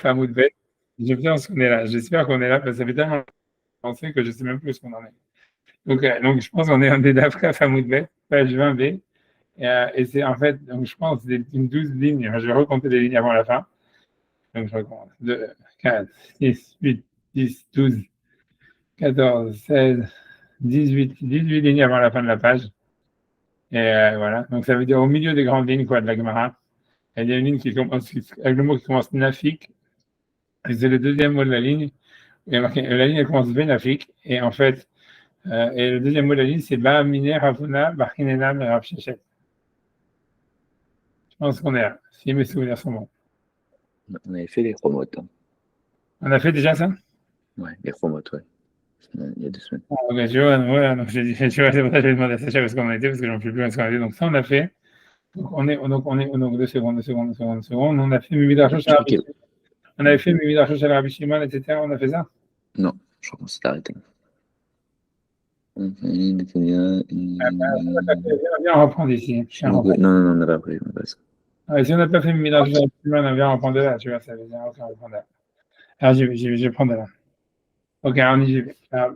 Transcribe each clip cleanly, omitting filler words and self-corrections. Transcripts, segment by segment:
Famoud Bet. Je pense qu'on est là. J'espère qu'on est là parce que ça fait tellement longtemps que je ne sais même plus ce qu'on en est. Donc je pense qu'on est un des d'Afrique Famoud Bet, page 20b. Et c'est en fait, donc je pense, une 12 lignes. Je vais recompter les lignes avant la fin. Donc je recompte 2, 4, 6, 8, 10, 12, 14, 16, 18 lignes avant la fin de la page. Et voilà. Donc ça veut dire au milieu des grandes lignes quoi, de la Gemara. Il y a une ligne qui commence avec le mot qui commence Nafik. Et c'est le deuxième mot de la ligne. Il y a marqué, la ligne elle commence Benafik. Et en fait, et le deuxième mot de la ligne, c'est Ba'amine Ravuna Bachinena Rav Shechet. Je pense qu'on est là, si mes souvenirs sont bons. On avait fait les chromotes. Hein. On a fait déjà ça? Ouais, les chromotes, ouais. Il y a 2 semaines. Ah, ok, tu vois, voilà, donc c'est pour ça que je vais demander à Sacha parce qu'on a été, parce que j'en peux plus où est-ce qu'on a été. Donc ça, on a fait. Donc donc 2 secondes. On a fait Mimidrachosh à Rabbi. On avait fait Mimidrachosh à Rabbi Shimon, etc. On a fait ça? Non, je crois qu'on s'est arrêté. Viens, on reprend d'ici. Non, on n'a pas pris. Si on n'a pas fait Mimidrachosh à Rabbi Shimon, on vient reprendre de là, tu vois, ça veut dire, ok, on reprend de là. Alors je vais prendre de là. Ok, alors on y va. Alors,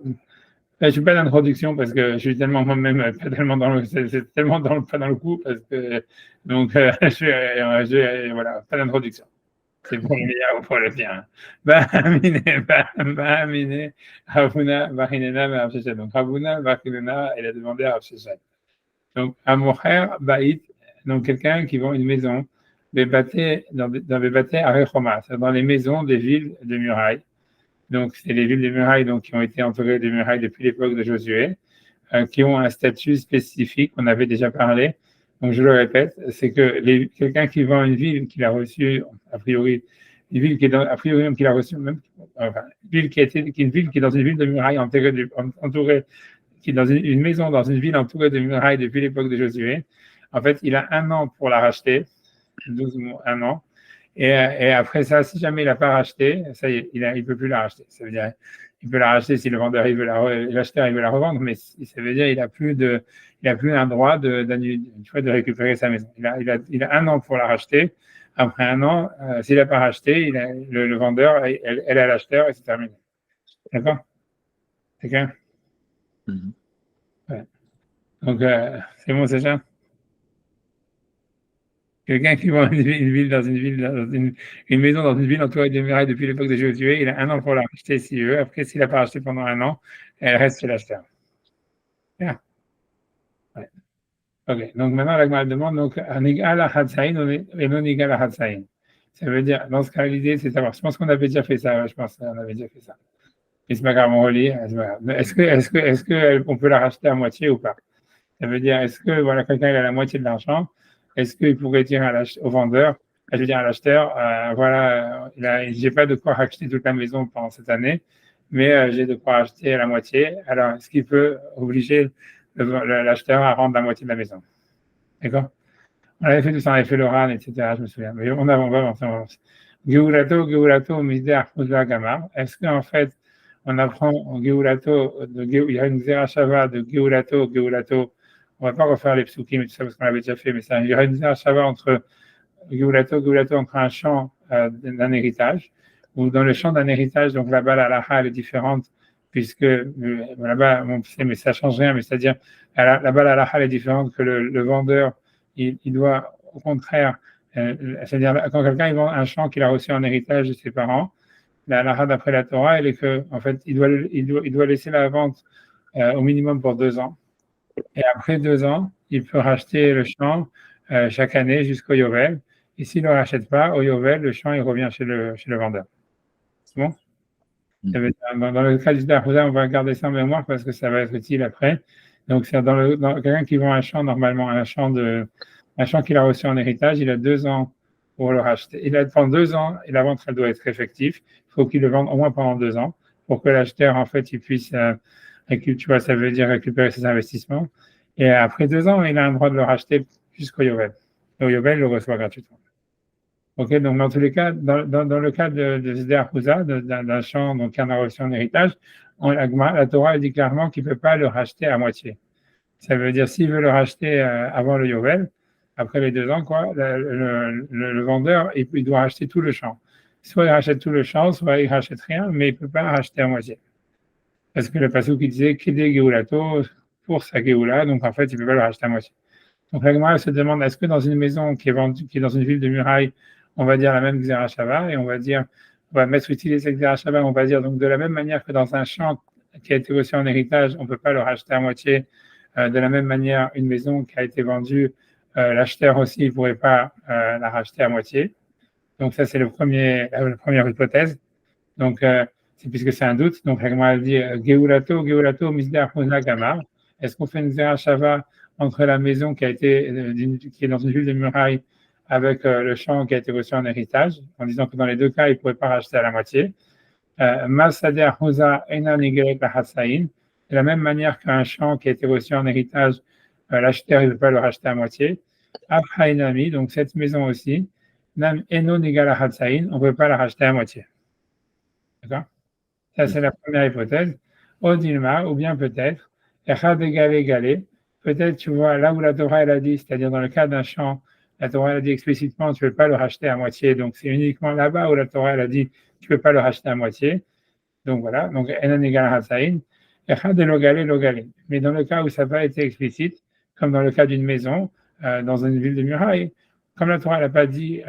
je ne fais pas d'introduction parce que je suis tellement moi-même pas tellement dans le, c'est tellement pas dans le coup parce que donc voilà, pas d'introduction. C'est pour le meilleur ou pour le pire. Ba'amine, Ravuna, Bachinena, Rav Shechet. Donc Ravuna, Bachinena, elle a demandé à Rav Shechet. Donc Amocher, Baït, donc quelqu'un qui vend une maison, dans des bâtés à Rechoma, c'est-à-dire dans les maisons des villes de murailles. Donc, c'est les villes de murailles donc, qui ont été entourées de murailles depuis l'époque de Josué, qui ont un statut spécifique, on avait déjà parlé. Donc, je le répète, c'est que quelqu'un qui vend une ville qu'il a reçue, a priori, une ville qui est a priori même qu'il a reçue, même, enfin, une ville qui est dans une ville de murailles entourée, qui est dans une maison dans une ville entourée de murailles depuis l'époque de Josué. En fait, il a 1 an pour la racheter, 12 mois, 1 an. Et après ça, si jamais il n'a pas racheté, ça y est, il ne peut plus la racheter. Ça veut dire, il peut la racheter si le vendeur il veut l'acheteur il veut la revendre, mais ça veut dire il n'a plus un droit de récupérer sa maison. Il a 1 an pour la racheter. Après 1 an, s'il n'a pas racheté, le vendeur, elle a l'acheteur et c'est terminé. D'accord? C'est clair? Ouais. Donc, c'est bon, c'est ça? Quelqu'un qui vend une maison dans une ville entourée de murailles depuis l'époque de Josué, il a 1 an pour la racheter s'il veut. Après, s'il n'a pas racheté pendant 1 an, elle reste chez l'acheteur. Bien. Ouais. Ok. Donc maintenant, la Gemara demande donc Anigal Hatzaïn et non Nigal Hatzaïn. Ça veut dire, dans ce cas, l'idée, c'est de savoir. Je pense qu'on avait déjà fait ça. Ouais, je pense qu'on avait déjà fait ça. Mais c'est pas grave, on relit. Est-ce qu'on peut la racheter à moitié ou pas? Ça veut dire, est-ce que voilà, quelqu'un a la moitié de l'argent, est-ce qu'il pourrait dire au vendeur, je veux dire à l'acheteur, voilà, j'ai pas de quoi racheter toute la maison pendant cette année, mais j'ai de quoi acheter la moitié. Alors, est-ce qu'il peut obliger l'acheteur à rendre la moitié de la maison? D'accord? On avait fait tout ça, on avait fait l'oral, etc. Je me souviens. Mais on avance. Geulato, Misder, Fuzla, Gamar. Est-ce qu'en fait, on apprend en Geulato, il y a une Zerachava de Geulato. On ne va pas refaire les psukim et tout ça parce qu'on l'avait déjà fait, mais il y aura une Zerachava entre Geulato, entre un champ d'un héritage, ou dans le champ d'un héritage, donc là-bas, la halakha, elle est différente, puisque là-bas, mais ça ne change rien, mais c'est-à-dire, là-bas, la halakha, elle est différente que le vendeur, il doit, au contraire, c'est-à-dire, quand quelqu'un il vend un champ qu'il a reçu en héritage de ses parents, la halakha d'après la Torah, elle est que, en fait, il doit laisser la vente au minimum pour 2 ans. Et après 2 ans, il peut racheter le champ chaque année jusqu'au Yovel. Et s'il ne le rachète pas, au Yovel, le champ il revient chez le vendeur. C'est bon? Ça veut dire, dans le cas du Darouda, on va garder ça en mémoire parce que ça va être utile après. Donc, c'est dans quelqu'un qui vend un champ, normalement, un champ qu'il a reçu en héritage, il a 2 ans pour le racheter. Pendant 2 ans, et la vente, elle doit être effective. Il faut qu'il le vende au moins pendant 2 ans pour que l'acheteur, en fait, il puisse, tu vois, ça veut dire récupérer ses investissements. Et après 2 ans, il a un droit de le racheter jusqu'au Yovel. Et au Yovel, il le reçoit gratuitement. Ok, donc dans tous les cas, dans le cas de Sder Huza, d'un champ donc, qu'on a reçu en héritage, la Torah dit clairement qu'il ne peut pas le racheter à moitié. Ça veut dire s'il veut le racheter avant le Yovel, après les 2 ans, quoi, le vendeur, il doit racheter tout le champ. soit il rachète tout le champ, soit il rachète rien, mais il ne peut pas racheter à moitié. Parce que le passage qui disait Kede Geulato pour sa Geoula, donc en fait, il ne peut pas le racheter à moitié. Donc la Gemara se demande, est-ce que dans une maison qui est vendue, qui est dans une ville de muraille, on va dire la même Xera Shava, et on va mettre utiliser Xera Shava, on va dire donc de la même manière que dans un champ qui a été reçu en héritage, on ne peut pas le racheter à moitié. De la même manière, une maison qui a été vendue, l'acheteur aussi ne pourrait pas la racheter à moitié. Donc ça, c'est la première hypothèse. Donc, puisque c'est un doute, donc la Gemara dit Geulato, Misdar, Gamar. Est-ce qu'on fait une Xera Shava entre la maison qui est dans une ville de muraille avec le champ qui a été reçu en héritage, en disant que dans les deux cas, il ne pourrait pas racheter à la moitié. Masader Hosa Ena Negerek la Hatsaïn, de la même manière qu'un champ qui a été reçu en héritage, l'acheteur ne peut pas le racheter à moitié. Abhainami, donc cette maison aussi, Nam Eno Negal la Hatsaïn, on ne peut pas la racheter à moitié. D'accord? Ça, c'est la première hypothèse. Odilma, ou bien peut-être, Echad Egalé, peut-être, tu vois, là où la Torah, elle a dit, c'est-à-dire dans le cas d'un champ, la Torah, elle a dit explicitement, tu ne peux pas le racheter à moitié. Donc, c'est uniquement là-bas où la Torah, elle a dit, tu ne peux pas le racheter à moitié. Donc, voilà. Donc, Enan Egal Hatsaïn. Echad Logale. Mais dans le cas où ça n'a pas été explicite, comme dans le cas d'une maison, dans une ville de muraille, comme la Torah, elle n'a pas dit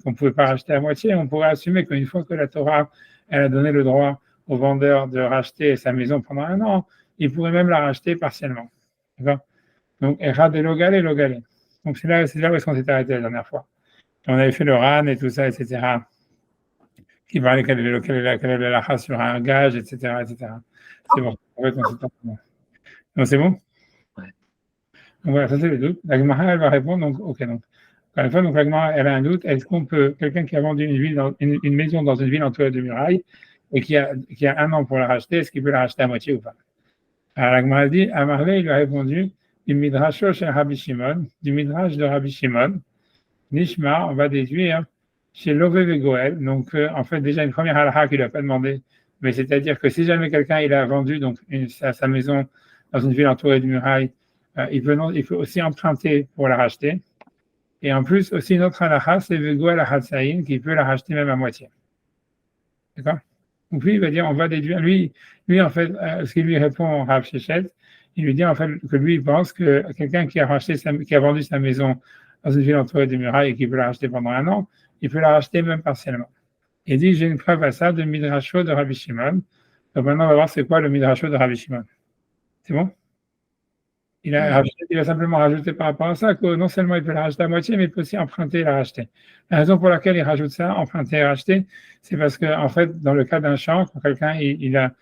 qu'on ne pouvait pas racheter à moitié, on pourrait assumer qu'une fois que la Torah, elle a donné le droit au vendeur de racheter sa maison pendant 1 an, il pourrait même la racheter partiellement. D'accord? Donc, Echad Logale. Donc, c'est là où est-ce qu'on s'est arrêté la dernière fois. On avait fait le RAN et tout ça, etc., qui parlait quelle est la race sur un gage, etc., etc. C'est bon. En fait, on s'est arrêté. Donc, c'est bon? Ouais. Donc, voilà, ça c'est le doute. La Gemara, elle va répondre, donc, ok, donc. Encore une fois, donc la Gemara, elle a un doute. Est-ce qu'on peut, quelqu'un qui a vendu une maison dans une ville entourée de murailles et qui a 1 an pour la racheter, est-ce qu'il peut la racheter à moitié ou pas? Alors la Gemara dit, à Marley, il lui a répondu, du Midrasho chez Rabbi Shimon, du Midrash de Rabbi Shimon, Nishma, on va déduire, chez Love Vegoel. Donc, en fait, déjà une première halakha qu'il n'a pas demandé, mais c'est-à-dire que si jamais quelqu'un il a vendu donc sa maison dans une ville entourée de murailles, il peut aussi emprunter pour la racheter. Et en plus, aussi une autre halakha, c'est Vegoel Hatsaïn, qui peut la racheter même à moitié. D'accord? Donc lui, il va dire, on va déduire, lui en fait, ce qu'il lui répond Rav Shechet, il lui dit en fait que lui, il pense que quelqu'un qui a vendu sa maison dans une ville entourée de murailles et qui peut la racheter pendant 1 an, il peut la racheter même partiellement. Il dit, j'ai une preuve à ça de Midrasho de Rabbi Shimon. Donc maintenant, on va voir c'est quoi le Midrasho de Rabbi Shimon. C'est bon? Il a simplement rajouté par rapport à ça que non seulement il peut la racheter à moitié, mais il peut aussi emprunter et la racheter. La raison pour laquelle il rajoute ça, emprunter et racheter, c'est parce que, en fait, dans le cas d'un champ, quand quelqu'un il a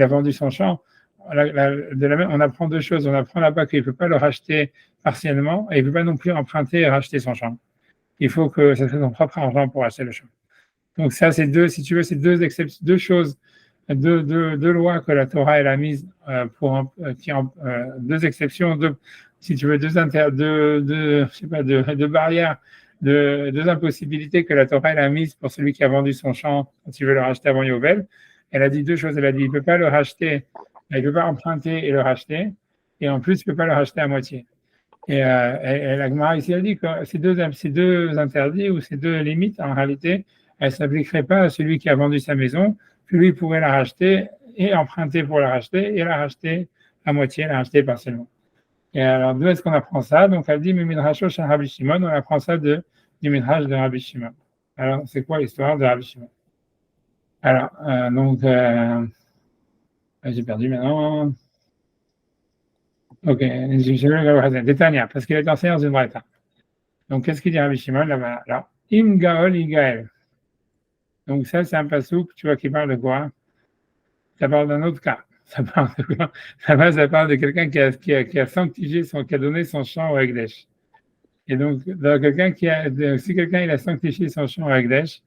vendu son champ, on apprend 2 choses. On apprend là-bas qu'il ne peut pas le racheter partiellement et il ne peut pas non plus emprunter et racheter son champ. Il faut que ça soit son propre argent pour acheter le champ. Donc ça, c'est si tu veux, c'est deux choses, deux lois que la Torah elle a mises deux exceptions, si tu veux, deux barrières, deux impossibilités que la Torah elle a mises pour celui qui a vendu son champ quand il veut le racheter avant Yovel. Elle a dit 2 choses. Elle a dit il ne peut pas le racheter, il ne peut pas emprunter et le racheter, et en plus il ne peut pas le racheter à moitié. Et la Gemara ici a dit que ces deux interdits ou ces 2 limites, en réalité, elle ne s'appliquerait pas à celui qui a vendu sa maison, puis lui pourrait la racheter et emprunter pour la racheter et la racheter à moitié, la racheter partiellement. Et alors, d'où est-ce qu'on apprend ça? Donc, elle dit, Midrasho chez Rabbi Shimon, on apprend ça du Midrash de Rabbi Shimon. Alors, c'est quoi l'histoire de Rabbi Shimon? Alors, j'ai perdu maintenant. Ok, Détania, parce qu'il est enseigné dans une braïta. Donc, qu'est-ce qu'il dit Rabbi Shimon là-bas? Alors, Im Gaol Igael. Donc, ça, c'est un passouk, tu vois, qui parle de quoi? Ça parle d'un autre cas. Ça parle de quoi? Ça parle de quelqu'un qui a sanctifié qui a donné son champ au Ekdesh. Et donc, si quelqu'un il a sanctifié son champ au Ekdesh,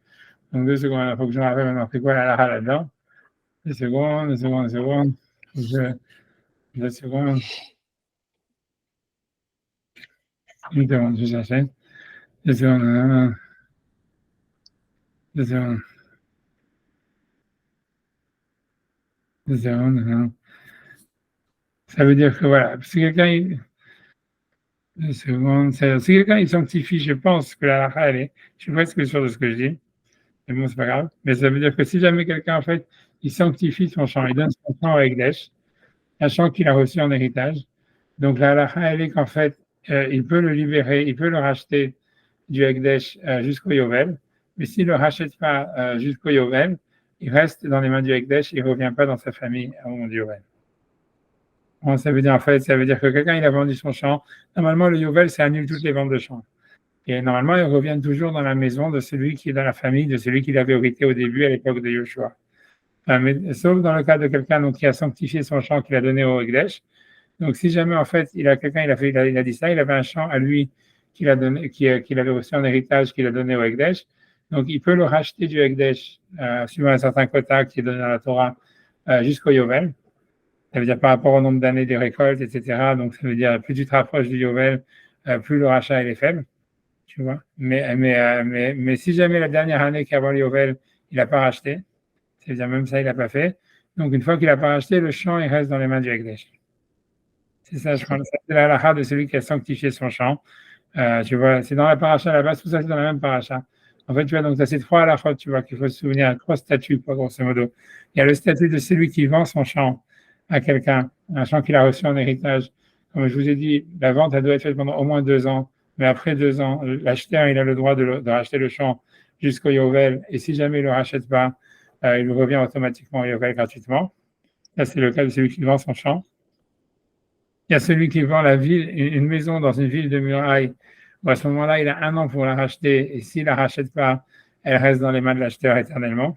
donc 2 secondes, il faut que je me rappelle maintenant, c'est quoi la halakha là-dedans? 2 secondes. 2 secondes. 1 seconde, je cherchais. 2 secondes. 2 secondes. 2 secondes. Ça veut dire que voilà, si quelqu'un 2 secondes, si quelqu'un il sanctifie, je pense que la halakha elle est, je suis presque sûr de ce que je dis. Mais bon, c'est pas grave. Mais ça veut dire que si jamais quelqu'un, en fait, il sanctifie son champ, il donne son champ au Ekdesh, un champ qu'il a reçu en héritage. Donc la halakha, elle est qu'en fait, il peut le libérer, il peut le racheter du Ekdesh jusqu'au Yovel. Mais s'il ne le rachète pas jusqu'au Yovel, il reste dans les mains du Ekdesh, il ne revient pas dans sa famille au moment du Yovel. Bon, ça veut dire en fait, ça veut dire que quelqu'un il a vendu son champ. Normalement, le Yovel, ça annule toutes les ventes de champs. Et normalement, il revient toujours dans la maison de celui qui est dans la famille, de celui qui l'avait hérité au début à l'époque de Yoshua. Mais, sauf dans le cas de quelqu'un donc, qui a sanctifié son champ qu'il a donné au Ekdesh. Donc, si jamais en fait il a quelqu'un, il a dit ça, il avait un champ à lui qu'il a donné, qu'il avait reçu en héritage, qu'il a donné au Ekdesh. Donc, il peut le racheter du Ekdesh suivant un certain quota qui est donné dans la Torah jusqu'au Yovel. Ça veut dire par rapport au nombre d'années des récoltes, etc. Donc, ça veut dire plus tu te rapproches du Yovel, plus le rachat est faible. Tu vois. Mais si jamais la dernière année qu'avant le Yovel, il n'a pas racheté, c'est-à-dire même ça, il n'a pas fait. Donc, une fois qu'il n'a pas racheté, le champ, il reste dans les mains du Ekdesh. C'est ça, je crois. C'est la halakha de celui qui a sanctifié son champ. Tu vois, c'est dans la paracha là-bas, tout ça, c'est dans la même paracha. En fait, tu vois, donc, tu as ces trois halakhot, tu vois, qu'il faut se souvenir, trois statuts, quoi, grosso modo. Il y a le statut de celui qui vend son champ à quelqu'un, un champ qu'il a reçu en héritage. Comme je vous ai dit, la vente, elle doit être faite pendant au moins 2 ans. Mais après 2 ans, l'acheteur, il a le droit de racheter le champ jusqu'au Yovel. Et si jamais il ne le rachète pas, il revient automatiquement au Yovel gratuitement. Ça, c'est le cas de celui qui vend son champ. Il y a celui qui vend la ville, une maison dans une ville de muraille, où à ce moment-là, il a 1 an pour la racheter. Et s'il ne la rachète pas, elle reste dans les mains de l'acheteur éternellement.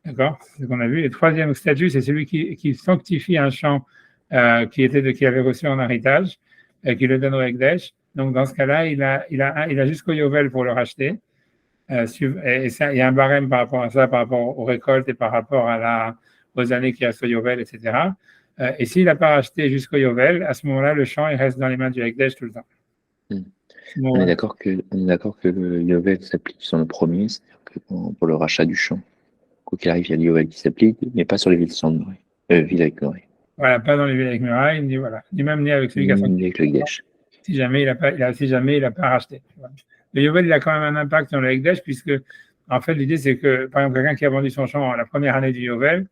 D'accord? C'est ce qu'on a vu. Et le troisième statut, c'est celui qui sanctifie un champ qui avait reçu en héritage, qui le donne au Ekdesh. Donc, dans ce cas-là, il a jusqu'au Yovel pour le racheter. Et ça, il y a un barème par rapport à ça, par rapport aux récoltes et par rapport aux années qu'il y a sur Yovel, etc. Et s'il n'a pas racheté jusqu'au Yovel, à ce moment-là, le champ, il reste dans les mains du Ekdesh tout le temps. Bon, on est d'accord que le Yovel s'applique sur le premier, c'est-à-dire que pour le rachat du champ, quoi qu'il arrive, il y a le Yovel qui s'applique, mais pas sur les villes sans muraille. Villes avec muraille. Voilà, pas dans les villes avec muraille, ni même avec celui qui a sanctifié. Avec le Ekdesh. Si jamais il n'a pas racheté. Le Yovel, il a quand même un impact sur le Ekdesh, puisque, en fait, l'idée, c'est que, par exemple, quelqu'un qui a vendu son champ la première année du Yovel,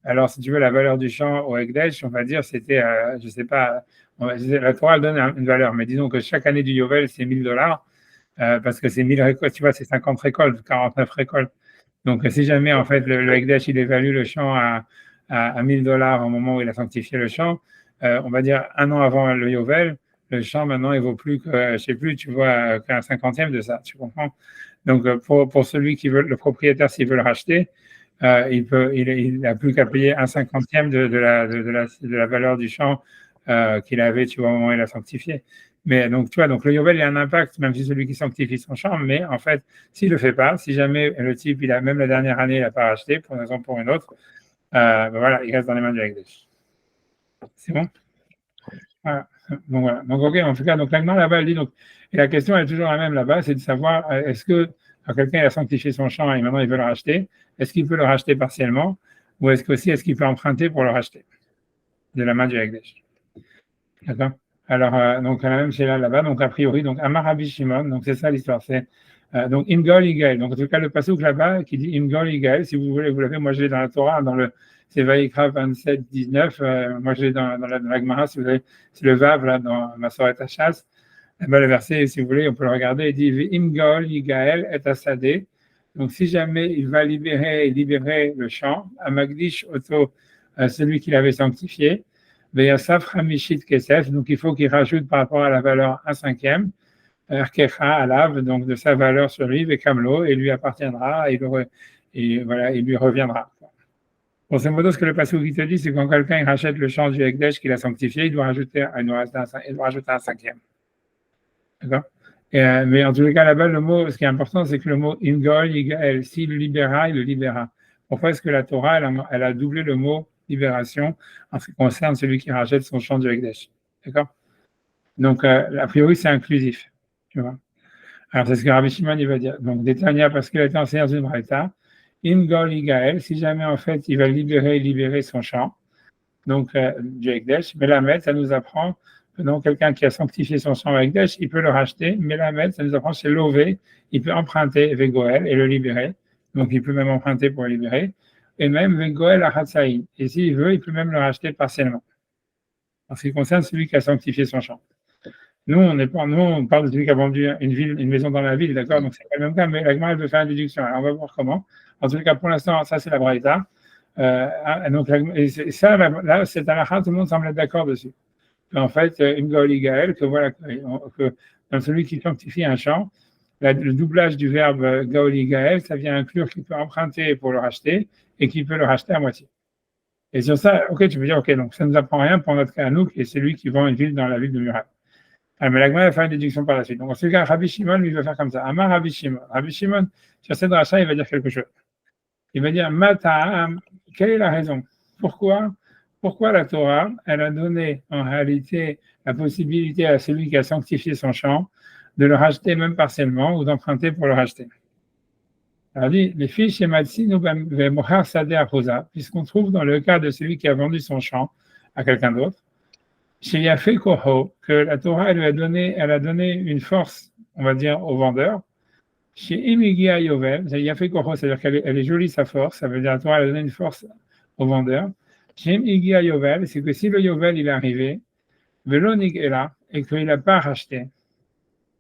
alors, si tu veux, la valeur du champ au Ekdesh, on va dire, c'était, je ne sais pas, la Torah donne une valeur, mais disons que chaque année du Yovel, c'est $1,000, parce que c'est 1000 récoltes, tu vois, c'est 50 récoltes, 49 récoltes. Donc, si jamais, en fait, le Ekdesh, il évalue le champ à $1,000 au moment où il a sanctifié le champ, on va dire 1 an avant le Yovel, le champ maintenant il vaut plus que, je sais plus, tu vois, qu'un 50e de ça, tu comprends? Donc pour celui qui veut, le propriétaire s'il veut le racheter, il n'a plus qu'à payer 1/50 de la valeur du champ qu'il avait, tu vois, au moment où il a sanctifié. Mais donc tu vois, donc le Yovel il a un impact, même si celui qui sanctifie son champ, mais en fait, s'il le fait pas, si jamais le type il a même la dernière année il n'a pas racheté pour une raison ou pour une autre, voilà, il reste dans les mains du Ekdesh. C'est bon? Voilà. Donc voilà. Donc ok, en tout cas, donc l'agma là-bas, elle dit donc, et la question elle est toujours la même là-bas, c'est de savoir est-ce que quelqu'un a sanctifié son champ et maintenant il veut le racheter, est-ce qu'il peut le racheter partiellement, ou est-ce qu'il peut emprunter pour le racheter de la main du Ekdesh. D'accord. Alors donc la même c'est là-bas, donc a priori donc Amar Rabbi Shimon, donc c'est ça l'histoire, c'est donc Imgol Igael, donc en tout cas le passouk là-bas qui dit Imgol Igael, si vous voulez, vous l'avez, moi je l'ai dans la Torah, c'est Vaïkra 27, 19. Moi, je l'ai dans la Gemara, si vous voulez, c'est le Vav, là, dans Masoret Hachas. Le verset, si vous voulez, on peut le regarder. Il dit Imgol, Yigael, et Asadeh. Donc, si jamais il va libérer le champ, Amagdish Oto, celui qu'il avait sanctifié, Veyasaf Hamishit Kesef, donc il faut qu'il rajoute par rapport à la valeur 1/5, Erkecha, Alav, donc de sa valeur sur lui, Vekamlo, et lui appartiendra, et voilà, il lui reviendra. Grosso modo, ce que le passouk te dit, c'est quand quelqu'un il rachète le champ du Ekdesh qu'il a sanctifié, il doit rajouter un 5e. D'accord? Mais en tous les cas, là-bas, ce qui est important, c'est que le mot Imgol, Yigael, s'il le libéra, il le libéra. Pourquoi est-ce que la Torah, elle a doublé le mot libération en ce qui concerne celui qui rachète son champ du Ekdesh? D'accord? Donc, a priori, c'est inclusif. Tu vois? Alors, c'est ce que Rabbi Shimon il va dire. Donc, Détania, parce qu'il a été enseigné dans une braïta, Imgol Igael, si jamais en fait il va libérer son champ, donc du Ekdesh, Melamed, ça nous apprend que donc quelqu'un qui a sanctifié son champ au Ekdesh, il peut le racheter. Melamed, ça nous apprend c'est Lové, il peut emprunter Vegoel et le libérer. Donc, il peut même emprunter pour libérer. Et même Vegoel Ahatsaïn. Et s'il veut, il peut même le racheter partiellement. En ce qui concerne celui qui a sanctifié son champ. Nous, on parle de celui qui a vendu une maison dans la ville, d'accord? Donc, c'est pas le même cas, mais la Gemara, elle veut faire une déduction. Alors, on va voir comment. En tout cas, pour l'instant, ça, c'est la Braïta. Donc, et ça, là, c'est à la fin, tout le monde semble être d'accord dessus. En fait, une Gaoli Gaël, que voilà, que dans celui qui sanctifie un champ, le doublage du verbe Gaoli Gaël, ça vient inclure qu'il peut emprunter pour le racheter et qu'il peut le racheter à moitié. Et sur ça, ok, tu peux dire, ok, donc ça ne nous apprend rien pour notre cas à nous, qui est celui qui vend une ville dans la ville de Murat. Ah, mais la Gemara va faire une déduction par la suite. Donc, en ce cas, Rabbi Shimon, lui, va faire comme ça. Amar Rabbi Shimon. Rabbi Shimon, sur cette rachat, il va dire quelque chose. Il va dire, Mata'am, quelle est la raison? Pourquoi la Torah, elle a donné en réalité la possibilité à celui qui a sanctifié son champ de le racheter même partiellement ou d'emprunter pour le racheter? Alors, dit, les fiches chez Matsi, nous mochar sadeh aposa, puisqu'on trouve dans le cas de celui qui a vendu son champ à quelqu'un d'autre, chez Yafé Koho, que la Torah elle a donné une force, on va dire, au vendeur. Chez Imigia Yovel, Yafé Koho, c'est-à-dire qu'elle est jolie sa force, ça veut dire que la Torah elle a donné une force au vendeur. Chez Imigia Yovel, c'est que si le Yovel il est arrivé, Velonig est là, et qu'il n'a pas racheté,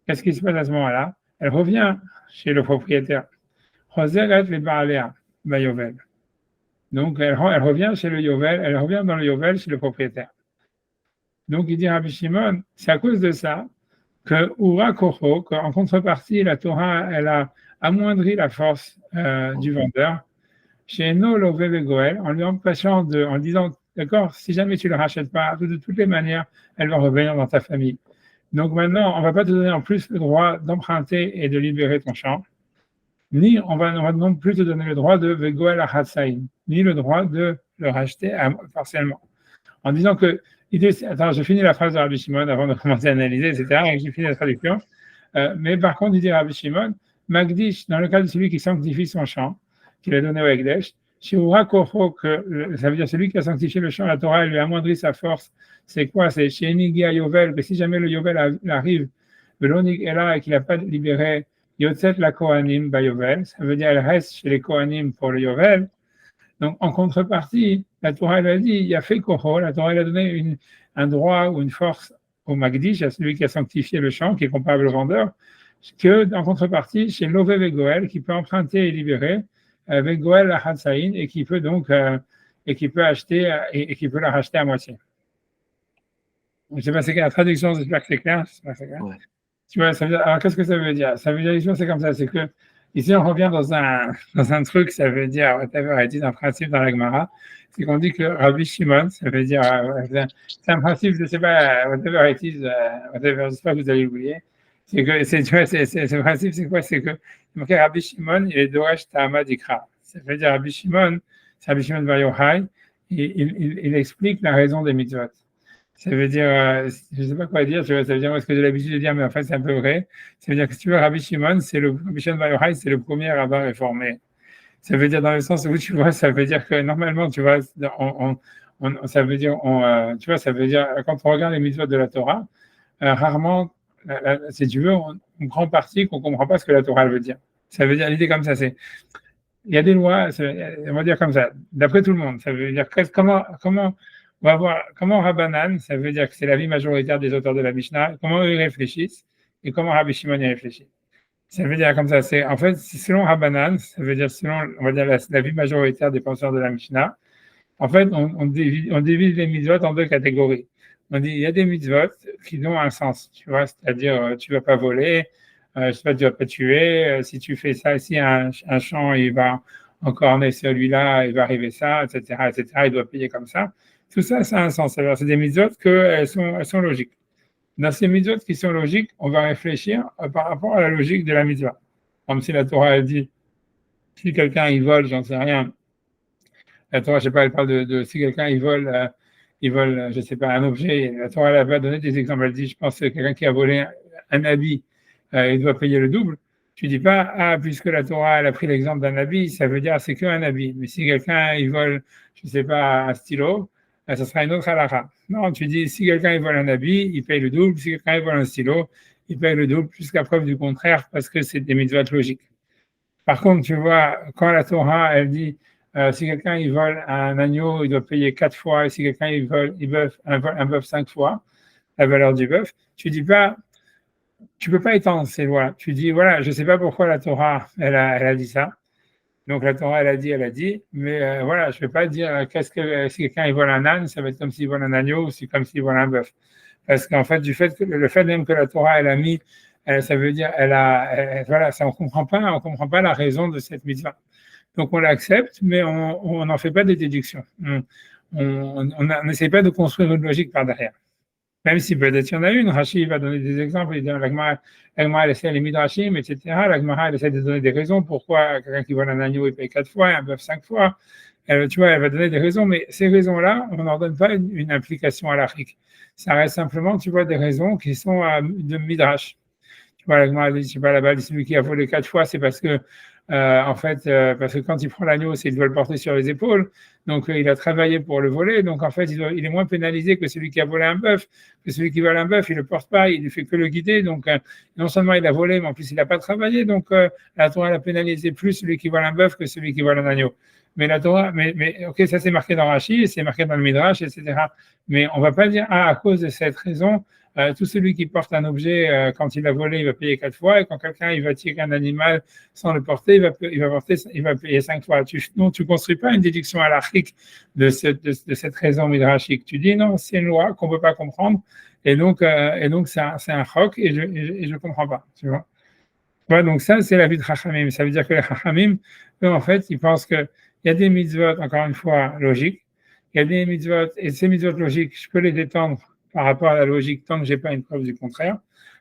qu'est-ce qui se passe à ce moment-là? Elle revient chez le propriétaire. Choseret les Baalea, Yovel. Donc elle revient chez le Yovel, elle revient dans le Yovel chez le propriétaire. Donc, il dit Rabbi Shimon, c'est à cause de ça que Ura Kocho, qu'en contrepartie, la Torah, elle a amoindri la force du vendeur chez No Lové Goel, en lui empêchant en disant, d'accord, si jamais tu ne le rachètes pas, de toutes les manières, elle va revenir dans ta famille. Donc maintenant, on ne va pas te donner en plus le droit d'emprunter et de libérer ton champ, ni on va non plus te donner le droit de Vegoel Ahatsaïn, ni le droit de le racheter partiellement. En disant que attends, je finis la phrase de Rabbi Shimon avant de commencer à analyser, etc. Et j'ai fini la traduction. Mais par contre, il dit Rabbi Shimon, Magdish, dans le cas de celui qui sanctifie son champ, qu'il a donné au Ekdesh, Shiura Kofo, que ça veut dire celui qui a sanctifié le champ, la Torah, elle lui a amoindri sa force. C'est quoi? C'est chez Enigi à Yovel, que si jamais le Yovel arrive, Velonig est là et qu'il n'a pas libéré Yotzet la Kohanim ba Yovel, ça veut dire elle reste chez les Kohanim pour le Yovel. Donc, en contrepartie, la Torah elle a dit, il y a fait Koho, la Torah elle a donné un droit ou une force au Magdish, à celui qui a sanctifié le champ, qui est comparable au vendeur, que, en contrepartie, chez Lové Vegoel, qui peut emprunter et libérer, Vegoel la Hatsaïn, et qui peut donc, et qui peut acheter, et qui peut la racheter à moitié. Je ne sais pas si c'est la traduction, j'espère que c'est clair. Ouais. Tu vois, ça veut dire, alors qu'est-ce que ça veut dire? Ça veut dire, c'est comme ça, c'est que, ici, on revient dans un truc, ça veut dire, whatever it is, un principe dans la Gemara, c'est qu'on dit que Rabbi Shimon, ça veut dire, c'est un principe, je ne sais pas, whatever it is, whatever, j'espère que vous allez l'oublier. C'est que, tu vois, ce principe, c'est quoi? C'est que, Rabbi Shimon, il est Doresh Ta'ama Dikra. Ça veut dire, Rabbi Shimon Bar Yochai, il explique la raison des mitzvot. Ça veut dire, je ne sais pas quoi dire, ça veut dire, moi, ce que j'ai l'habitude de dire, mais en fait, c'est un peu vrai. Ça veut dire que si tu veux, Rabbi Shimon, Rabbi Shimon Bar Yochai, c'est le premier rabbin réformé. Ça veut dire, dans le sens où, tu vois, ça veut dire que normalement, tu vois, ça veut dire, tu vois, ça veut dire, quand on regarde les mitzvot de la Torah, rarement, si tu veux, on prend parti qu'on ne comprend pas ce que la Torah veut dire. Ça veut dire, l'idée comme ça, c'est, il y a des lois, on va dire comme ça, d'après tout le monde. Ça veut dire, on va voir comment Rabbanan, ça veut dire que c'est l'avis majoritaire des auteurs de la Mishnah, comment eux réfléchissent et comment Rabbi Shimon y réfléchit. Ça veut dire comme ça, en fait, selon Rabbanan, ça veut dire selon, on va dire, l'avis majoritaire des penseurs de la Mishnah, en fait, on divise les mitzvot en deux catégories. On dit, il y a des mitzvot qui ont un sens, tu vois, c'est-à-dire, tu ne vas pas voler, je sais pas, tu ne vas pas tuer, si tu fais ça, si un champ, il va encore naître celui-là, il va arriver ça, etc., il doit payer comme ça. Tout ça, ça a un sens. Alors, c'est des mitzvot qu'elles sont logiques. Dans ces mitzvot qui sont logiques, on va réfléchir par rapport à la logique de la mitzvah. Comme si la Torah a dit, si quelqu'un il vole, j'en sais rien. La Torah, je sais pas, elle parle de si quelqu'un il vole, je sais pas, un objet. La Torah elle va donner des exemples. Elle dit, je pense que quelqu'un qui a volé un habit, il doit payer le double. Tu dis pas, puisque la Torah elle a pris l'exemple d'un habit, ça veut dire c'est qu'un habit. Mais si quelqu'un il vole, je sais pas, un stylo, ça sera une autre halakha. Non, tu dis, si quelqu'un il vole un habit, il paye le double. Si quelqu'un il vole un stylo, il paye le double, jusqu'à preuve du contraire, parce que c'est des mitzvot logiques. Par contre, tu vois, quand la Torah, elle dit, si quelqu'un il vole un agneau, il doit payer 4 fois, et si quelqu'un il vole un bœuf 5 fois, la valeur du bœuf, tu dis pas, tu peux pas étendre ces lois. Tu dis, voilà, je sais pas pourquoi la Torah, elle a dit ça. Donc la Torah, elle a dit, mais voilà, je ne vais pas dire qu'est-ce que si quelqu'un il vole un âne, ça va être comme s'il vole un agneau ou c'est comme s'il vole un bœuf. Parce qu'en fait, le fait même que la Torah elle a mis, ça veut dire voilà, ça on comprend pas la raison de cette mitzvah. Donc on l'accepte, mais on n'en fait pas des déductions. On n'essaie pas de construire une logique par derrière. Même si peut-être il y en a une, Rashi va donner des exemples, l'Agmara elle essaie les midrashim, etc. L'Agmara elle essaie de donner des raisons pourquoi quelqu'un qui vole un agneau il paye 4 fois, un bœuf 5 fois. Tu vois, elle va donner des raisons, mais ces raisons-là, on n'en donne pas une implication à l'Afrique. Ça reste simplement, tu vois, des raisons qui sont de midrash. Tu vois, l'Agmara dit, je sais pas, là-bas, celui qui a volé 4 fois, c'est parce que parce que quand il prend l'agneau, c'est qu'il doit le porter sur les épaules. Donc, il a travaillé pour le voler. Donc, en fait, il est moins pénalisé que celui qui a volé un bœuf. Que celui qui vole un bœuf, il ne le porte pas, il ne fait que le guider. Donc, non seulement il a volé, mais en plus, il n'a pas travaillé. Donc, la Torah a pénalisé plus celui qui vole un bœuf que celui qui vole un agneau. Mais la Torah, ok, ça c'est marqué dans Rashi, c'est marqué dans le Midrash, etc. Mais on ne va pas dire, à cause de cette raison, tout celui qui porte un objet, quand il l'a volé, il va payer 4 fois, et quand quelqu'un il va tirer un animal sans le porter, il va payer 5 fois. Tu ne construis pas une déduction halachique de cette raison midrashique. Tu dis non, c'est une loi qu'on ne peut pas comprendre, et donc c'est un choc, et je ne comprends pas. Tu vois. Ouais, donc ça, c'est la vie de Chachamim. Ça veut dire que les Chachamim, eux, en fait, ils pensent qu'il y a des mitzvot, encore une fois, logiques. Il y a des mitzvot, et ces mitzvot logiques, je peux les détendre par rapport à la logique tant que je n'ai pas une preuve du contraire.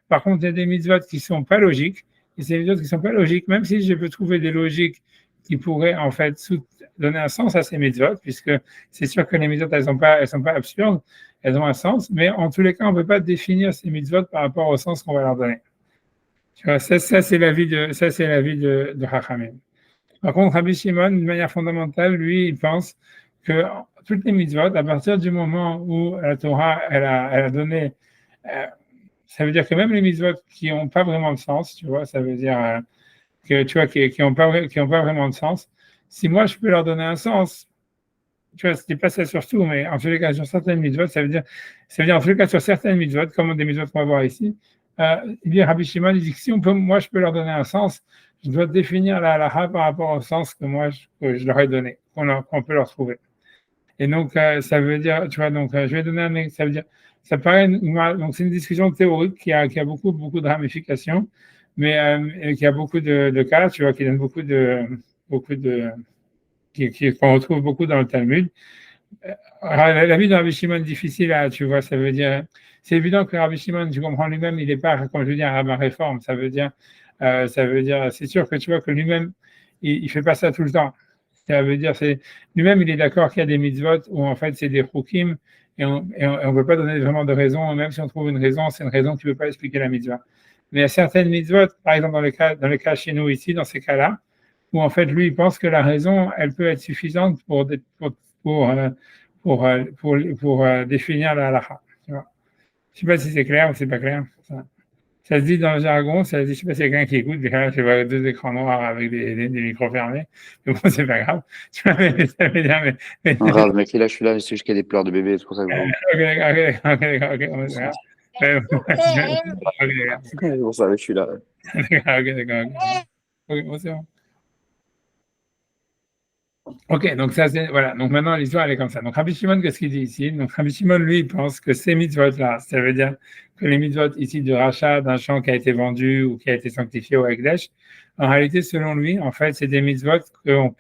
Par contre, il y a des mitzvot qui ne sont pas logiques. Et ces mitzvot qui ne sont pas logiques, même si je peux trouver des logiques qui pourraient, en fait, donner un sens à ces mitzvot, puisque c'est sûr que les mitzvot, elles sont pas absurdes, elles ont un sens, mais en tous les cas, on ne peut pas définir ces mitzvot par rapport au sens qu'on va leur donner. Tu vois, ça c'est l'avis de Chachamim. Par contre, Rabbi Shimon, d'une manière fondamentale, lui, il pense que toutes les mitzvot, à partir du moment où la Torah, elle a donné, ça veut dire que même les mitzvot qui n'ont pas vraiment de sens, tu vois, ça veut dire que, tu vois, qui n'ont pas vraiment de sens, si moi je peux leur donner un sens, tu vois, c'était pas ça surtout, mais en tous les cas, sur certaines mitzvot, ça veut dire en tous les cas, sur certaines mitzvot, comme des mitzvot qu'on va voir ici, il dit Rabbi Shimon, il dit que si moi je peux leur donner un sens, je dois définir la halakha par rapport au sens que moi je leur ai donné, qu'on peut leur trouver. Et donc, ça veut dire, tu vois, donc je vais donner un exemple, ça veut dire, ça paraît, donc c'est une discussion théorique qui a beaucoup de ramifications, mais qui a beaucoup de cas, tu vois, qui donne beaucoup de qu'on retrouve beaucoup dans le Talmud. La vie de Rabbi Shimon est difficile, tu vois, ça veut dire, c'est évident que Rabbi Shimon, tu comprends lui-même, il n'est pas, comme je veux dire, un rabbin réforme, ça veut dire, c'est sûr que tu vois que lui-même, il fait pas ça tout le temps. Ça veut dire, lui-même, il est d'accord qu'il y a des mitzvot où en fait c'est des chukim et on ne peut pas donner vraiment de raison, même si on trouve une raison, c'est une raison qui ne peut pas expliquer la mitzvah. Mais il y a certaines mitzvot, par exemple dans le cas chez nous ici, dans ces cas-là, où en fait lui il pense que la raison, elle peut être suffisante pour définir la halakha. Je ne sais pas si c'est clair ou c'est pas clair. Ça se dit dans le jargon, ça se dit, je ne sais pas si y a quelqu'un qui écoute, je vois 2 écrans noirs avec des micros fermés. Mais bon, c'est pas grave. Tu vois, ça veut dire, Non, grave, mec, là, je suis là, c'est juste qu'il y a des pleurs de bébé, c'est pour ça que ok, c'est pour ça que je suis là. D'accord. Ok, bon, c'est bon. Ok, donc ça c'est voilà. Donc maintenant l'histoire elle est comme ça. Donc Rabbi Shimon, qu'est-ce qu'il dit ici? Donc Rabbi Shimon lui il pense que ces mitzvot là, ça veut dire que les mitzvot ici du rachat d'un champ qui a été vendu ou qui a été sanctifié au Hekdesh, en réalité selon lui, en fait c'est des mitzvot ça veut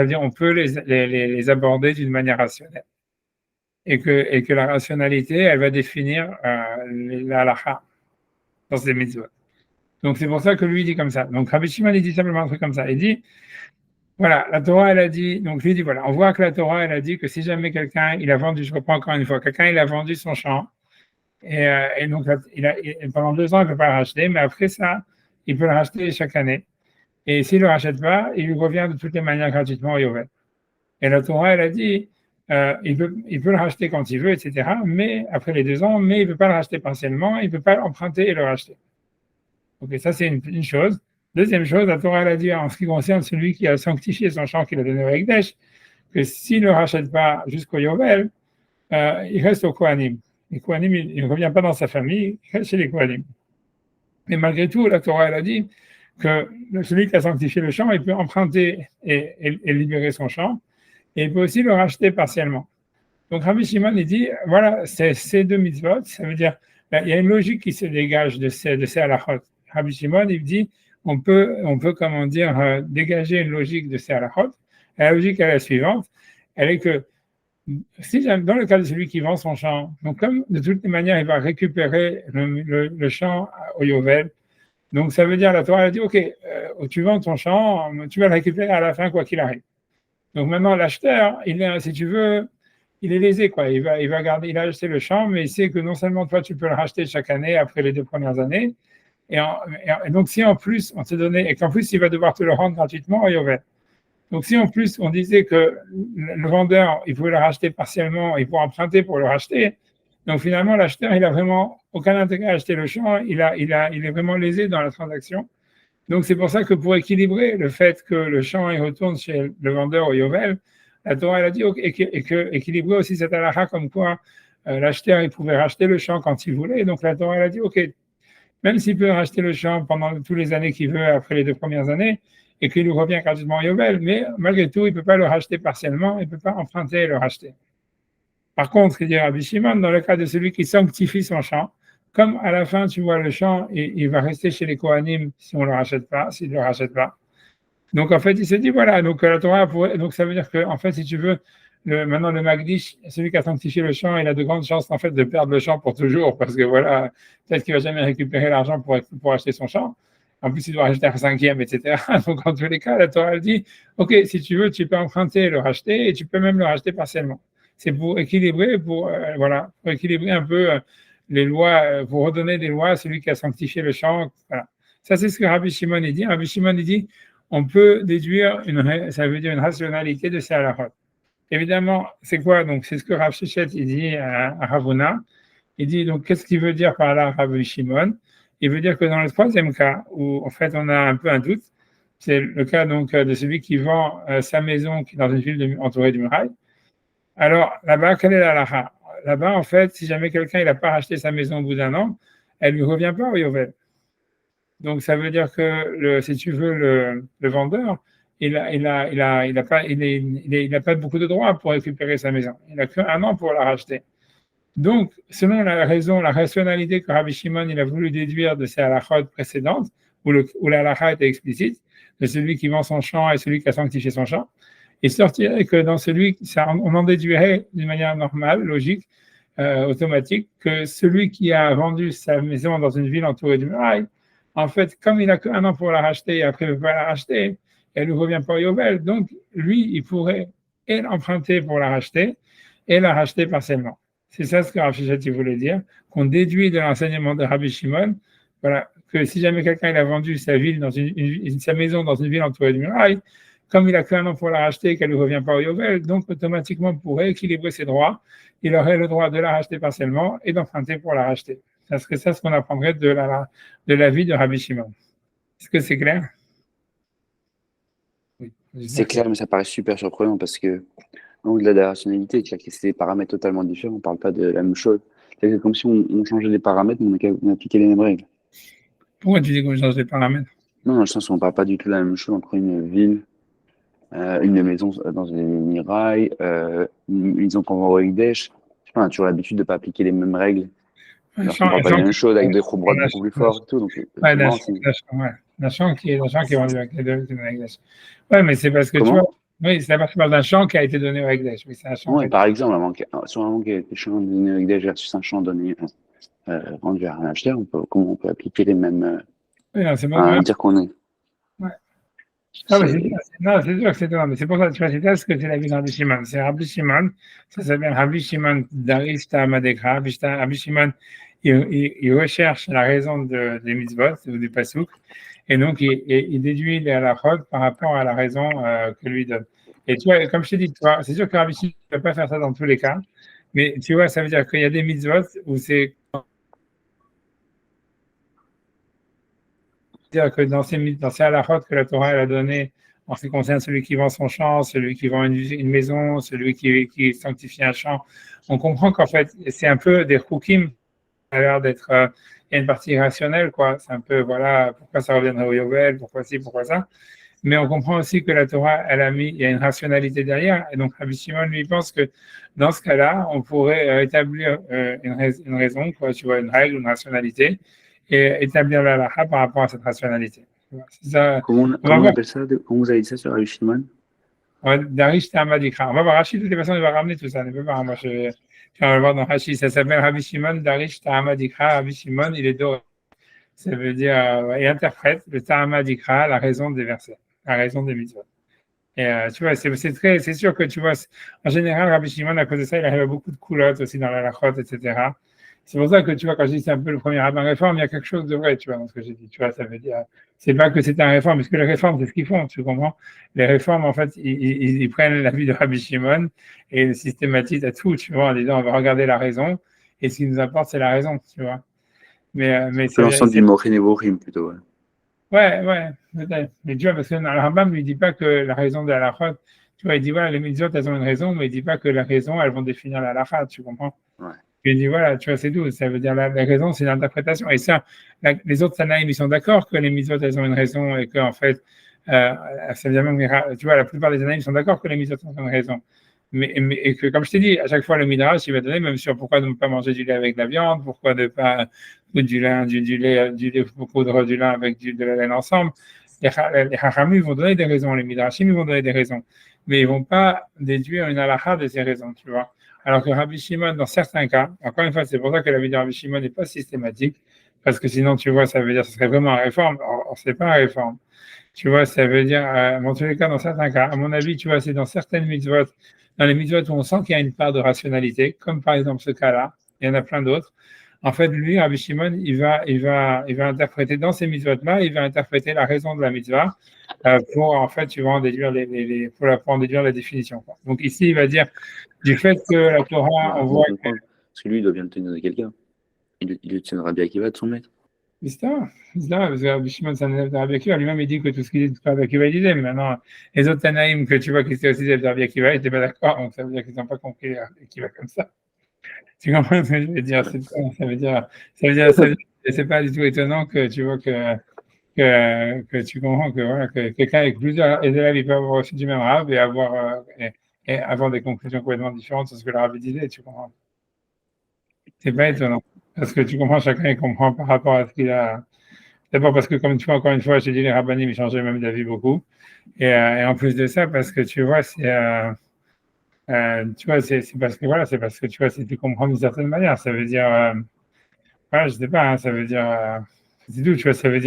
dire on peut les aborder d'une manière rationnelle et que la rationalité elle va définir la halakha dans ces mitzvot. Donc c'est pour ça que lui il dit comme ça. Donc Rabbi Shimon il dit simplement un truc comme ça. Il dit voilà, la Torah, elle a dit, donc lui dit, voilà, on voit que la Torah, elle a dit que si jamais quelqu'un, il a vendu, je reprends encore une fois, quelqu'un, il a vendu son champ, et donc pendant 2 ans, il ne peut pas le racheter, mais après ça, il peut le racheter chaque année. Et s'il ne le rachète pas, il lui revient de toutes les manières gratuitement au Yovel. Et la Torah, elle a dit, il peut le racheter quand il veut, etc., mais après les 2 ans, mais il ne peut pas le racheter partiellement, il ne peut pas l'emprunter et le racheter. Ok, ça c'est une chose. Deuxième chose, la Torah elle a dit en ce qui concerne celui qui a sanctifié son champ qu'il a donné au Ekdesh, que s'il ne le rachète pas jusqu'au Yovel, il reste au Kohanim. Les Kohanim, il ne revient pas dans sa famille, il reste chez les Kohanim. Mais malgré tout, la Torah elle a dit que celui qui a sanctifié le champ, il peut emprunter et libérer son champ, et il peut aussi le racheter partiellement. Donc Rabbi Shimon, il dit, voilà, c'est ces deux mitzvot, ça veut dire, il y a une logique qui se dégage de ces halachot. Rabbi Shimon, il dit, on peut comment dire, dégager une logique de ces halachot. La logique est la suivante, elle est que, si dans le cas de celui qui vend son champ, donc comme de toutes les manières, il va récupérer le champ au Yovel, donc ça veut dire, la Torah a dit, ok, tu vends ton champ, tu vas le récupérer à la fin, quoi qu'il arrive. Donc maintenant, l'acheteur, si tu veux, il est lésé, quoi. Il va garder, il a acheté le champ, mais il sait que non seulement toi, tu peux le racheter chaque année après les 2 premières années, et donc si en plus on te donnait, et qu'en plus il va devoir te le rendre gratuitement au Yovel. Donc si en plus on disait que le vendeur, il pouvait le racheter partiellement, il pourrait emprunter pour le racheter, donc finalement l'acheteur, il a vraiment aucun intérêt à acheter le champ, il est vraiment lésé dans la transaction. Donc c'est pour ça que pour équilibrer le fait que le champ il retourne chez le vendeur au Yovel, la Torah elle a dit équilibrer aussi cette halakha comme quoi l'acheteur il pouvait racheter le champ quand il voulait. Donc la Torah elle a dit ok, même s'il peut racheter le champ pendant toutes les années qu'il veut après les 2 premières années et qu'il lui revient gratuitement au Yovel, mais malgré tout il ne peut pas le racheter partiellement, il ne peut pas emprunter et le racheter. Par contre, il dit Rabbi Shimon, dans le cas de celui qui sanctifie son champ, comme à la fin, tu vois le champ, il va rester chez les Kohanim si on ne le rachète pas, s'il ne le rachète pas. Donc, en fait, il se dit, voilà, donc la Torah donc ça veut dire que, en fait, si tu veux, maintenant le Magdish, celui qui a sanctifié le champ, il a de grandes chances, en fait, de perdre le champ pour toujours, parce que voilà, peut-être qu'il ne va jamais récupérer l'argent pour acheter son champ. En plus, il doit acheter un 5e, etc. Donc, en tous les cas, la Torah, elle dit, OK, si tu veux, tu peux emprunter et le racheter, et tu peux même le racheter partiellement. C'est pour équilibrer, pour équilibrer un peu les lois, pour redonner des lois à celui qui a sanctifié le champ. Voilà. Ça, c'est ce que Rabbi Shimon dit. Rabbi Shimon dit, on peut déduire ça veut dire une rationalité de ces halachot. Évidemment, c'est quoi? Donc, c'est ce que Rav Shechet dit à Ravuna. Il dit, donc, qu'est-ce qu'il veut dire par là, Rabbi Shimon? Il veut dire que dans le troisième cas, où en fait on a un peu un doute, c'est le cas donc de celui qui vend sa maison qui est dans une ville entourée de murailles. Alors, là-bas, quelle est la halakha? Là-bas, en fait, si jamais quelqu'un n'a pas racheté sa maison au bout d'un an, elle ne lui revient pas au Yovel. Donc, ça veut dire que, si tu veux, le vendeur, il n'a pas beaucoup de droits pour récupérer sa maison. Il n'a qu'un an pour la racheter. Donc, selon la rationalité que Rabbi Shimon il a voulu déduire de ces halachot précédentes, où la halakha était explicite, de celui qui vend son champ et celui qui a sanctifié son champ, il sortirait que dans celui, on en déduirait d'une manière normale, logique, automatique, que celui qui a vendu sa maison dans une ville entourée de murailles, en fait, comme il n'a qu'un an pour la racheter et après il ne peut pas la racheter, elle ne revient pas au Yovel, donc lui, il pourrait et l'emprunter pour la racheter et la racheter partiellement. C'est ça ce que Rav Shechet voulait dire, qu'on déduit de l'enseignement de Rabbi Shimon, voilà, que si jamais quelqu'un il a vendu sa ville sa maison dans une ville entourée de murailles, comme il a qu'un an pour la racheter et qu'elle ne lui revient pas au Yovel, donc automatiquement pour rééquilibrer ses droits, il aurait le droit de la racheter partiellement et d'emprunter pour la racheter. Ça serait ça ce qu'on apprendrait de la vie de Rabbi Shimon. Est-ce que c'est clair? Oui. C'est clair, mais ça paraît super surprenant parce que au-delà de la rationalité, c'est des paramètres totalement différents. On ne parle pas de la même chose. C'est comme si on changeait les paramètres, mais on appliquait les mêmes règles. Pourquoi tu dis qu'on change les paramètres? Non, dans le sens où on ne parle pas du tout de la même chose entre une ville, une maison dans une muraille, une maison qu'on vend au Ekdesh. On a toujours l'habitude de ne pas appliquer les mêmes règles. On ne parle pas de la même chose avec des chobrotes beaucoup plus forts et tout. Donc, d'un champ qui est vendu avec Ekdesh. Ouais, mais c'est parce que tu vois. Oui, c'est parce que tu parles d'un champ qui a été donné au Ekdesh. Oui, c'est un champ. Oui, par exemple, sur un champ qui a été donné au Ekdesh versus un champ donné rendu à un acheteur, comment on peut appliquer les mêmes. Oui, non, c'est pas dire qu'on est. Ouais. Non, c'est sûr que c'est énorme. Mais c'est pour ça que tu vois, c'est ça ce que c'est la vie de Rabbi Shimon. C'est Rabbi Shimon, ça s'appelle Rabbi Shimon d'Arista Madekra. Rabbi Shimon, il recherche la raison des mitzvot ou du pasouk. Et donc, il déduit les halachot par rapport à la raison que lui donne. Et tu vois, comme je t'ai dit, c'est sûr que Rabbi Shimon ne peut pas faire ça dans tous les cas, mais tu vois, ça veut dire qu'il y a des mitzvot où c'est. dire que dans ces halachot que la Torah elle a donné en ce qui concerne celui qui vend son champ, celui qui vend une maison, celui qui sanctifie un champ, on comprend qu'en fait, c'est un peu des chukim, ça a l'air d'être, il y a une partie irrationnelle, quoi. C'est un peu, voilà, pourquoi ça reviendrait au Yovel, pourquoi ci, pourquoi ça. Mais on comprend aussi que la Torah, il y a une rationalité derrière. Et donc, Rabbi Shimon, lui, pense que dans ce cas-là, on pourrait établir une raison, quoi, tu vois, une règle, une rationalité, et établir la halakha par rapport à cette rationalité. C'est ça. Comment on appelle ça? Comment vous avez dit ça sur Rabbi Shimon? Darish Tamadikra. On va voir Rachid, de toutes les façons, il va ramener tout ça. Ne peut pas. Moi, on va le voir dans Rachid. Ça s'appelle Rabbi Shimon, Darish Tamadikra. Rabbi Shimon, il est doré. Ça veut dire, il interprète le Tamadikra, la raison des versets, la raison des mitzvot. Et tu vois, c'est sûr que tu vois, en général, Rabbi Shimon, à cause de ça, il arrive à beaucoup de coulottes aussi dans la lachote, etc. C'est pour ça que tu vois, quand je dis c'est un peu le premier rabbin réforme, il y a quelque chose de vrai, tu vois, dans ce que j'ai dit. Tu vois, ça veut dire, c'est pas que c'est un réforme, parce que les réformes, c'est ce qu'ils font, tu comprends? Les réformes, en fait, ils prennent la vie de Rabbi Shimon et ils systématisent à tout, tu vois, en disant, on va regarder la raison, et ce qui nous importe, c'est la raison, tu vois. Mais C'est l'ensemble du Morin et Borim plutôt. ouais, peut-être. Mais tu vois, parce que dans le Rambam, il ne dit pas que la raison de la halakha, tu vois, il dit, voilà, les mitzvot, elles ont une raison, mais il ne dit pas que la raison, elles vont définir la halakha, tu comprends? Ouais. Il dit, voilà, tu vois, c'est tout. Ça veut dire la raison, c'est l'interprétation. Et ça, les autres Tanaïm, ils sont d'accord que les mitzvot, elles ont une raison et qu'en fait, ça veut dire même, tu vois, la plupart des Tanaïm sont d'accord que les mitzvot ont une raison. Et que, comme je t'ai dit, à chaque fois, le Midrash, il va donner, même sur pourquoi ne pas manger du lait avec de la viande, pourquoi ne pas coudre du lait, coudre du lin avec de la laine ensemble. Les Hachamim vont donner des raisons, les Midrashim, ils vont donner des raisons. Mais ils vont pas déduire une halakha de ces raisons, tu vois. Alors que Rabbi Shimon, dans certains cas, encore une fois, c'est pour ça que la vie de Rabbi Shimon n'est pas systématique, parce que sinon, tu vois, ça veut dire que ce serait vraiment une réforme. Or, c'est pas une réforme. Tu vois, ça veut dire, en tous les cas, dans certains cas, à mon avis, tu vois, c'est dans certaines mitzvot, dans les mitzvot où on sent qu'il y a une part de rationalité, comme par exemple ce cas-là, il y en a plein d'autres. En fait, lui, Rabbi Shimon, il va interpréter dans ces mitzvot-là, il va interpréter la raison de la mitzvah pour, en fait, tu vas en déduire pour en déduire la définition, quoi. Donc ici, il va dire, du fait que la Torah, on voit que... Parce que lui, il doit bien le tenir de quelqu'un. Il le tiendra bien Akiva de son maître. C'est ça, parce que Rabbi Shimon, c'est un élève de Rabbi Akiva. Lui-même, il dit que tout ce qu'il dit de Rabbi Akiva, il disait. Mais maintenant, les autres Tanaïm que tu vois qui étaient aussi des élèves de Rabbi Akiva, ils n'étaient pas d'accord. Donc, ça veut dire qu'ils n'ont pas compris Rabbi Akiva comme ça. Tu comprends ce que je veux dire? C'est pas du tout étonnant que tu vois que tu comprends que, voilà, que quelqu'un avec plusieurs élèves, il peut avoir aussi du même rab et avoir des conclusions complètement différentes sur ce que le rabbi disait, tu comprends? C'est pas étonnant. Parce que tu comprends, chacun il comprend par rapport à ce qu'il a. D'abord parce que, comme tu vois, encore une fois, j'ai dit les rabbinim, ils changeaient même d'avis beaucoup. Et en plus de ça, parce que tu vois, tu vois, c'est parce que, voilà, c'est parce que, tu vois, si tu comprends d'une certaine manière, ça veut dire, voilà, je sais pas, hein, ça veut dire, c'est tout, tu vois, ça veut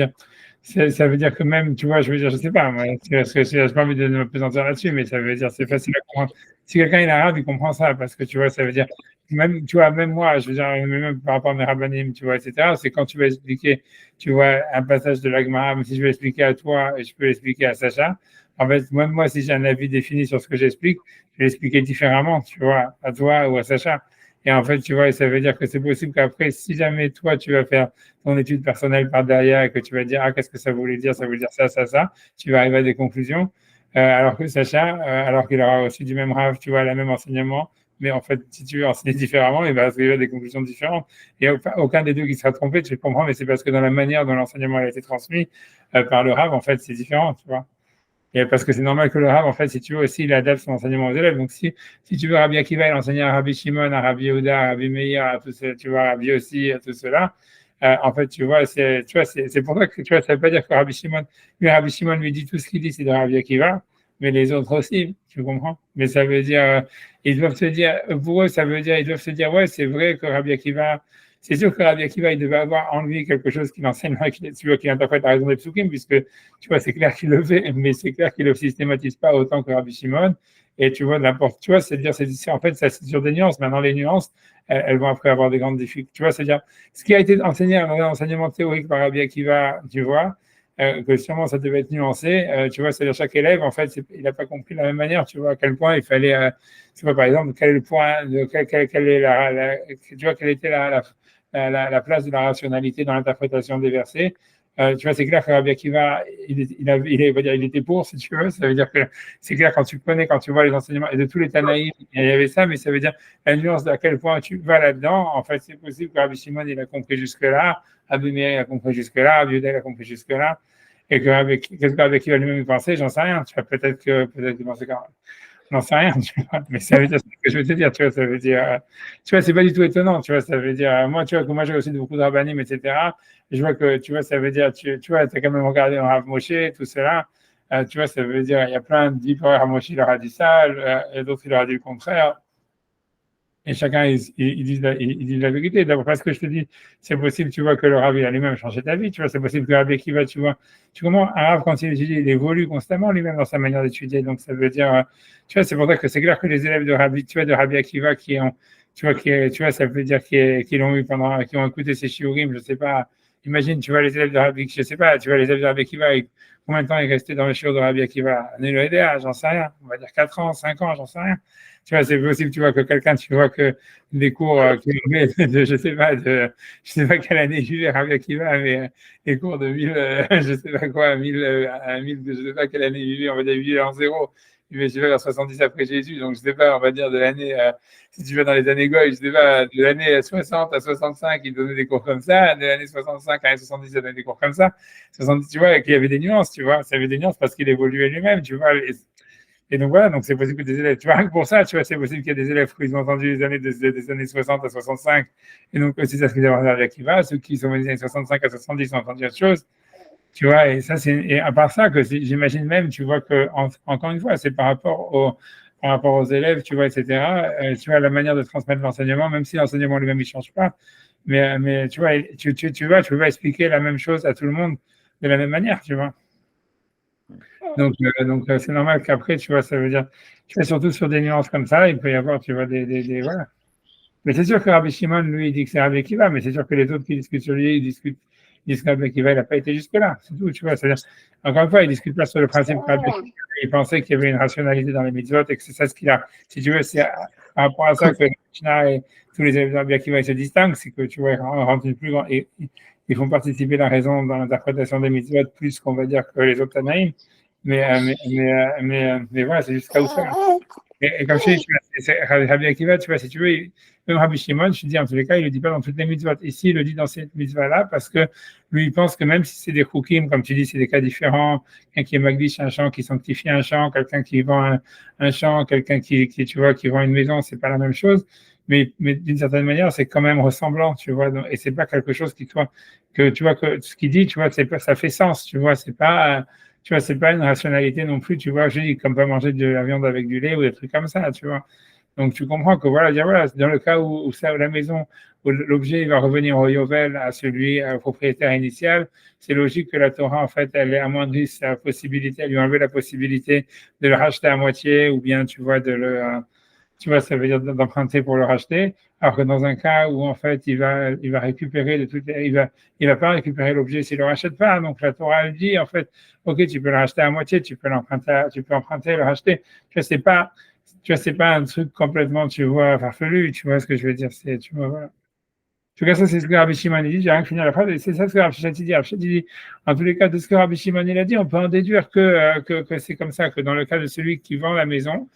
dire que même, tu vois, je veux dire, je sais pas, moi, parce que je n'ai pas envie de me présenter là-dessus, mais ça veut dire, c'est facile à comprendre. Si quelqu'un est arabe, il comprend ça, parce que, tu vois, ça veut dire, même, tu vois, même moi, je veux dire, même par rapport à mes rabbinim, tu vois, etc., c'est quand tu vas expliquer, tu vois, un passage de la Gemara, mais si je vais expliquer à toi et je peux l'expliquer à Sacha, en fait, même moi, si j'ai un avis défini sur ce que j'explique, je vais l'expliquer différemment, tu vois, à toi ou à Sacha. Et en fait, tu vois, ça veut dire que c'est possible qu'après, si jamais toi, tu vas faire ton étude personnelle par derrière et que tu vas dire, ah, qu'est-ce que ça voulait dire? Ça veut dire ça, tu vas arriver à des conclusions. Alors que Sacha, alors qu'il aura aussi du même rave, tu vois, le même enseignement, mais en fait, si tu veux enseigner différemment, il va arriver à des conclusions différentes. Et aucun des deux qui sera trompé, tu comprends, mais c'est parce que dans la manière dont l'enseignement a été transmis par le rave, en fait, c'est différent, tu vois. Et parce que c'est normal que le Rav, en fait, si tu veux aussi, il adapte son enseignement aux élèves. Donc, si tu veux, Rabbi Akiva, il enseigne à Rabbi Shimon, à Rabbi Yehuda, à Rabbi Meir, à tous ceux, tu vois, à Rabbi aussi, à tout cela. En fait, tu vois, c'est pour ça que, tu vois, ça veut pas dire que Rabbi Shimon lui dit tout ce qu'il dit, c'est de Rabbi Akiva, mais les autres aussi, tu comprends? Mais ça veut dire, ils doivent se dire, pour eux, ça veut dire, ils doivent se dire, ouais, c'est vrai que Rabbi Akiva, c'est sûr que Rabbi Akiva, il devait avoir en lui quelque chose qu'il enseigne, qu'il interprète la raison des psukim, puisque, tu vois, c'est clair qu'il le fait, mais c'est clair qu'il ne le systématise pas autant que Rabbi Shimon. Et tu vois, tu vois, c'est-à-dire, en fait, c'est sur des nuances. Maintenant, les nuances, elles vont après avoir des grandes difficultés. Tu vois, c'est-à-dire, ce qui a été enseigné dans l'enseignement théorique par Rabbi Akiva, tu vois, que sûrement ça devait être nuancé, tu vois, c'est-à-dire chaque élève, en fait, il n'a pas compris de la même manière, tu vois, à quel point il fallait, tu vois, par exemple, quel est le point, quelle est tu vois, quelle était la place de la rationalité dans l'interprétation des versets. tu vois, c'est clair que Rabbi Akiva, il était pour, si tu veux. Ça veut dire que c'est clair quand tu connais, quand tu vois les enseignements et de tous les Tanaïm, il y avait ça, mais ça veut dire la nuance à quel point tu vas là-dedans. En fait, c'est possible que Rabbi Shimon, il a compris jusque-là, Rabbi Meir a compris jusque-là, Rabbi Yehuda a compris jusque-là, et qu'est-ce que Rabbi Akiva lui-même pensait, j'en sais rien. Tu vois, peut-être qu'il pensait quand même. J'en sais rien, tu vois, mais ça veut dire ce que je veux te dire, tu vois, ça veut dire, tu vois, c'est pas du tout étonnant, tu vois, ça veut dire, moi, tu vois, que moi, j'ai aussi beaucoup de rabbinim, etc., et je vois que, tu vois, ça veut dire, tu vois, tu as quand même regardé dans Rav Moshe, tout cela, tu vois, ça veut dire, il y a plein de livres, Rav Moshe, il leur a dit ça, et d'autres, il leur a dit le contraire, et chacun, ils disent la vérité. D'abord, parce que je te dis, c'est possible, tu vois, que le Rav, il a lui-même changé ta vie, tu vois, c'est possible que le Rabbi Akiva, tu vois, tu comprends, un Rav, quand il étudie, il évolue constamment lui-même dans sa manière d'étudier, donc ça veut dire, tu vois, c'est pour ça que c'est clair que les élèves de Rabbi, tu vois, de Rabbi Akiva qui ont, tu vois, ça veut dire qu'ils l'ont eu pendant, qui ont écouté ses shiurim, je sais pas, imagine, tu vois, les élèves de Rabbi, je sais pas, tu vois, les élèves de Rabbi Akiva, combien de temps ils restaient dans le shiur de Rabbi Akiva? Nélo Edea, j'en sais rien, on va dire 4 ans, 5 ans, j'en sais rien. Tu vois, c'est possible, tu vois, que quelqu'un, tu vois, que des cours, je sais pas quelle année je vais Rabbi Akiva, mais les cours de 1000, je sais pas quoi, 1000, à 1000, je sais pas quelle année il vivait, on va dire, il vivait en zéro. Il vivait, je sais pas, en 70 après Jésus, donc je sais pas, on va dire de l'année, si tu vas dans les années Goy, je sais pas, de l'année 60 à 65, il donnait des cours comme ça, de l'année 65 à l'année 70, il donnait des cours comme ça. 70, tu vois, et qu'il y avait des nuances, tu vois, ça avait des nuances parce qu'il évoluait lui-même, tu vois, et donc voilà, donc c'est possible que des élèves, tu vois, rien que pour ça, tu vois, c'est possible qu'il y ait des élèves qui ont entendu des années 60 à 65, et donc aussi ça se fait d'avoir Rabbi Akiva, ceux qui sont venus des années 65 à 70 ont entendu autre chose, tu vois, et ça c'est, et à part ça, que j'imagine même, tu vois, que encore une fois, c'est par rapport aux élèves, tu vois, etc., tu vois, la manière de transmettre l'enseignement, même si l'enseignement lui-même, il change pas, mais tu vois, tu vois, tu peux pas expliquer la même chose à tout le monde de la même manière, tu vois. Donc c'est normal qu'après, tu vois, ça veut dire, tu vois, surtout sur des nuances comme ça, il peut y avoir, tu vois, voilà. Mais c'est sûr que Rabbi Shimon, lui, il dit que c'est Rabbi Akiva, mais c'est sûr que les autres qui discutent sur lui, ils disent que Rabbi Akiva, il n'a pas été jusque-là. C'est tout, tu vois. C'est-à-dire, encore une fois, ils ne discutent pas sur le principe que Rabbi Akiva, il pensait qu'il y avait une rationalité dans les mitzvot et que c'est ça ce qu'il a. Si tu veux, c'est par rapport à ça que Mishnah et tous les élèves de Rabbi Akiva, ils se distinguent, c'est que, tu vois, ils rentrent une plus grande, et ils font participer la raison dans l'interprétation des mitzvot plus qu'on va dire que les autres Tanaïm. Mais voilà, c'est juste ça où ça. Et comme je te dis, Rabbi Akiva, tu vois, si tu veux, même Rabbi Shimon, je te dis, en tous les cas, il ne le dit pas dans toutes les mitzvot. Ici, il le dit dans cette mitzvah-là parce que lui, il pense que même si c'est des chukim, comme tu dis, c'est des cas différents, quelqu'un qui est magdish un champ, qui sanctifie un champ, quelqu'un qui vend un champ, quelqu'un tu vois, qui vend une maison, c'est pas la même chose. Mais d'une certaine manière, c'est quand même ressemblant, tu vois. Et c'est pas quelque chose qui, toi, que tu vois, que ce qu'il dit, tu vois, ça fait sens, tu vois, c'est pas. Tu vois, c'est pas une rationalité non plus, tu vois, je dis, comme pas manger de la viande avec du lait ou des trucs comme ça, tu vois. Donc, tu comprends que, voilà, dire, voilà, dans le cas où la maison, où l'objet va revenir au Yovel, à celui, au propriétaire initial, c'est logique que la Torah, en fait, elle ait amoindri sa possibilité, elle lui a enlevé la possibilité de le racheter à moitié ou bien, tu vois, tu vois, ça veut dire d'emprunter pour le racheter, alors que dans un cas où en fait il va récupérer il va pas récupérer l'objet s'il le rachète pas. Donc la Torah elle dit en fait, ok, tu peux le racheter à moitié, tu peux emprunter, le racheter. Tu vois, c'est pas un truc complètement, tu vois, farfelu. Tu vois ce que je veux dire, tu vois, voilà. En tout cas, ça, c'est ce que Rabbi Shimon dit. J'ai rien fini la phrase. Et c'est ça ce que Rabbi Shimon dit. Rabbi Shimon dit, en tous les cas, de ce que Rabbi Shimon il a dit, on peut en déduire que c'est comme ça, que dans le cas de celui qui vend la maison,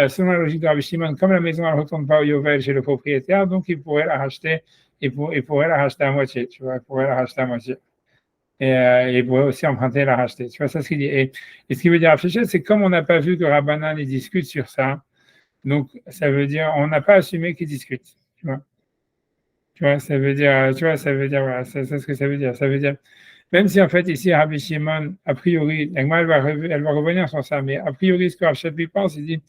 selon la logique de Rabbi Shimon, comme la maison ne retourne pas au Yovel chez le propriétaire, donc il pourrait la racheter, il pourrait la racheter à moitié, tu vois, il pourrait la racheter à moitié. Et il pourrait aussi emprunter et la racheter. Tu vois, ça, ce qu'il dit. Et ce qui veut dire, Rabbi Shimon, c'est comme on n'a pas vu que Rabbanan, il discute sur ça, donc ça veut dire, on n'a pas assumé qu'ils discutent, tu vois. Tu vois, ça veut dire, voilà, c'est ce que ça veut dire. Ça veut dire, même si en fait ici, Rabbi Shimon, a priori, moi, elle va revenir sur ça, mais a priori, ce que Rav Shapir pense, il dit,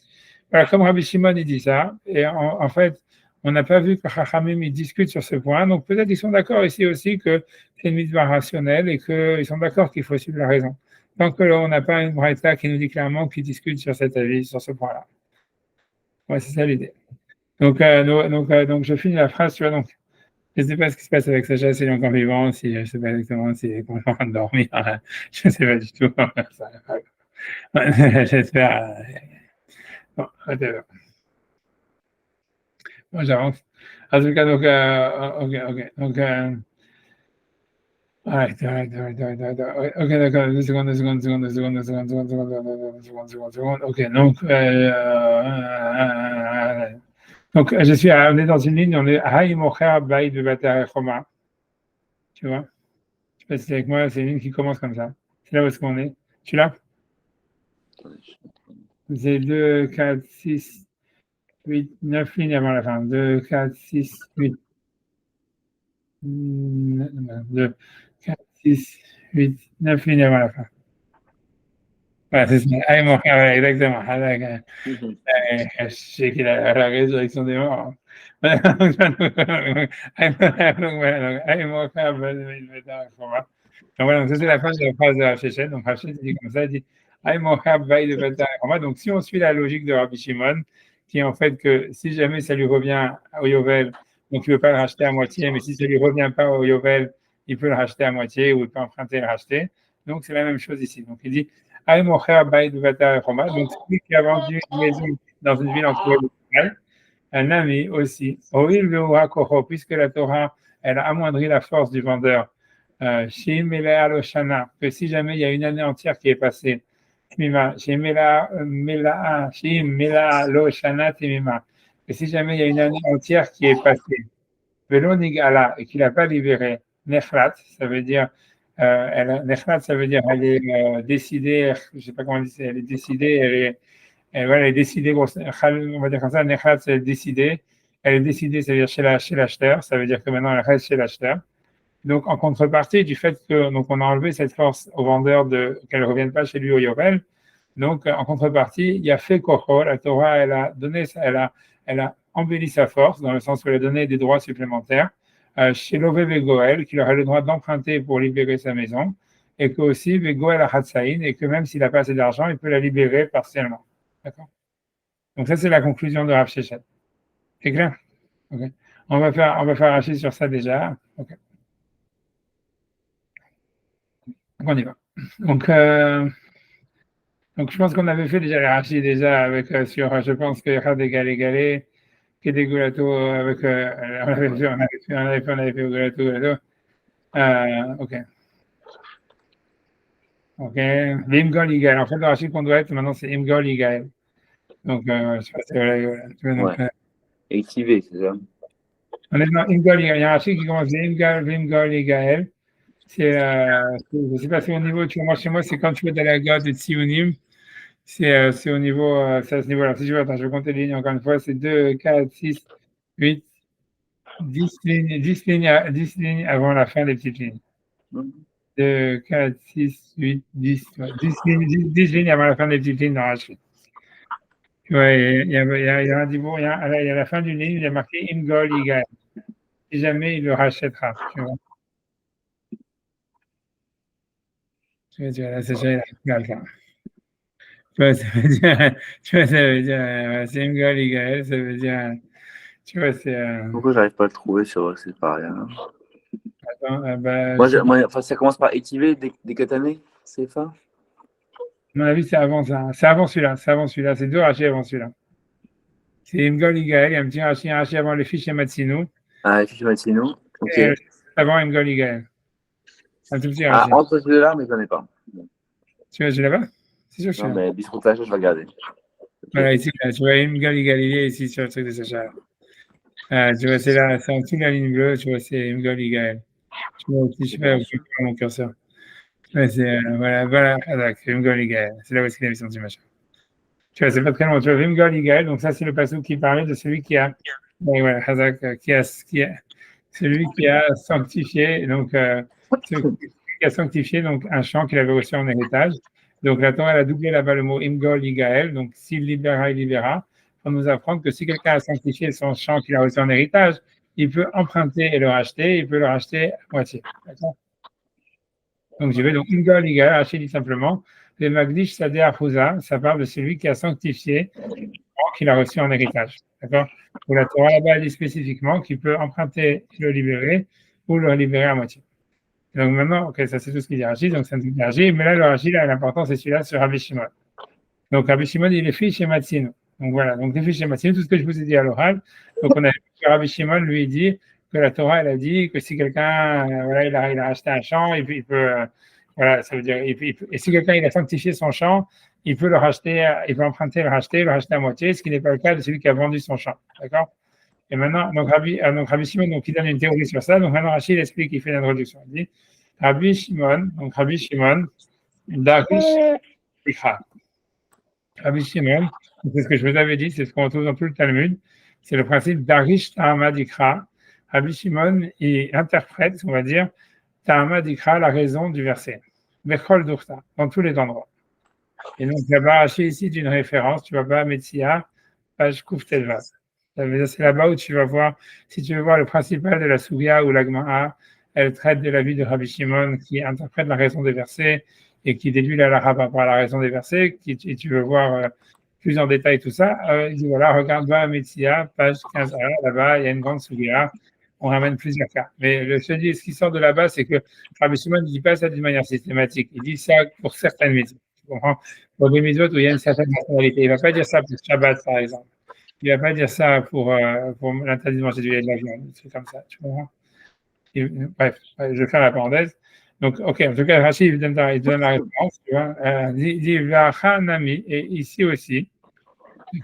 voilà, comme Rabbi Shimon, il dit ça, et en fait, on n'a pas vu que Chachamim, ils discutent sur ce point, donc peut-être ils sont d'accord ici aussi que c'est une mitzvah rationnelle et qu'ils sont d'accord qu'il faut suivre la raison. Tant que là, on n'a pas une braïta qui nous dit clairement qu'ils discutent sur cet avis, sur ce point-là. Ouais, c'est ça l'idée. Donc, je finis la phrase, tu vois, donc, je ne sais pas ce qui se passe avec Sacha, si elle est encore vivante, si je ne sais pas exactement si elle est en train de dormir. Je ne sais pas du tout. J'espère. Bon, whatever. Bon, j'avance. En tout cas, donc, ok. Donc, Arrête. Ok, d'accord, 2 secondes. Ok, donc on est dans une ligne, on est Haï Mocher Baï de Batar Choma. Tu vois? Je sais pas si c'est avec moi, c'est une ligne qui commence comme ça. C'est là où est-ce qu'on est. Tu l'as? C'est 2, 4, 6, 8, 9 lignes avant la fin. 2, 4, 6, 8, 2, 4, 6, 8, 9 lignes avant la fin. Voilà, c'est ça. Haï Mocher, exactement. Je sais qu'il a la résurrection des morts. Donc voilà, donc ça c'est la fin de la phrase de Rachel. Donc Rachel dit comme ça, il dit donc si on suit la logique de Rabbi Shimon, qui est en fait que si jamais ça lui revient au Yovel, donc il ne veut pas le racheter à moitié, mais si ça ne lui revient pas au Yovel, il peut le racheter à moitié ou il peut emprunter et le racheter. Donc c'est la même chose ici. Donc il dit donc celui qui a vendu une maison dans une ville entourée de murailles, un ami aussi, puisque la Torah, elle a amoindri la force du vendeur, que si jamais il y a une année entière qui est passée, que si jamais il y a une année entière qui est passée, et qu'il n'a pas libéré, Nechlat, ça veut dire, Nechlat, ça veut dire elle est décidée, je ne sais pas comment on dit, elle est décidée, elle est décidée, on va dire comme ça, Nechlat, c'est décidée, elle est décidée, c'est-à-dire chez l'acheteur, ça veut dire que maintenant elle reste chez l'acheteur. Donc, en contrepartie du fait que donc on a enlevé cette force au vendeur qu'elle ne revienne pas chez lui au Yovel, donc en contrepartie, il y a fait Kocho, la Torah, elle a embelli sa force, dans le sens où elle a donné des droits supplémentaires, chez Lové Vegoel, qui aurait le droit d'emprunter pour libérer sa maison, et que aussi Vegoel a Hatsaïn, et que même s'il n'a pas assez d'argent, il peut la libérer partiellement. D'accord. Donc ça, c'est la conclusion de Rav Shechet. C'est clair? Okay. On va faire Rachid sur ça déjà. Okay. Donc on y va. Donc je pense qu'on avait fait déjà les Rachid déjà avec je pense que Rad égalé, qui est des Gulato avec on avait fait Gulato. Ok. Ok. L'Imgol Igael. En fait, le Rachid qu'on doit être maintenant, c'est Imgol Igael. Donc, je sais pas si ouais. Activé, c'est ça. On est dans Imgol Igael. Il y a un Rachid qui commence Imgol Igael. Je ne sais pas si au niveau, tu vois, moi chez moi, c'est quand tu veux dans la gare de Tsiounim, c'est au niveau, c'est à ce niveau-là. Si je veux, attends, je vais compter les lignes encore une fois, c'est 2, 4, 6, 8, 10 lignes, 10 lignes avant la fin des petites lignes. 2, 4, 6, 8, 10, 10 lignes avant la fin des petites lignes dans Rachid. Ouais, il y a un divorce, il y a la fin d'une ligne, il y a marqué Imgol Igal. Si jamais il le rachètera, tu vois. Tu vois, là, c'est déjà la fin. Tu vois, ça veut dire, c'est Imgol Igal, ça veut dire, tu vois, c'est. Pourquoi j'arrive pas à le trouver sur c'est pas rien. Attends, bah, Enfin, ça commence par activer des katanées, c'est ça? À mon avis, c'est avant ça. C'est avant celui-là. C'est 2 rachis avant celui-là. C'est Imgol Igal, il y a un petit rachis avant le fichier Matsino. Ah, fichier Matsino. Ok. Et avant Imgol Igal. Un tout petit rachis. Entre ces deux-là, mais j'en ai pas. Tu vois, je l'ai pas? C'est sûr que je Non, mais biscroutage, je vais regarder. Voilà, ici, là, tu vois Imgol Galilée ici sur le truc de Sacha. Tu vois, c'est là, c'est en dessous de la ligne bleue, tu vois, c'est Imgol Gaël. Tu vois aussi, je fais mon curseur. Ouais, c'est, voilà, c'est Imgol Gaël. C'est là où est-ce qu'il a mis son petit machin. Tu vois, c'est pas très long. Tu vois, Imgol Gaël, donc ça, c'est le passage qui parlait de celui qui a, voilà, Hazak, celui qui a sanctifié, donc, celui qui a sanctifié, donc, un champ qu'il avait reçu en héritage. Donc, la Torah, elle a doublé là-bas le mot Imgol Igael. Donc, s'il libéra, il libéra. Pour nous apprendre que si quelqu'un a sanctifié son champ qu'il a reçu en héritage, il peut emprunter et le racheter. Il peut le racheter à moitié. D'accord. Donc, je vais donc Imgol Igael, racheter dit simplement. Le Magdish Sadeh Afouza, ça parle de celui qui a sanctifié le champ qu'il a reçu en héritage. D'accord. Pour la Torah, là-bas, elle dit spécifiquement qu'il peut emprunter et le libérer ou le libérer à moitié. Donc maintenant, ok, ça c'est tout ce qu'il dit Rachid, donc c'est un truc d'Rachid, mais là, le Rachid, l'important c'est celui-là sur Rabbi Shimon. Donc Rabbi Shimon, il est fiche chez Matsino. Donc voilà, donc les fiches chez Matsino, tout ce que je vous ai dit à l'oral. Donc on a Rabbi Shimon, lui, il dit que la Torah, elle a dit que si quelqu'un, voilà, il a acheté un champ, il peut voilà, ça veut dire, et si quelqu'un, il a sanctifié son champ, il peut le racheter, il peut emprunter, le racheter à moitié, ce qui n'est pas le cas de celui qui a vendu son champ. D'accord? Et maintenant, donc Rabbi Shimon, donc, il donne une théorie sur ça. Donc maintenant, Rachid explique, il fait l'introduction. Il dit, Rabbi Shimon, Darish Ikra. Rabbi Shimon, c'est ce que je vous avais dit, c'est ce qu'on retrouve dans tout le Talmud, c'est le principe d'Arish Ta'amad Ikra. Rabbi Shimon, il interprète, on va dire, Ta'amad Ikra, la raison du verset. Bechol Durta, dans tous les endroits. Et donc, là-bas, Rachid ici d'une référence, tu vas pas à Metsia, page Kouf Telvat. C'est là-bas où tu vas voir, si tu veux voir le principal de la Sougia ou la Gemara, elle traite de la vie de Rabbi Shimon qui interprète la raison des versets et qui déduit la par rapport à la raison des versets, et tu veux voir plus en détail tout ça, il dit voilà, regarde, va à Metsia, page 15a, là-bas, il y a une grande Sougia, on ramène plusieurs cas. Mais je dis, ce qui sort de là-bas, c'est que Rabbi Shimon ne dit pas ça d'une manière systématique, il dit ça pour certaines mitzvot. Tu comprends? Pour des mitzvot où il y a une certaine nationalité. Il ne va pas dire ça pour Shabbat, par exemple. Il ne va pas dire ça pour l'interdit de manger du lait de la viande. C'est comme ça, tu comprends? Bref, je vais faire la parenthèse. Donc, OK, en tout cas, Rachid, il donne la réponse. Il dit Nami, et ici aussi.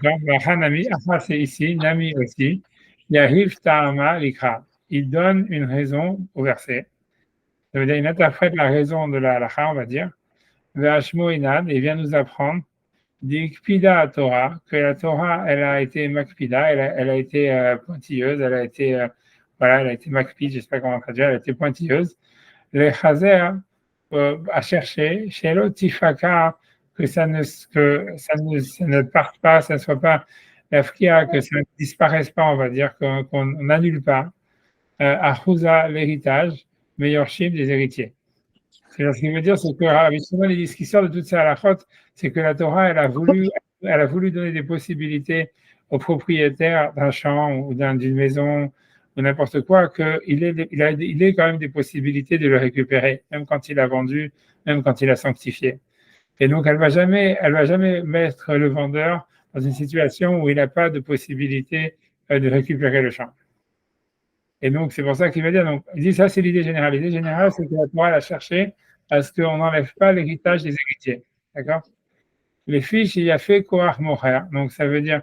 Nami, c'est ici, Nami aussi. Yariv Ta'ama Likra. Il donne une raison au verset. Ça veut dire, il interprète la raison de la halakha, on va dire. V'ashmo Inan, et vient nous apprendre d'Ikpida à Torah, que la Torah, elle a été makpida, elle a été pointilleuse, elle a été, voilà, elle a été makpid, je sais pas comment traduire, elle a été pointilleuse. Les chazer a cherché, chez l'otifaka, que ça ne parte pas, ça ne soit pas l'afkia, que ça ne disparaisse pas, on va dire, qu'on n'annule pas, à Chouza, l'héritage, meilleur chiffre des héritiers. Ce qui veut dire, c'est que Rabbi Shimon, il dit, ce qui sort de toute sa halachot, c'est que la Torah, elle a voulu donner des possibilités aux propriétaires d'un champ ou d'une maison ou n'importe quoi, qu'il ait quand même des possibilités de le récupérer, même quand il a vendu, même quand il a sanctifié. Et donc, elle va jamais mettre le vendeur dans une situation où il n'a pas de possibilité de récupérer le champ. Et donc, c'est pour ça qu'il va dire, donc, il dit ça, c'est l'idée générale. L'idée générale, c'est que la Torah, elle a cherché à ce qu'on n'enlève pas l'héritage des héritiers. D'accord? Les fiches, il y a fait Koach Mocher. Donc, ça veut dire,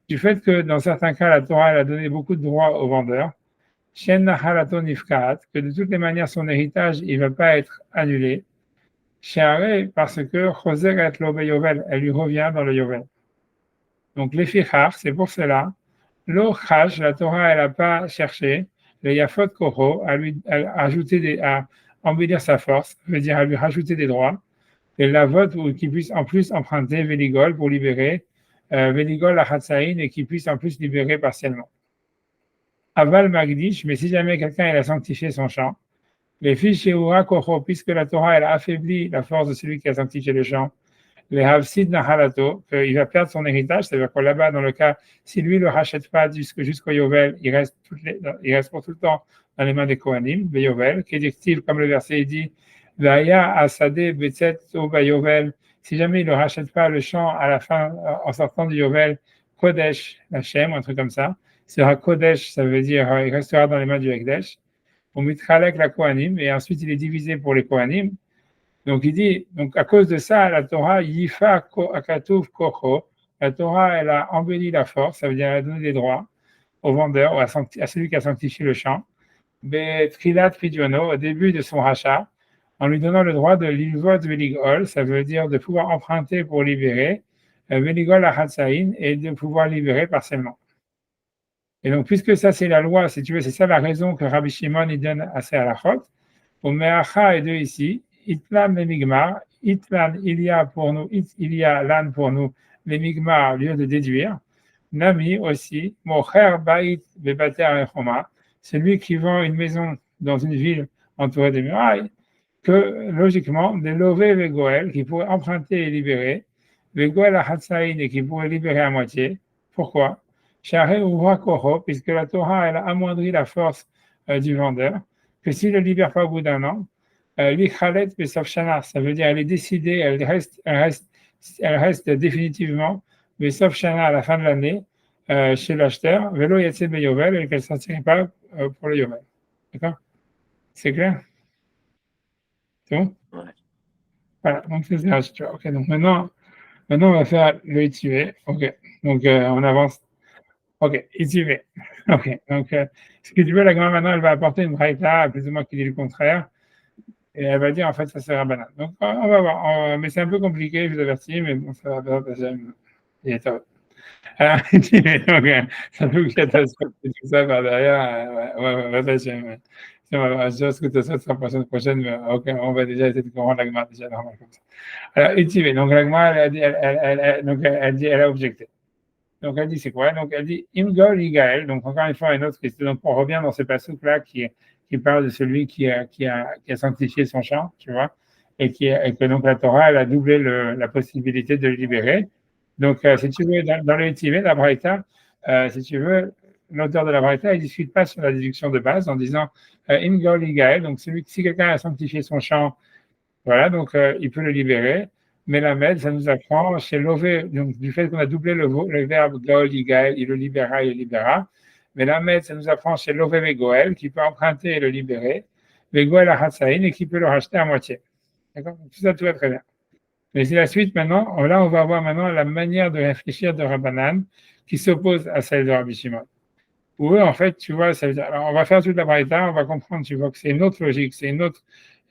du fait que dans certains cas, la Torah, elle a donné beaucoup de droits aux vendeurs, Shen Nahalato Nifkaat, que de toutes les manières, son héritage, il ne va pas être annulé. Sheare, parce que Choser et Lobe Yovel, elle lui revient dans le Yovel. Donc, les fichar, c'est pour cela. Lo Chash, la Torah, elle n'a pas cherché le Yafot Koro à embellir sa force, veut dire à lui rajouter des droits, et la vote qui puisse en plus emprunter Véligol pour libérer, Véligol la Hatsaïn et qui puisse en plus libérer partiellement. Aval Magdish, mais si jamais quelqu'un il a sanctifié son champ, les fiches chez Ura Koro, puisque la Torah elle a affaibli la force de celui qui a sanctifié le champ, les Havsid Nahalato, qu'il va perdre son héritage, c'est-à-dire que là-bas, dans le cas, si lui ne le rachète pas jusqu'au Yovel, il reste pour tout le temps dans les mains des Kohanim, le Yovel, qui est dictif, comme le verset dit, Vaya Asade Betset Oba Yovel, si jamais il ne rachète pas le champ à la fin, en sortant du Yovel, Kodesh Hashem, un truc comme ça, sera Kodesh, ça veut dire, il restera dans les mains du Ekdesh, on mettra avec la Kohanim, et ensuite il est divisé pour les Kohanim. Donc il dit, donc à cause de ça, la Torah Yifa Akatuv Kocho, la Torah elle a embelli la force, ça veut dire elle a donné des droits au vendeur ou à celui qui a sanctifié le champ. Betrilat Pidiono, au début de son rachat, en lui donnant le droit de l'ilvot Veligol, ça veut dire de pouvoir emprunter pour libérer, Veligol Achatsaïn, et de pouvoir libérer partiellement. Et donc, puisque ça c'est la loi, si tu veux, c'est ça la raison que Rabbi Shimon il donne à ses halachot, au Meacha et deux ici, Itlan les Migmar, Itlan il y a pour nous, il y a l'an pour nous, les Migmar, lieu de déduire, Nami aussi, Mocher Bait Bebater Echoma, celui qui vend une maison dans une ville entourée de murailles, que logiquement, des Lové Vegoel, qui pourrait emprunter et libérer, Vegoel Achatsaïn et qui pourrait libérer à moitié. Pourquoi? Share Uvra Koro, puisque la Torah elle a amoindri la force du vendeur, que s'il ne le libère pas au bout d'un an, lui Khalet Besaf Shana, ça veut dire elle est décidée, elle reste définitivement Besaf Shana à la fin de l'année, chez l'acheteur, vélo Yatsé Yovel, et qu'elle ne sortirait pas pour le Yovel. D'accord? C'est clair? C'est bon? Ouais. Voilà, donc c'est ça. Ok, donc maintenant, on va faire le ITV. Ok, donc on avance. Ok, ITV. Ok, donc ce que tu veux, la grand maintenant, elle va apporter une braïta, plus ou moins qui dit le contraire, et elle va dire en fait ça sera banane. Donc on va voir, mais c'est un peu compliqué, je vous avertis, mais bon, ça va passer. Il est top. Alors, ITV, donc ça fait catastrophe et tout ça par derrière. Ouais, ça, je pense que ça sera la semaine prochaine, mais ok, on va déjà essayer de comprendre la grammaire déjà normal comme ça. Alors, ITV, donc la grammaire, elle a dit, elle dit, elle a objecté. Donc elle dit c'est quoi? Donc elle dit Imgol Igael. Donc encore une fois une autre question. Donc on revient dans ce passage-là qui parle de celui qui a sanctifié son champ, tu vois, et que donc la Torah elle a doublé la possibilité de le libérer. Donc si tu veux dans le Tivé, la Braïta, si tu veux, l'auteur de la Braïta il discute pas sur la déduction de base en disant Imgol Igael. Donc si quelqu'un a sanctifié son champ, voilà, donc il peut le libérer. Mais la med, ça nous apprend chez Lové, donc du fait qu'on a doublé le verbe Gaol, Igael, il le libéra, il le libéra. Mais la med, ça nous apprend chez Lové Vegoel, qui peut emprunter et le libérer. Vegoel à Hatsaïn et qui peut le racheter à moitié. D'accord? Tout ça, tout va très bien. Mais c'est la suite maintenant. Là, on va voir maintenant la manière de réfléchir de Rabbanan qui s'oppose à celle de Rabbi Shimon. Où eux, en fait, tu vois, ça veut dire, alors on va faire toute la braïta, on va comprendre, tu vois, que c'est une autre logique, c'est une autre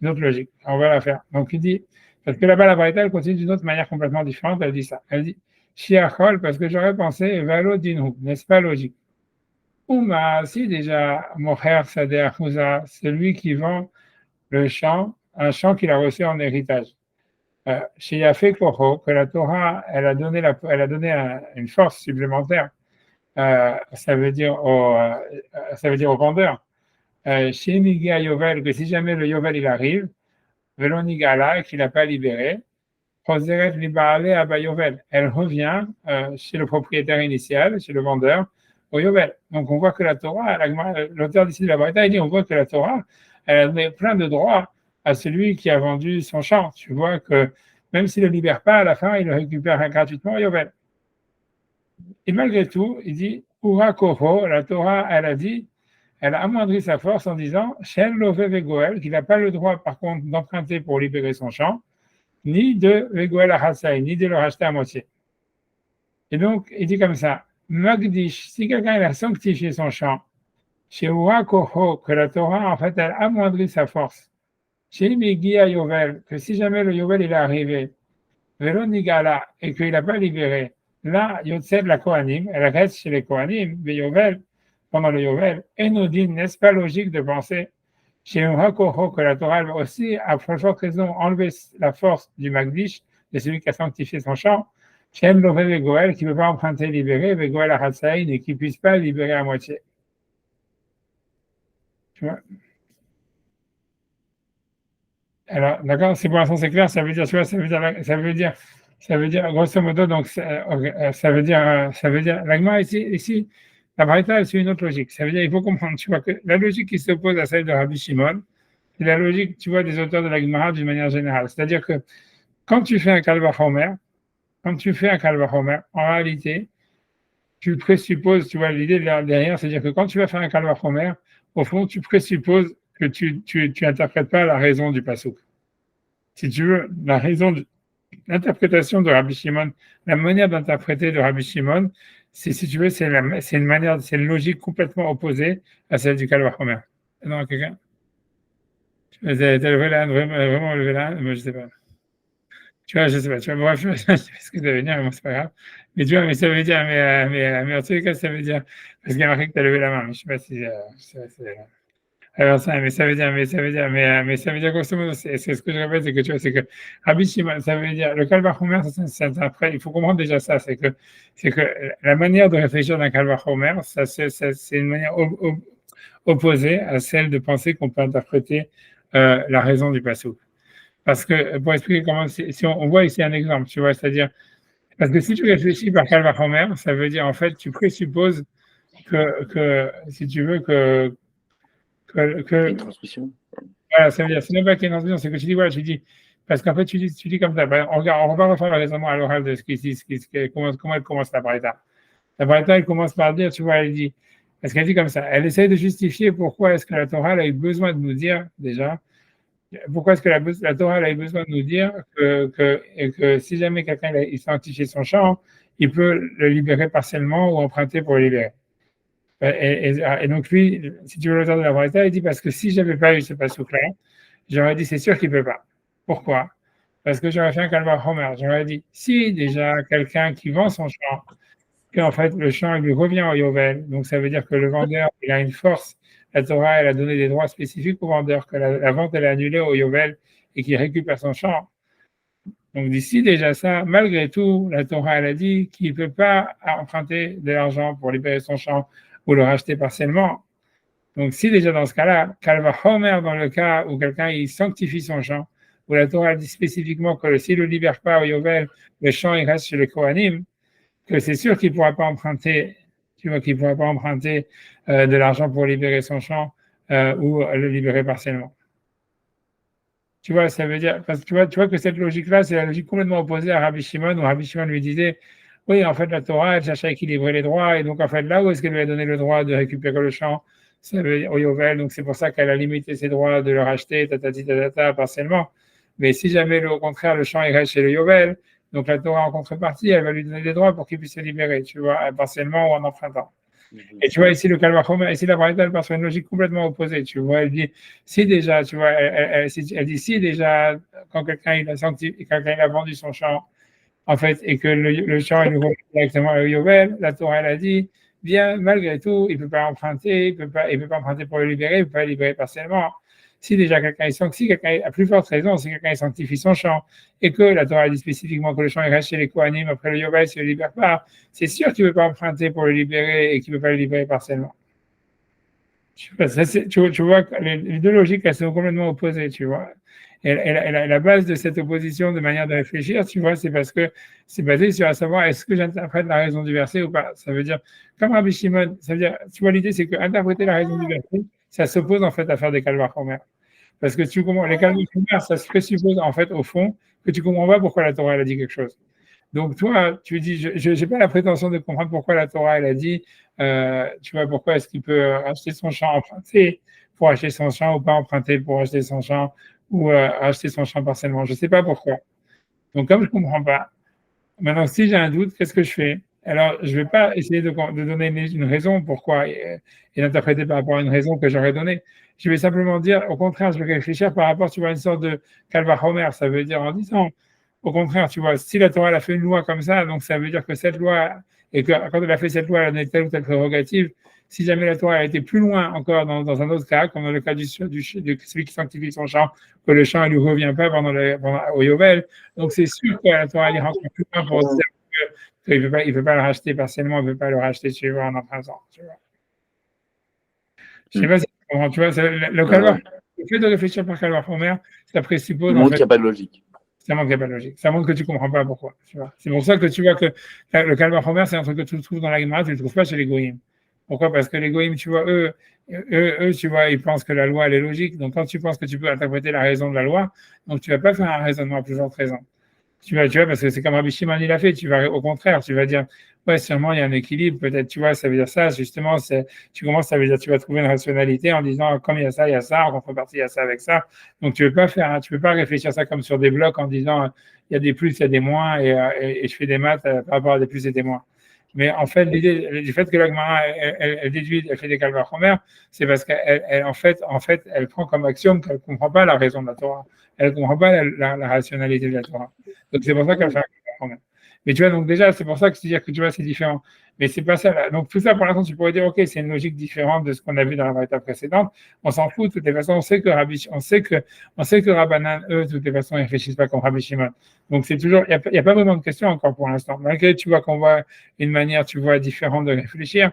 logique. On va la faire. Donc, il dit, parce que là-bas, la braïta, elle continue d'une autre manière complètement différente, elle dit ça. Elle dit, Shiachol, parce que j'aurais pensé, Valo Dinhu, n'est-ce pas logique? Ouma, si déjà, Moher Sader Houza, celui qui vend le champ, un champ qu'il a reçu en héritage. Chez Yafé Koro, que la Torah, elle a donné une force supplémentaire. Ça veut dire au vendeur. Chez Nigia Yovel, que si jamais le Yovel il arrive, Velonigala, qu'il n'a pas libéré, Proseret Libaale Abba Yovel, elle revient chez le propriétaire initial, chez le vendeur, au Yovel. Donc on voit que la Torah, l'auteur d'ici de la Braïta, il dit on voit que la Torah, elle a donné plein de droits à celui qui a vendu son champ. Tu vois que même s'il ne le libère pas, à la fin, il le récupère gratuitement au Yovel. Et malgré tout, il dit Ura Koro, la Torah, elle a dit, elle a amoindri sa force en disant Shen Love Vegoel, qu'il n'a pas le droit, par contre, d'emprunter pour libérer son champ, ni de Vegoel Achasaï, ni de le racheter à moitié. Et donc, il dit comme ça Magdish, si quelqu'un a sanctifié son champ, chez Ura Koro, que la Torah, en fait, elle a amoindri sa force. Chez Migia Yovel, que si jamais le Yovel il est arrivé, Velo Nigala, et qu'il n'a pas libéré, là, Yotzed la Kohanim, elle reste chez les Kohanim, mais Yovel, pendant le Yovel, Enodine, n'est-ce pas logique de penser chez un Hakoho que la Torah va aussi, à forte raison, enlever la force du Magdish, de celui qui a sanctifié son champ, chez Love Vegoel, qui ne peut pas emprunter libérer, Vegoel à Hatsaïn, et qui ne puisse pas libérer à moitié. Tu vois? Alors, d'accord, c'est pour l'instant c'est clair, ça veut dire, tu vois, ça veut dire, grosso modo, donc, ça veut dire, l'agma ici, la Braïta, c'est une autre logique. Ça veut dire, il faut comprendre, tu vois, que la logique qui s'oppose à celle de Rabbi Shimon, c'est la logique, tu vois, des auteurs de la Gemara d'une manière générale. C'est-à-dire que quand tu fais un Kalvachomer, en réalité, tu présupposes, tu vois, l'idée derrière, c'est-à-dire que quand tu vas faire un Kalvachomer, au fond, tu présupposes que tu interprètes pas la raison du pasuk. Si tu veux, la raison de l'interprétation de Rabbi Shimon, la manière d'interpréter de Rabbi Shimon, si tu veux, c'est une logique complètement opposée à celle du Kal Vachomer. Non, quelqu'un? T'as levé la vraiment levé la moi je sais pas. Tu vois, je sais pas, tu vois, bref, je sais pas ce que ça veut dire, mais bon, c'est pas grave. Mais tu vois, mais ça veut dire, mais en tous les cas, ça veut dire, parce qu'il y a marqué que tu as levé la main, mais je sais pas si, alors ça, mais ça veut dire, grosso modo, c'est ce que je répète, c'est que tu vois, c'est que Rabbi Shimon, ça veut dire, le Kalvachomer, après, il faut comprendre déjà ça, c'est que la manière de réfléchir d'un Kalvachomer, c'est une manière opposée à celle de penser qu'on peut interpréter la raison du pasuk. Parce que, pour expliquer comment, si on voit ici un exemple, tu vois, c'est-à-dire, parce que si tu réfléchis par Kalvachomer, ça veut dire, en fait, tu présupposes que si tu veux, Une transmission. voilà, ça veut dire, c'est même pas qu'il y a une transmission, c'est que tu dis, voilà, tu dis, parce qu'en fait, tu dis comme ça, on va refaire le raisonnement à l'oral de ce qu'ils disent, comment elle commence la braïta. La Braïta, elle commence par dire, tu vois, elle dit, parce qu'elle dit comme ça, elle essaie de justifier pourquoi est-ce que la Torah elle a eu besoin de nous dire, déjà, pourquoi est-ce que la Torah elle a eu besoin de nous dire que si jamais quelqu'un il sanctifie son champ, il peut le libérer partiellement ou emprunter pour le libérer. Et donc lui, si tu veux l'auteur de la Braïta, il dit parce que si j'avais pas eu ce passage-là, j'aurais dit c'est sûr qu'il peut pas. Pourquoi? Parce que j'aurais fait un calva homer. J'aurais dit si déjà quelqu'un qui vend son champ, qu'en fait le champ il lui revient au Yovel, donc ça veut dire que le vendeur il a une force. La Torah elle a donné des droits spécifiques au vendeur, que la vente elle est annulée au Yovel et qu'il récupère son champ. Donc d'ici déjà ça, malgré tout, la Torah elle a dit qu'il ne peut pas emprunter de l'argent pour libérer son champ ou le racheter partiellement. Donc si déjà dans ce cas-là, Kalva Homer dans le cas où quelqu'un il sanctifie son champ, où la Torah dit spécifiquement que s'il ne le libère pas au Yovel, le champ il reste chez les Kohanim, que c'est sûr qu'il ne pourra pas emprunter, tu vois, qu'il ne pourra pas emprunter de l'argent pour libérer son champ ou le libérer partiellement. Tu vois, ça veut dire, parce que tu vois que cette logique-là, c'est la logique complètement opposée à Rabbi Shimon, où Rabbi Shimon lui disait, oui, en fait, la Torah, elle cherche à équilibrer les droits, et donc, en fait, là où est-ce qu'elle lui a donné le droit de récupérer le champ, ça veut dire au Yovel, donc c'est pour ça qu'elle a limité ses droits de le racheter, partiellement. Mais si jamais, au contraire, le champ il reste chez le Yovel, donc la Torah en contrepartie, elle va lui donner des droits pour qu'il puisse se libérer, tu vois, partiellement ou en empruntant. Et tu vois, ici, le Kalvachomer, ici, la Braïta, elle part sur une logique complètement opposée. Tu vois, elle dit, si déjà, tu vois, elle dit, si déjà, quand quelqu'un il a quelqu'un il a vendu son champ, en fait, et que le champ il revient directement à Yovel, la Torah, elle a dit, bien, malgré tout, il ne peut pas emprunter, il peut pas emprunter pour le libérer, il ne peut pas le libérer partiellement. Si déjà quelqu'un si quelqu'un a plus forte raison, si quelqu'un sanctifie son champ et que la Torah dit spécifiquement que le champ est resté chez les Kohanim après le Yovel, s'il ne le libère pas, c'est sûr qu'il ne peut pas emprunter pour le libérer et qu'il ne peut pas le libérer partiellement. Tu vois, les deux logiques, elles sont complètement opposées, tu vois. Et la base de cette opposition de manière de réfléchir, tu vois, c'est parce que c'est basé sur à savoir est-ce que j'interprète la raison du verset ou pas. Ça veut dire, comme Rabbi Shimon, ça veut dire, tu vois, l'idée, c'est qu'interpréter la raison du verset, ça s'oppose en fait à faire des calvaires homer. Parce que tu comprends, les calvaires homer, ça se présuppose en fait au fond que tu comprends pas pourquoi la Torah elle a dit quelque chose. Donc toi, tu dis, je n'ai pas la prétention de comprendre pourquoi la Torah elle a dit, tu vois, pourquoi est-ce qu'il peut acheter son champ emprunté pour acheter son champ ou pas emprunter pour acheter son champ ou acheter son champ partiellement. Je ne sais pas pourquoi. Donc comme je ne comprends pas, maintenant si j'ai un doute, qu'est-ce que je fais? Alors je ne vais pas essayer de donner une raison pourquoi et d'interpréter par rapport à une raison que j'aurais donnée. Je vais simplement dire, au contraire, je vais réfléchir par rapport, tu vois, à une sorte de calva homer. Ça veut dire en disant, au contraire, tu vois, si la Torah elle a fait une loi comme ça, donc ça veut dire que cette loi, et que quand elle a fait cette loi, elle a donné telle ou telle prérogative. Si jamais la Torah a été plus loin encore dans un autre cas, comme dans le cas de celui qui sanctifie son champ, que le champ ne lui revient pas au Yovel, donc c'est sûr que la Torah ira encore plus loin pour se dire qu'il ne peut pas le racheter partiellement, il ne peut pas le racheter chez lui en empruntant. Je ne sais pas si tu comprends, tu vois, le fait de réfléchir par calvaire homer, ça présuppose. Ça montre qu'il n'y a pas de logique. Ça montre qu'il n'y a pas de logique. Ça montre que tu ne comprends pas pourquoi. C'est pour ça que tu vois que le calvaire homer, c'est un truc que tu trouves dans la Gemara, tu ne le trouves pas chez les goïms. Pourquoi? Parce que les goïms, tu vois, eux, tu vois, ils pensent que la loi, elle est logique. Donc, quand tu penses que tu peux interpréter la raison de la loi, donc tu ne vas pas faire un raisonnement à plus forte raison. Tu vois, parce que c'est comme Rabbi Shimon, il a fait. Tu vas, au contraire, tu vas dire, ouais, sûrement, il y a un équilibre. Peut-être, tu vois, ça veut dire ça. Justement, tu commences, ça veut dire, tu vas trouver une rationalité en disant, comme il y a ça, en contrepartie, il y a ça avec ça. Donc, tu peux pas réfléchir ça comme sur des blocs en disant, il y a des plus, il y a des moins, et je fais des maths par rapport à des plus et des moins. Mais en fait, l'idée du fait que la Gemara, elle déduit, elle fait des calvaires homer, c'est parce qu'elle, en fait, elle prend comme axiome qu'elle ne comprend pas la raison de la Torah. Elle ne comprend pas la rationalité de la Torah. Donc, c'est pour ça qu'elle fait un calvaire homer. Mais tu vois, donc déjà, c'est pour ça que je te dis que tu vois, c'est différent. Mais c'est pas ça. Là. Donc, tout ça, pour l'instant, tu pourrais dire, OK, c'est une logique différente de ce qu'on a vu dans la variété précédente. On s'en fout. De toutes les façons, on sait que Rabbanan, eux, de toutes les façons, ils ne réfléchissent pas comme Rabbi Shimon. Donc, c'est toujours, il n'y a pas vraiment de question encore pour l'instant. Malgré, tu vois, qu'on voit une manière, tu vois, différente de réfléchir.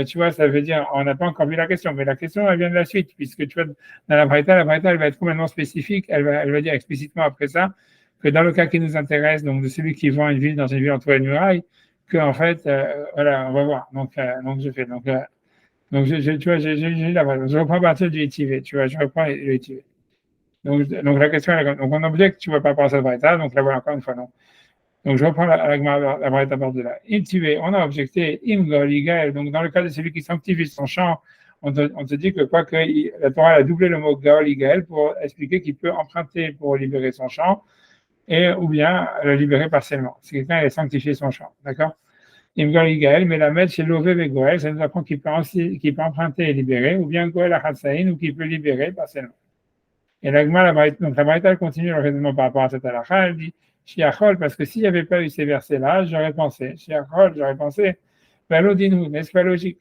Tu vois, ça veut dire, on n'a pas encore vu la question, mais la question, elle vient de la suite, puisque tu vois, dans la variété, elle va être complètement spécifique. Elle va dire explicitement après ça que dans le cas qui nous intéresse, donc de celui qui vend une ville dans une ville entourée de murailles, que en fait, voilà, on va voir. Donc je fais. Donc tu vois, je reprends à partir du étivé, tu vois, je reprends le étivé. Donc la question, donc on objecte, tu vois, par rapport à cette variété, donc là, voilà, encore une fois, non. Donc, je reprends la braïta à partir de là. On a objecté, donc dans le cas de celui qui sanctifie son champ, on te dit que quoi que la Torah a doublé le mot Gaol Igael pour expliquer qu'il peut emprunter pour libérer son champ, ou bien le libérer partiellement. Si quelqu'un a sanctifié son champ, d'accord? Imgal Igael, mais la mettre chez Lové Vegoel, ça nous apprend qu'il peut emprunter et libérer, ou bien Goel Achatsaïn, ou qu'il peut libérer partiellement. Et l'agma, donc la Braïta continue le raisonnement par rapport à cette halakha, elle dit Shiachol, parce que s'il n'y avait pas eu ces versets-là, j'aurais pensé, Valodinu, n'est-ce pas logique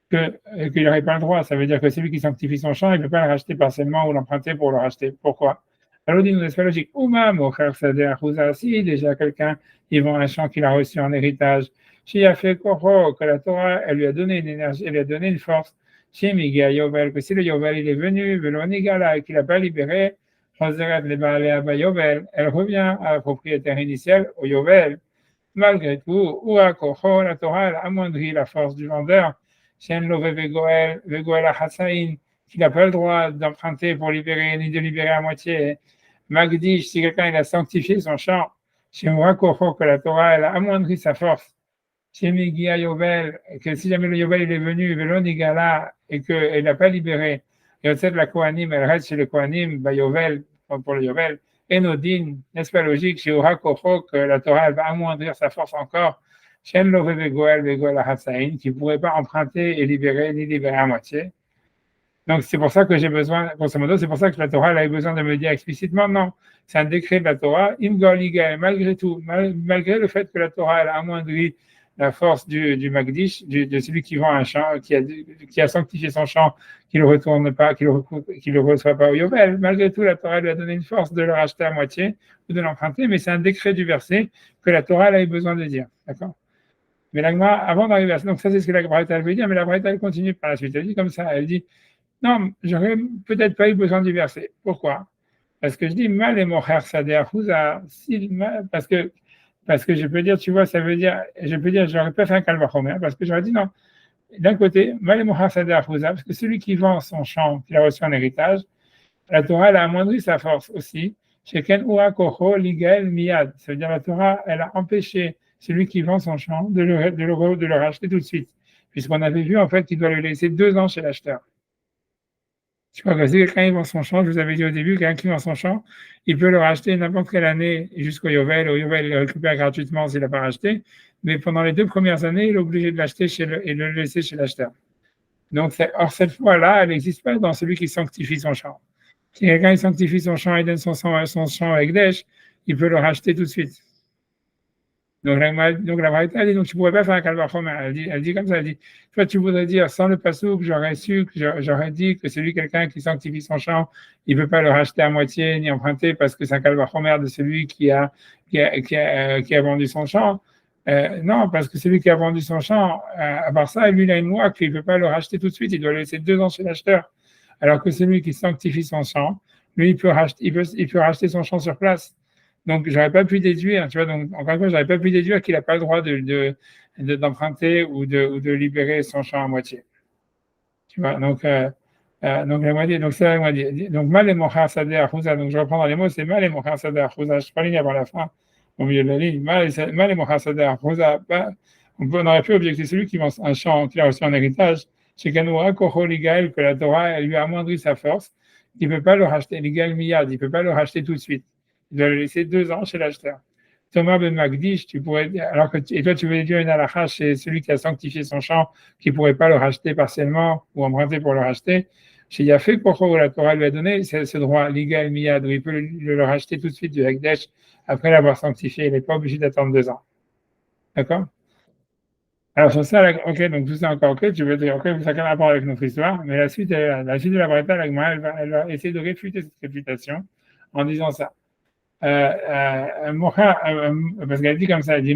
qu'il n'aurait pas le droit? Ça veut dire que celui qui sanctifie son champ, il ne peut pas le racheter partiellement ou l'emprunter pour le racheter. Pourquoi? Valodinu, n'est-ce pas logique? Ouma, Mocher Sader Chouza, si déjà quelqu'un, il vend un champ qu'il a reçu en héritage, Shiafé Koro, que la Torah, elle lui a donné une énergie, elle lui a donné une force. Shemiga Yovel, que si le Yovel il est venu, Velonigala, et qu'il n'a pas libéré, Yovel, elle revient à la propriétaire initial, au Yovel. Malgré tout, ou à Koho, la Torah, elle amoindrit la force du vendeur. Shen Love Vegoel Achatsaïn, qui n'a pas le droit d'emprunter pour libérer, ni de libérer à moitié. Magdish, si quelqu'un il a sanctifié son champ, Shen Koho, que la Torah, elle a amoindri sa force. Shemigia Yovel, que si jamais le Yovel il est venu, Velonigala, et qu'il n'a pas libéré, et au de la Kohanim, elle reste chez le Kohanim, Yovel, pour le Yovel, et Nodin, n'est-ce pas logique, chez Urakocho, que la Torah elle va amoindrir sa force encore, Shen Love Vegoel Hatsaïn, qui ne pourrait pas emprunter et libérer, ni libérer à moitié. Donc, c'est pour ça que j'ai besoin, grosso modo, c'est pour ça que la Torah elle a eu besoin de me dire explicitement, non, c'est un décret de la Torah, malgré tout, malgré le fait que la Torah elle a amoindri la force du Magdish, de celui qui vend un champ, qui a sanctifié son champ, qui ne le retourne pas, qui le reçoit pas au Yovel. Malgré tout, la Torah lui a donné une force de le racheter à moitié ou de l'emprunter, mais c'est un décret du verset que la Torah a eu besoin de dire. D'accord? Mais l'agma, avant d'arriver à ça, donc ça c'est ce que la Braïta veut dire, mais la Braïta elle continue par la suite. Elle dit comme ça, elle dit, non, j'aurais peut-être pas eu besoin du verset. Pourquoi? Parce que je dis mal et mocher sader parce que je peux dire, tu vois, ça veut dire, je peux dire, j'aurais pas fait un calvachomer, parce que j'aurais dit non. D'un côté, mal et mocher sader parce que celui qui vend son champ, qu'il a reçu en héritage, la Torah elle a amoindri sa force aussi. Sheken ura kocho ligel miyad. Ça veut dire la Torah, elle a empêché celui qui vend son champ de le racheter tout de suite, puisqu'on avait vu en fait qu'il doit le laisser 2 ans chez l'acheteur. Je crois que si quelqu'un vend son champ, je vous avais dit au début, quelqu'un qui vend son champ, il peut le racheter n'importe quelle année jusqu'au Yovel. Au Yovel, il le récupère gratuitement s'il n'a pas racheté. Mais pendant les 2 premières années, il est obligé de l'acheter et de le laisser chez l'acheteur. Donc, or, cette fois-là, elle n'existe pas dans celui qui sanctifie son champ. Si quelqu'un sanctifie son champ et donne son champ à Ekdesh, il peut le racheter tout de suite. Donc la Braïta, elle dit, donc tu ne pourrais pas faire un calvachomer. Elle dit comme ça, elle dit, toi tu voudrais dire, sans le pasouk, j'aurais dit que celui quelqu'un qui sanctifie son champ, il ne peut pas le racheter à moitié ni emprunter parce que c'est un calvachomer de celui qui a vendu son champ. Non, parce que celui qui a vendu son champ, à part ça, lui, il a une loi qu'il ne peut pas le racheter tout de suite, il doit le laisser 2 ans chez l'acheteur. Alors que celui qui sanctifie son champ, lui, il peut racheter son champ sur place. Donc, j'aurais pas pu déduire, tu vois, donc, encore une fois, j'aurais pas pu déduire qu'il n'a pas le droit d'emprunter ou de libérer son champ à moitié. Tu vois, donc la moitié, donc c'est la moitié. Donc, mal et mochar sadeh achouza, donc je reprends dans les mots, c'est mal et mochar sadeh achouza, je pas ligne avant la fin, au milieu de la ligne, mal et mochar sadeh achouza, on aurait pu objecter celui qui vend un champ qu'il a reçu en héritage, chez Kanoura, Kocho Ligael, que la Torah, elle lui a amoindri sa force, il ne peut pas le racheter, Ligael Miyad, il ne peut pas le racheter tout de suite. Il doit le laisser 2 ans chez l'acheteur. Thomas Ben Magdish, tu pourrais dire, et toi tu veux dire une halakha chez celui qui a sanctifié son champ, qui ne pourrait pas le racheter partiellement ou emprunter pour le racheter. Chez Yafé, pourquoi la Torah lui a donné ce droit légal miyad, où il peut le racheter tout de suite du Hekdesh après l'avoir sanctifié. Il n'est pas obligé d'attendre 2 ans. D'accord? Alors sur ça, ok, donc tout ça encore ok, tu veux dire, ok, ça n'a qu'un rapport avec notre histoire, mais la suite de la Braïta, elle va essayer de réfuter cette réputation en disant ça. Parce qu'elle dit comme ça, elle dit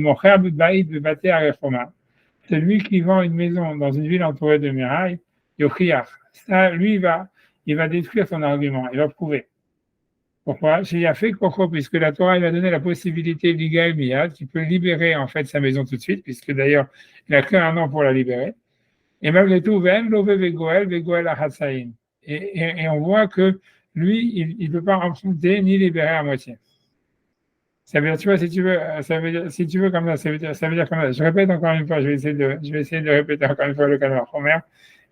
celui qui vend une maison dans une ville entourée de murailles, ça, lui, il va détruire son argument, il va prouver. Pourquoi? Puisque la Torah il a donné la possibilité d'Igal Miyad, qui peut libérer en fait sa maison tout de suite, puisque d'ailleurs il a que 1 an pour la libérer. Et malgré tout, et on voit que lui, il ne peut pas emprunter ni libérer à moitié. Ça veut dire, tu vois, si tu veux, ça veut dire, si tu veux comme ça, ça veut dire comme ça. Je répète encore une fois, je vais essayer de répéter encore une fois le cas Homer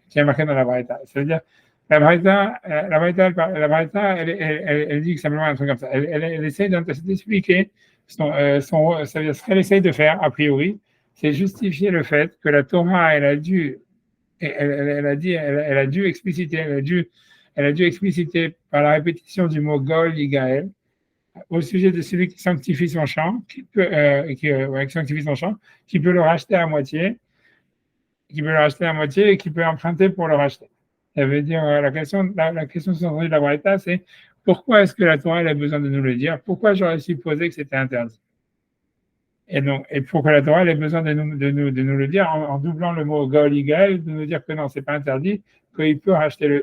qui est marqué dans la Braïta. Ça veut dire, elle dit simplement un truc comme ça. Elle essaie d'expliquer ça veut dire, ce qu'elle essaie de faire, a priori, c'est justifier le fait que la Torah, elle a dû expliciter, elle a dû expliciter par la répétition du mot Gol, Yigael, au sujet de celui qui sanctifie son champ, qui sanctifie son champ, qui peut le racheter à moitié, et qui peut emprunter pour le racheter. Ça veut dire, la question sous-entendue de la Braïta, c'est pourquoi est-ce que la Torah elle a besoin de nous le dire? Pourquoi j'aurais supposé que c'était interdit? Et pour que la Torah ait besoin de nous le dire, en doublant le mot Gaol Igal, de nous dire que non, c'est pas interdit, qu'il peut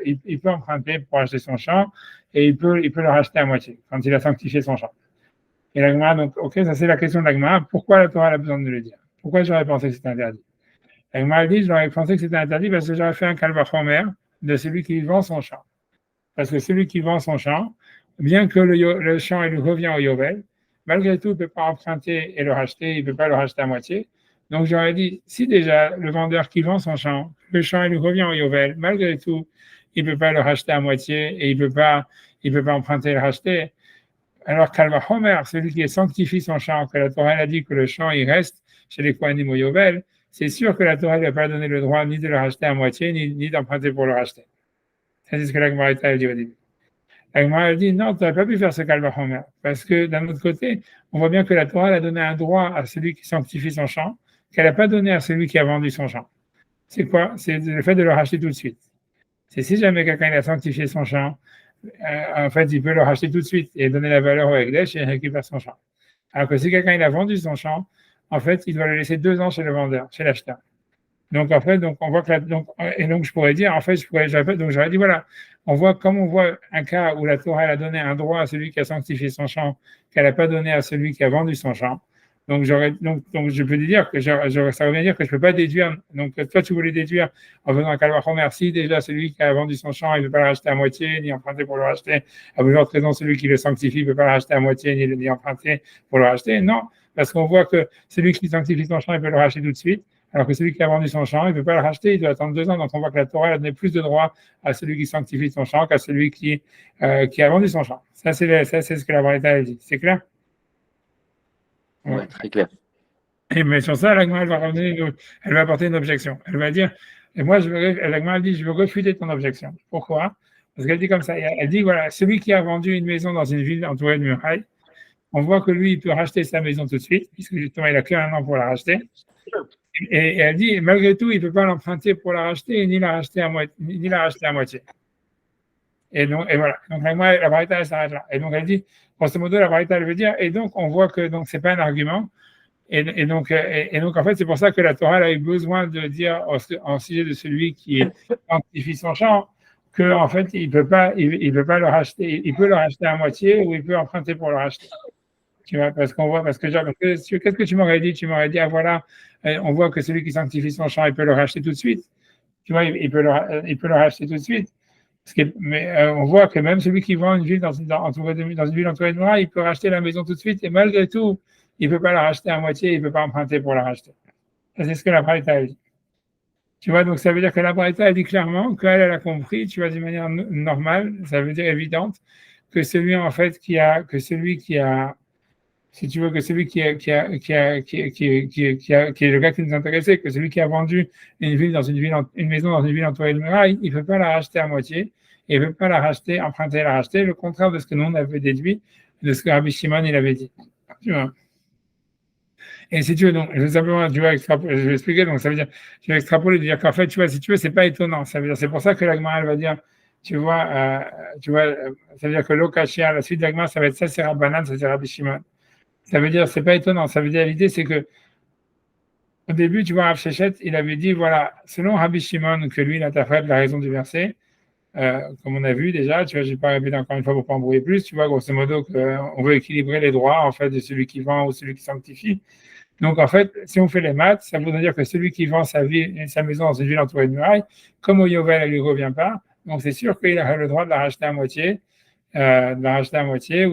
il peut emprunter pour acheter son champ, et il peut le racheter à moitié, quand il a sanctifié son champ. Et l'Agmara, donc, ok, ça c'est la question de l'Agmara, pourquoi la Torah a besoin de nous le dire? Pourquoi j'aurais pensé que c'était interdit? L'Agmara dit, j'aurais pensé que c'était interdit parce que j'aurais fait un calvachomer de celui qui vend son champ. Parce que celui qui vend son champ, bien que le champ il revient au Yovel, malgré tout, il ne peut pas emprunter et le racheter, il ne peut pas le racheter à moitié. Donc j'aurais dit, si déjà le vendeur qui vend son champ, le champ il revient au Yovel, malgré tout, il ne peut pas le racheter à moitié et il ne peut pas emprunter et le racheter. Alors Kalva Homer, celui qui sanctifie son champ, que la Torah a dit que le champ il reste chez les Kohanim au Yovel, c'est sûr que la Torah ne va pas donner le droit ni de le racheter à moitié, ni d'emprunter pour le racheter. Ça, c'est ce que la Gemara a dit au début. La Gemara dit non, tu n'aurais pas pu faire ce Kalva Homer. Parce que d'un autre côté, on voit bien que la Torah a donné un droit à celui qui sanctifie son champ, qu'elle n'a pas donné à celui qui a vendu son champ. C'est quoi? C'est le fait de le racheter tout de suite. C'est si jamais quelqu'un a sanctifié son champ, en fait, il peut le racheter tout de suite et donner la valeur au Ekdesh et récupérer son champ. Alors que si quelqu'un a vendu son champ, en fait, il doit le laisser 2 ans chez le vendeur, chez l'acheteur. Donc, en fait, on voit que donc je pourrais dire, en fait, j'aurais dit, voilà, on voit un cas où la Torah a donné un droit à celui qui a sanctifié son champ, qu'elle n'a pas donné à celui qui a vendu son champ. Donc, je peux dire que ça veut bien dire que je ne peux pas déduire. Donc, toi, tu voulais déduire en faisant un calvachomer, si déjà celui qui a vendu son champ, il ne peut pas le racheter à moitié, ni emprunter pour le racheter. À plusieurs raisons, celui qui le sanctifie ne peut pas le racheter à moitié, ni emprunter pour le racheter. Non, parce qu'on voit que celui qui sanctifie son champ, il peut le racheter tout de suite. Alors que celui qui a vendu son champ, il ne peut pas le racheter, il doit attendre 2 ans. Donc, on voit que la Torah a donné plus de droits à celui qui sanctifie son champ qu'à celui qui a vendu son champ. Ça, c'est ce que la Braïta a dit. C'est clair? Ouais, très clair. Mais sur ça, l'Agma, elle va apporter une objection. Elle va dire, et moi, l'Agma dit, je veux refuter ton objection. Pourquoi? Parce qu'elle dit comme ça, elle dit, voilà, celui qui a vendu une maison dans une ville entourée de murailles, on voit que lui, il peut racheter sa maison tout de suite, puisque justement, il a qu'un an pour la racheter. Et elle dit, malgré tout, il ne peut pas l'emprunter pour la racheter, ni la racheter à moitié. Et voilà. Donc, la Braïta, elle s'arrête là. Et donc, elle dit, grosso modo, la Braïta, elle veut dire, et donc, on voit que ce n'est pas un argument. Et donc, en fait, c'est pour ça que la Torah a eu besoin de dire, en sujet de celui qui sanctifie son champ, qu'en fait, il peut pas le racheter. Il peut le racheter à moitié ou il peut emprunter pour le racheter. Tu vois, qu'est-ce que tu m'aurais dit? Tu m'aurais dit, ah voilà, on voit que celui qui sanctifie son champ, il peut le racheter tout de suite. Tu vois, il peut le racheter tout de suite. Mais on voit que même celui qui vend une ville dans une ville entourée de murailles, il peut racheter la maison tout de suite. Et malgré tout, il ne peut pas la racheter à moitié, il ne peut pas emprunter pour la racheter. Ça, c'est ce que la Braïta a dit. Tu vois, donc ça veut dire que la Braïta a dit clairement qu'elle a compris, tu vois, d'une manière normale, ça veut dire évidente, que celui qui a, si tu veux, que celui qui est le gars qui nous intéressait, que celui qui a vendu une maison dans une ville entourée de murailles, il ne peut pas la racheter à moitié, et il ne peut pas la racheter, emprunter et la racheter, le contraire de ce que nous on avait déduit, de ce que Rabbi Shimon il avait dit. Tu vois. Et si tu veux, donc, je vais simplement, je vais expliquer, donc ça veut dire, je vais extrapoler, dire qu'en fait, tu vois, si tu veux, c'est pas étonnant. Ça veut dire, c'est pour ça que l'Agma, elle va dire, tu vois, ça veut dire que l'Okashia, la suite de l'Agma, ça va être ça, c'est Rabbanan, ça c'est Rabbi Shimon. Ça veut dire, c'est pas étonnant. Ça veut dire, l'idée, c'est que, au début, tu vois, Rav Shechet, il avait dit, voilà, selon Rabbi Shimon, que lui, il a fait la raison du verset, comme on a vu déjà, tu vois, je vais pas répéter encore une fois pour pas embrouiller plus, tu vois, grosso modo, on veut équilibrer les droits, en fait, de celui qui vend ou celui qui sanctifie. Donc, en fait, si on fait les maths, ça voudrait dire que celui qui vend sa maison dans une ville entourée de murailles, comme au Yovel, elle ne lui revient pas, donc c'est sûr qu'il a le droit de la racheter à moitié de la racheter à moitié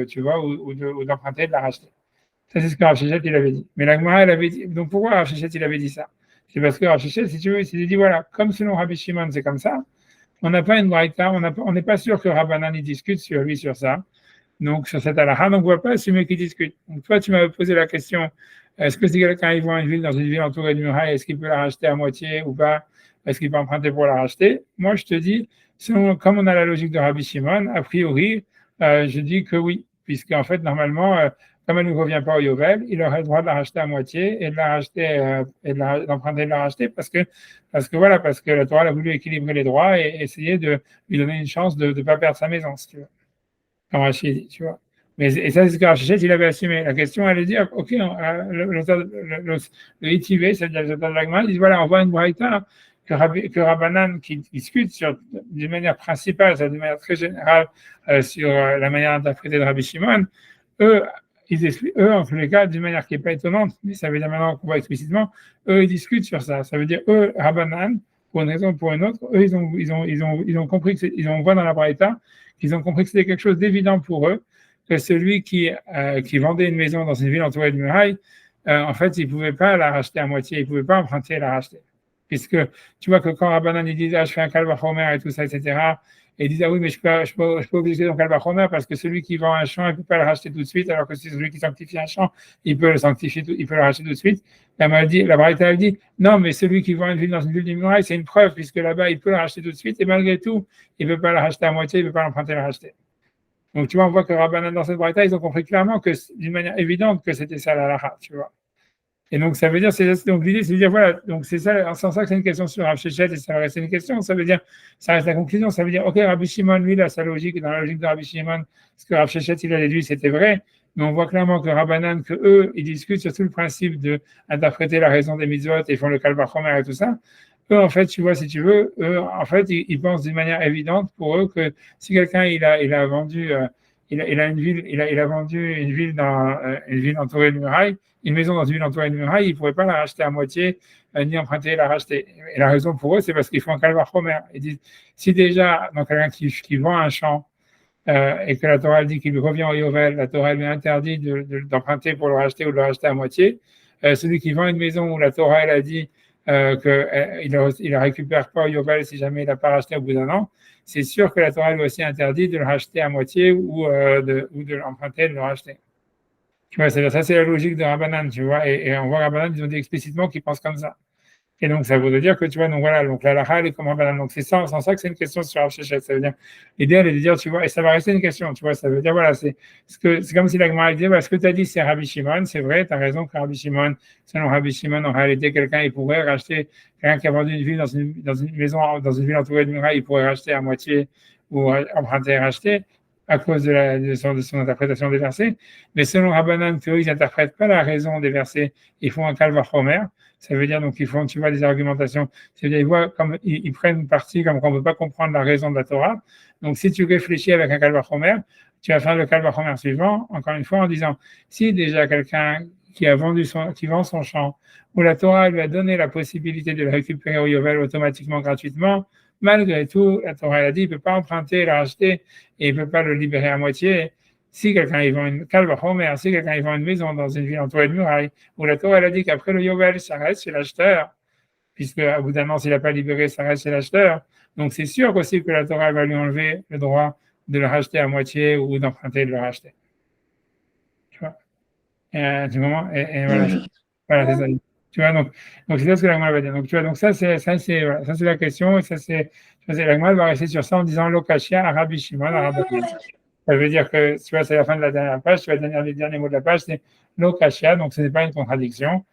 tu vois, ou d'emprunter, de la racheter. Ça, c'est ce que Rav Shechet, il avait dit. Mais la Gemara, elle avait dit. Donc, pourquoi Rav Shechet, il avait dit ça? C'est parce que Rav Shechet, si tu veux, il s'est dit, voilà, comme selon Rabbi Shimon, c'est comme ça, on n'a pas une braïta, on n'est pas sûr que Rabbanan, il discute sur lui, sur ça. Donc, sur cette halakha, donc on ne va pas assumer qu'ils discutent. Donc, toi, tu m'avais posé la question, est-ce que si quelqu'un il voit une ville dans une ville entourée de murailles, est-ce qu'il peut la racheter à moitié ou pas? Est-ce qu'il peut emprunter pour la racheter? Moi, je te dis, comme on a la logique de Rabbi Shimon, a priori, je dis que oui, puisqu'en fait, normalement, comme elle ne revient pas au Yovel, il aurait le droit de la racheter à moitié et de la racheter, d'emprunter de la racheter parce que la Torah a voulu équilibrer les droits et essayer de lui donner une chance de ne pas perdre sa maison, si tu veux. Comme Rachid dit, tu vois. Et ça, c'est ce que Rachid, il avait assumé. La question, elle est dire, OK, le ITV, c'est-à-dire le de l'Agma, il dit, voilà, on voit une braïta que Rabbanan qui discute d'une manière principale, d'une manière très générale, sur la manière d'interpréter de Rabbi Shimon. Eux, en tous les cas, d'une manière qui n'est pas étonnante, mais ça veut dire maintenant qu'on voit explicitement, eux, ils discutent sur ça. Ça veut dire, eux, Rabbanan, pour une raison ou pour une autre, eux, ils ont compris on voit dans la braïta, qu'ils ont compris que c'était quelque chose d'évident pour eux, que celui qui vendait une maison dans une ville entourée de murailles, en fait, il ne pouvait pas la racheter à moitié, il ne pouvait pas emprunter et la racheter. Puisque tu vois que quand Rabbanan il dit, je fais un kalvachomer et tout ça, etc., et ils disent, ah oui, mais je peux obliger dans kalvachomer parce que celui qui vend un champ, il ne peut pas le racheter tout de suite, alors que c'est celui qui sanctifie un champ, il peut le racheter tout de suite. La Braïta dit, non, mais celui qui vend une ville dans une ville de murailles, c'est une preuve, puisque là-bas, il peut le racheter tout de suite, et malgré tout, il ne peut pas le racheter à moitié, il ne peut pas l'emprunter et le racheter. Donc, tu vois, on voit que Rabbanan, dans cette Braïta, ils ont compris clairement que, d'une manière évidente, que c'était ça la halakha, tu vois. Et donc, ça veut dire, donc l'idée, c'est de dire, voilà, donc c'est ça, sans ça que c'est une question sur Rav Shechet, et ça va rester une question, ça veut dire, ça reste la conclusion, ça veut dire, ok, Rabbi Shimon, lui, il a sa logique, et dans la logique de Rabbi Shimon, ce que Rav Shechet, il a déduit, c'était vrai, mais on voit clairement que Rabbanan, que eux, ils discutent sur tout le principe d'interpréter la raison des mitzvot, et font le kalvachomer et tout ça. Eux, en fait, tu vois, si tu veux, eux, en fait, ils pensent d'une manière évidente pour eux que si quelqu'un, il a vendu, il a vendu une ville une ville entourée de murailles, une maison dans une ville entourée de murailles, ils ne pourraient pas la racheter à moitié, ni emprunter et la racheter. Et la raison pour eux, c'est parce qu'ils font un kalvachomer. Ils disent, si déjà, donc quelqu'un qui vend un champ, et que la Torah dit qu'il lui revient au Yovel, la Torah lui interdit d'emprunter pour le racheter ou de le racheter à moitié. Celui qui vend une maison où la Torah elle a dit qu'il ne la récupère pas au Yovel si jamais il n'a pas racheté au bout d'un an, c'est sûr que la Torah lui aussi interdit de le racheter à moitié ou de l'emprunter, de le racheter. Tu vois, ça c'est la logique de Rabbanan, tu vois, et on voit Rabbanan, ils ont dit explicitement qu'ils pensent comme ça. Et donc, ça veut dire que, tu vois, donc voilà, donc la halakha, elle est comme Rabbanan. Donc, c'est ça, sans ça que c'est une question sur Rav Shechet. Ça veut dire, l'idée, elle est de dire, tu vois, et ça va rester une question, tu vois, ça veut dire, voilà, c'est comme si la Gemara disait, voilà, ce que tu as dit, c'est Rabbi Shimon, c'est vrai, tu as raison que Rabbi Shimon, selon Rabbi Shimon, en réalité, quelqu'un, il pourrait racheter, quelqu'un qui a vendu une ville dans une maison, dans une ville entourée de murailles, il pourrait racheter à moitié ou emprunter et racheter à cause de son interprétation des versets. Mais selon Rabbanan, eux, ils n'interprètent pas la raison des versets, ils font un kalvachomer. Ça veut dire, donc, ils font, tu vois, des argumentations. C'est-à-dire, ils prennent parti comme qu'on ne peut pas comprendre la raison de la Torah. Donc, si tu réfléchis avec un kalvachomer, tu vas faire le kalvachomer suivant, encore une fois, en disant, si déjà quelqu'un qui vend son champ, où la Torah lui a donné la possibilité de le récupérer au Yovel automatiquement, gratuitement, malgré tout, la Torah elle a dit, il ne peut pas emprunter, le racheter, et il ne peut pas le libérer à moitié. Si quelqu'un y vend une maison dans une ville entourée de murailles, où la Torah elle a dit qu'après le Yovel, ça reste chez l'acheteur, puisque à bout d'un an, s'il n'a pas libéré, ça reste chez l'acheteur. Donc c'est sûr aussi que la Torah va lui enlever le droit de le racheter à moitié ou d'emprunter et de le racheter. Tu vois, du moment, et voilà, c'est ça. Tu vois, donc c'est ça ce que la Gemara va dire. Donc, tu vois, donc ça c'est la question, et la Gemara va rester sur ça en disant Lokashia, Arabi Shimon, Arabi. Ça veut dire que, tu vois, c'est la fin de la dernière page, tu vas les derniers mots de la page, c'est Lokashia, donc ce n'est pas une contradiction.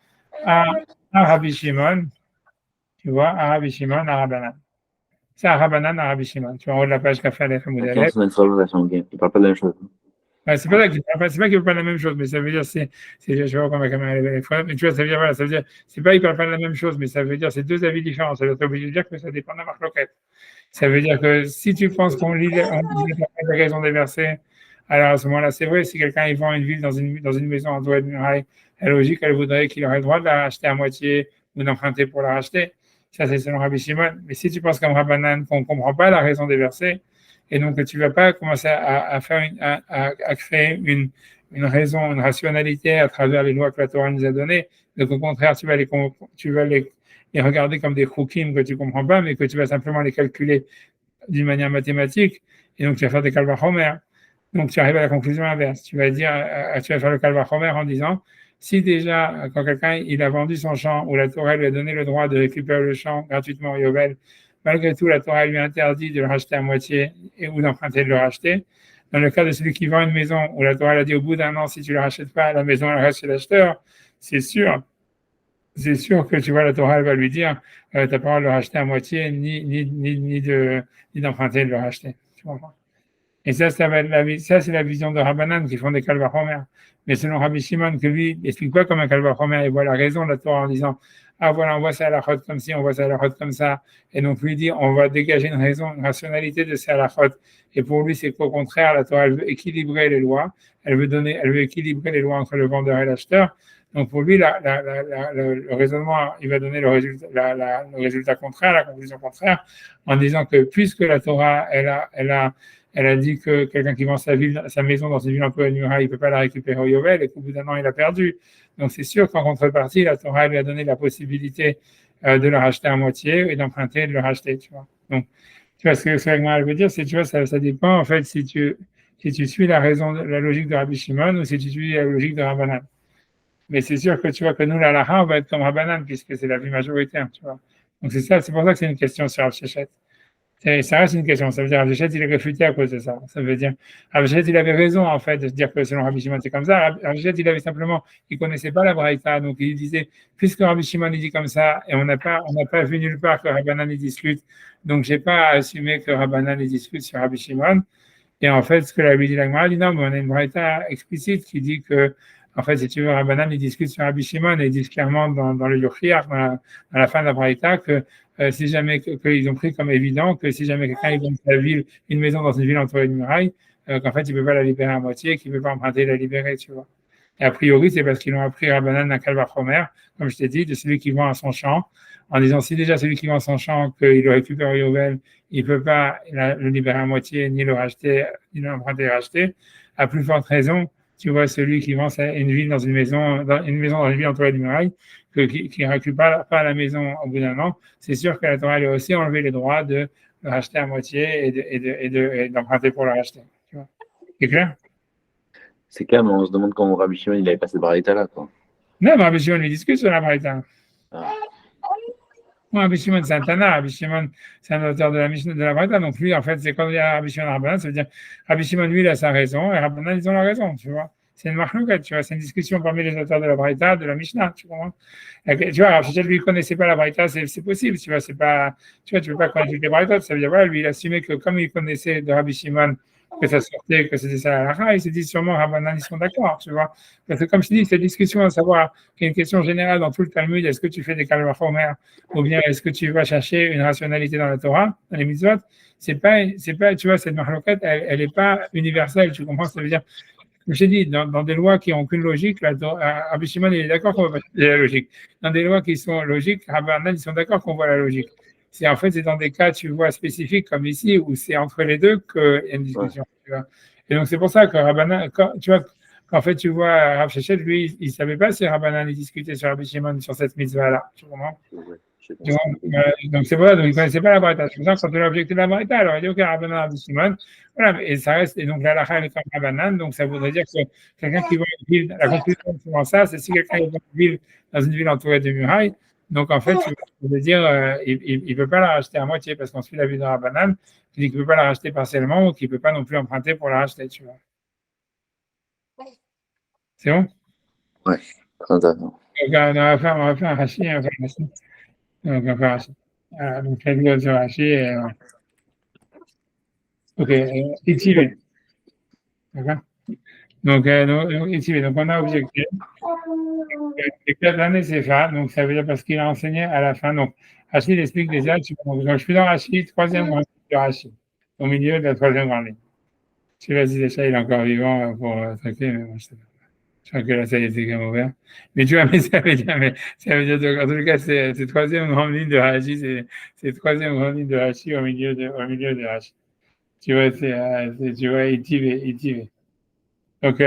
Arabi Shimon, tu vois, Arabi Shimon, Arabanan. C'est Arabanan, Arabi Shimon. Tu vois, en haut de la page qu'a fait Aleph Moudalef. Il ne parle pas de la même chose. C'est pas qu'il ne parle pas de la même chose, mais ça veut dire, je vois comment la caméra est, mais tu vois, ça veut dire, voilà, ça veut dire, c'est pas qu'il ne parle pas de la même chose, mais ça veut dire, c'est deux avis différents. Ça veut être obligé de dire que ça dépend de la marloquette. Ça veut dire que si tu penses qu'on lit la raison des versets, alors à ce moment-là, c'est vrai, si quelqu'un il vend une ville dans une maison en doigt de muraille, la logique, elle voudrait qu'il aurait le droit de la racheter à moitié ou d'emprunter pour la racheter. Ça, c'est selon Rabbi Shimon. Mais si tu penses comme Rabbanan qu'on ne comprend pas la raison des versets, et donc tu ne vas pas commencer à créer une raison, une rationalité à travers les lois que la Torah nous a données. Donc au contraire, tu vas les regarder comme des choukim que tu ne comprends pas, mais que tu vas simplement les calculer d'une manière mathématique, et donc tu vas faire des kalvachomer. Donc tu arrives à la conclusion inverse. Tu vas faire le kalvachomer en disant, si déjà, quand quelqu'un il a vendu son champ, ou la Torah lui a donné le droit de récupérer le champ gratuitement au Yovel, malgré tout, la Torah lui interdit de le racheter à moitié ou d'emprunter de le racheter. Dans le cas de celui qui vend une maison, où la Torah a dit au bout d'un an, si tu ne la rachètes pas, la maison elle reste chez l'acheteur, c'est sûr que tu vois, la Torah elle va lui dire, tu n'as pas le droit de le racheter à moitié, ni d'emprunter de le racheter. Tu comprends? Et ça, c'est la vision de Rabbanan qui font des Kalvachomer. Mais selon Rabbi Shimon, que lui, il explique pas comme un Kalvachomer, il voit la raison de la Torah en disant, ah voilà, on voit ça à la chôte comme ci, on voit ça à la chôte comme ça. Et donc lui dit, on va dégager une raison, une rationalité de ça à la chôte. Et pour lui, c'est qu'au contraire, la Torah, elle veut équilibrer les lois. Elle veut équilibrer les lois entre le vendeur et l'acheteur. Donc pour lui, le raisonnement, il va donner le résultat contraire, la conclusion contraire, en disant que puisque la Torah, elle a dit que quelqu'un qui vend sa maison dans une ville entourée de murailles, il ne peut pas la récupérer au Yovel, et qu'au bout d'un an, il a perdu. Donc c'est sûr qu'en contrepartie, la Torah lui a donné la possibilité de le racheter à moitié et d'emprunter et de le racheter. Tu vois. Donc, tu vois ce que elle veut dire, c'est, tu vois, ça dépend en fait si tu suis la logique de Rabbi Shimon ou si tu suis la logique de Rabbanan. Mais c'est sûr que tu vois que nous, la halakha, on va être comme Rabbanan puisque c'est la vie majoritaire. Tu vois. Donc c'est pour ça que c'est une question sur Rav Sheshet. Ça reste une question. Ça veut dire Rav Sheshet, il est réfuté à cause de ça. Ça veut dire Rav Sheshet, il avait raison en fait de se dire que selon Rabbi Shimon c'est comme ça. Rav Sheshet, il connaissait pas la Braïta, donc il disait puisque Rabbi Shimon il dit comme ça et on n'a pas vu nulle part que Rabbanan il discute, donc j'ai pas assumé que Rabbanan il discute sur Rabbi Shimon. Et en fait, ce que la dit l'Agmara dit non, mais on a une Braïta explicite qui dit que en fait, si tu veux, Rabbanan, il discute sur Rabbi Shimon et ils disent clairement dans le Yochiach, dans la fin de la Braïta, que si jamais, qu'ils ont pris comme évident que si jamais quelqu'un il vend une maison dans une ville entourée de murailles, qu'en fait, il ne peut pas la libérer à moitié, qu'il ne peut pas emprunter et la libérer, tu vois. Et a priori, c'est parce qu'ils ont appris Rabbanan à Kalvachomer, comme je t'ai dit, de celui qui vend à son champ, en disant si déjà celui qui vend à son champ, qu'il le récupère au Yovel, il ne peut pas le libérer à moitié, ni le racheter, ni l'emprunter et racheter, à plus forte raison, tu vois, celui qui vend une ville dans une maison dans une ville entourée de murailles, qui ne récupère pas la maison au bout d'un an, c'est sûr que la Torah a aussi enlevé les droits de le racheter à moitié et d'emprunter pour le racheter. Tu vois. C'est clair? C'est clair, mais on se demande comment Rabbi Shimon il avait passé par l'état là, quoi. Non, mais Rabbi Shimon lui discute sur la Braïta. Ah. Rabbi Shimon, c'est un Tana. Rabbi Shimon, c'est un auteur de la Mishnah de la Braïta. Donc lui, en fait, c'est quand il y a Rabbi Shimon et Rabbanan, ça veut dire Rabbi Shimon, lui, il a sa raison et Rabbanan, ils ont la raison, tu vois. C'est une marlouquette, tu vois. C'est une discussion parmi les auteurs de la Braïta, de la Mishnah, tu comprends. Tu vois, Rabbi Shimon, lui, il ne connaissait pas la Braïta, c'est possible, tu vois. C'est pas, tu vois, tu ne peux pas connaître les Braïtas. Ça veut dire, voilà, lui, il assumait que comme il connaissait de Rabbi Shimon, que ça sortait, que c'était ça la halakha, il s'est dit sûrement Rabbanan, ils sont d'accord, tu vois. Parce que comme je dis, cette discussion à savoir qu'il y a une question générale dans tout le Talmud, est-ce que tu fais des kalvachomer ou bien est-ce que tu vas chercher une rationalité dans la Torah, dans les mitzvot, c'est pas, tu vois, cette marloquette, elle n'est pas universelle, tu comprends, ça veut dire, comme je t'ai dit, dans des lois qui n'ont aucune logique, Rabbi Shimon, il est d'accord qu'on va pas chercher la logique. Dans des lois qui sont logiques, Rabbanan, ils sont d'accord qu'on voit la logique. C'est dans des cas, tu vois, spécifiques comme ici, où c'est entre les deux qu'il y a une discussion. Ouais. Tu vois. Et donc, c'est pour ça que Rabbanan, tu vois, qu'en fait, tu vois, Rav Sheshet, lui, il ne savait pas si Rabbanan discutait sur Rabbi Shimon sur cette mitzvah-là. Tu comprends? Donc, c'est pour ça, donc, il ne connaissait pas la Braïta. C'est pour ça que quand on a objecté la Braïta, alors il dit, OK, Rabbanan, Rabbi Shimon. Voilà, et ça reste, et donc la halakha est comme Rabbanan, donc ça voudrait dire que quelqu'un qui vend une ville, la conclusion de souvent ça, c'est si quelqu'un vend une ville dans une ville entourée de murailles, donc en fait, ça veut dire, il ne peut pas la racheter à moitié, parce qu'on suit la vie de Rabbanan, qui dit qu'il ne peut pas la racheter partiellement, ou qu'il ne peut pas non plus emprunter pour la racheter, tu vois. C'est bon? Ouais, très intéressant. On va faire un rachis, on va faire un rachis. Donc, on va faire un rachis. Donc, la vidéo sur rachis, ok, étirer. D'accord? Donc, étirer. Donc, on a objecté. Les 4 années, c'est ça. Donc, ça veut dire parce qu'il a enseigné à la fin. Donc, Rachid explique déjà, je suis dans Rachid, troisième grande ligne de Rachid, au milieu de la troisième grande ligne. Je ne sais pas si déjà il est encore vivant pour traiter, mais moi, je sais pas. Je crois que là, ça y est, c'est comme ouvert. Mais tu vois, mais ça veut dire, donc, en tout cas, c'est troisième grande ligne de Rachid, c'est troisième grande ligne de Rachid au milieu de Rachid. Tu vois, tu vois, Itivé. Donc,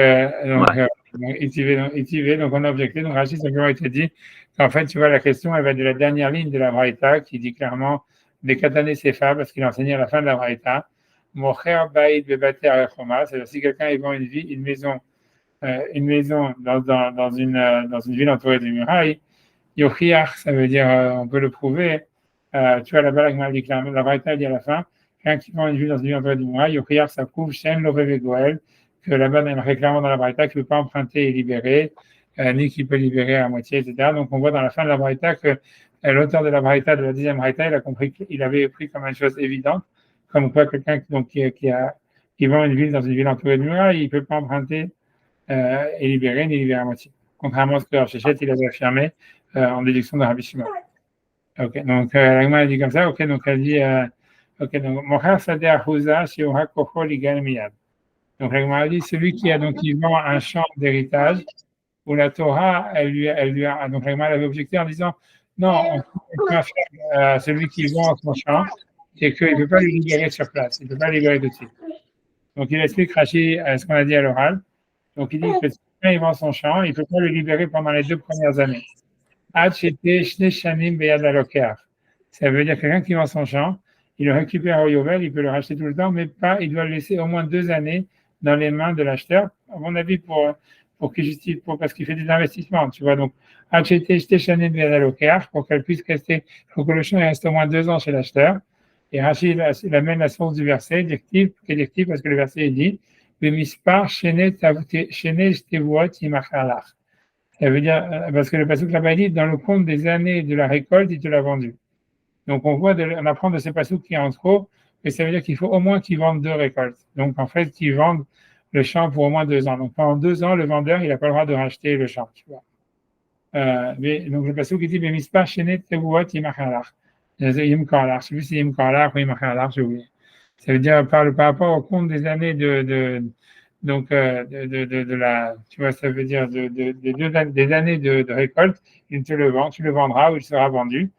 Itivé, donc on a objecté. Donc, Rachid simplement été dit qu'en fait, tu vois, la question, elle va de la dernière ligne de la Braïta, qui dit clairement des katané sefa, parce qu'il enseignait à la fin de la Braïta, Mocher baïd bebater arechoma, c'est-à-dire si quelqu'un vend une maison dans une ville entourée de murailles, Yochiach, ça veut dire, on peut le prouver. Tu vois, là-bas, la Braïta dit à la fin, quelqu'un qui vend une ville dans une ville entourée de murailles, Yochiach, ça prouve, Shem Loreve Goel, que là-bas, il y a clairement dans la Braïta qu'il ne peut pas emprunter et libérer, ni qu'il peut libérer à moitié, etc. Donc, on voit dans la fin de la Braïta que l'auteur de la Braïta, de la deuxième Braïta, il a compris qu'il avait pris comme une chose évidente, comme quoi quelqu'un qui vend une ville dans une ville entourée de murailles, il ne peut pas emprunter et libérer, ni libérer à moitié. Contrairement à ce que Rachid il avait affirmé en déduction de Rabbi Shimon. Ok, donc l'agma dit comme ça. Ok, donc elle dit, ok, donc Mocher Sadeh Ahouza Shiuha Kocho Ligal Miyad. Donc l'agma dit celui qui vend un champ d'héritage où la Torah, elle lui a, donc l'agma avait objecté en disant non, on peut faire celui qui vend son champ, c'est qu'il ne peut pas le libérer sur place, il ne peut pas le libérer de suite. Donc il explique Rachid ce qu'on a dit à l'oral. Donc il dit que si quelqu'un vend son champ, il ne peut pas le libérer pendant les 2 premières années. Ça veut dire que quelqu'un qui vend son champ, il le récupère au Yovel, il peut le racheter tout le temps, mais pas, il doit le laisser au moins 2 années dans les mains de l'acheteur, à mon avis, parce qu'il fait des investissements, tu vois. Donc, pour qu'elle puisse rester, il faut que le champ reste au moins 2 ans chez l'acheteur. Et Rachid, il amène la source du verset, directif, parce que le verset dit, ça veut dire, parce que le pasuk là-bas dit, dans le compte des années de la récolte, il te l'a vendu. Donc on apprend de ces pasuks qui en trop, que ça veut dire qu'il faut au moins qu'ils vendent 2 récoltes. Donc en fait, qu'ils vendent le champ pour au moins 2 ans. Donc pendant 2 ans, le vendeur, il n'a pas le droit de racheter le champ, tu vois. Donc le pasuk il dit, mais mispa shenet tevuot imachalach. Je sais plus si imachalach ou imachalach, j'ai oublié. Ça veut dire par rapport au compte des années de la, tu vois, ça veut dire des années de récolte, il te le vend, tu le vendras ou il sera vendu.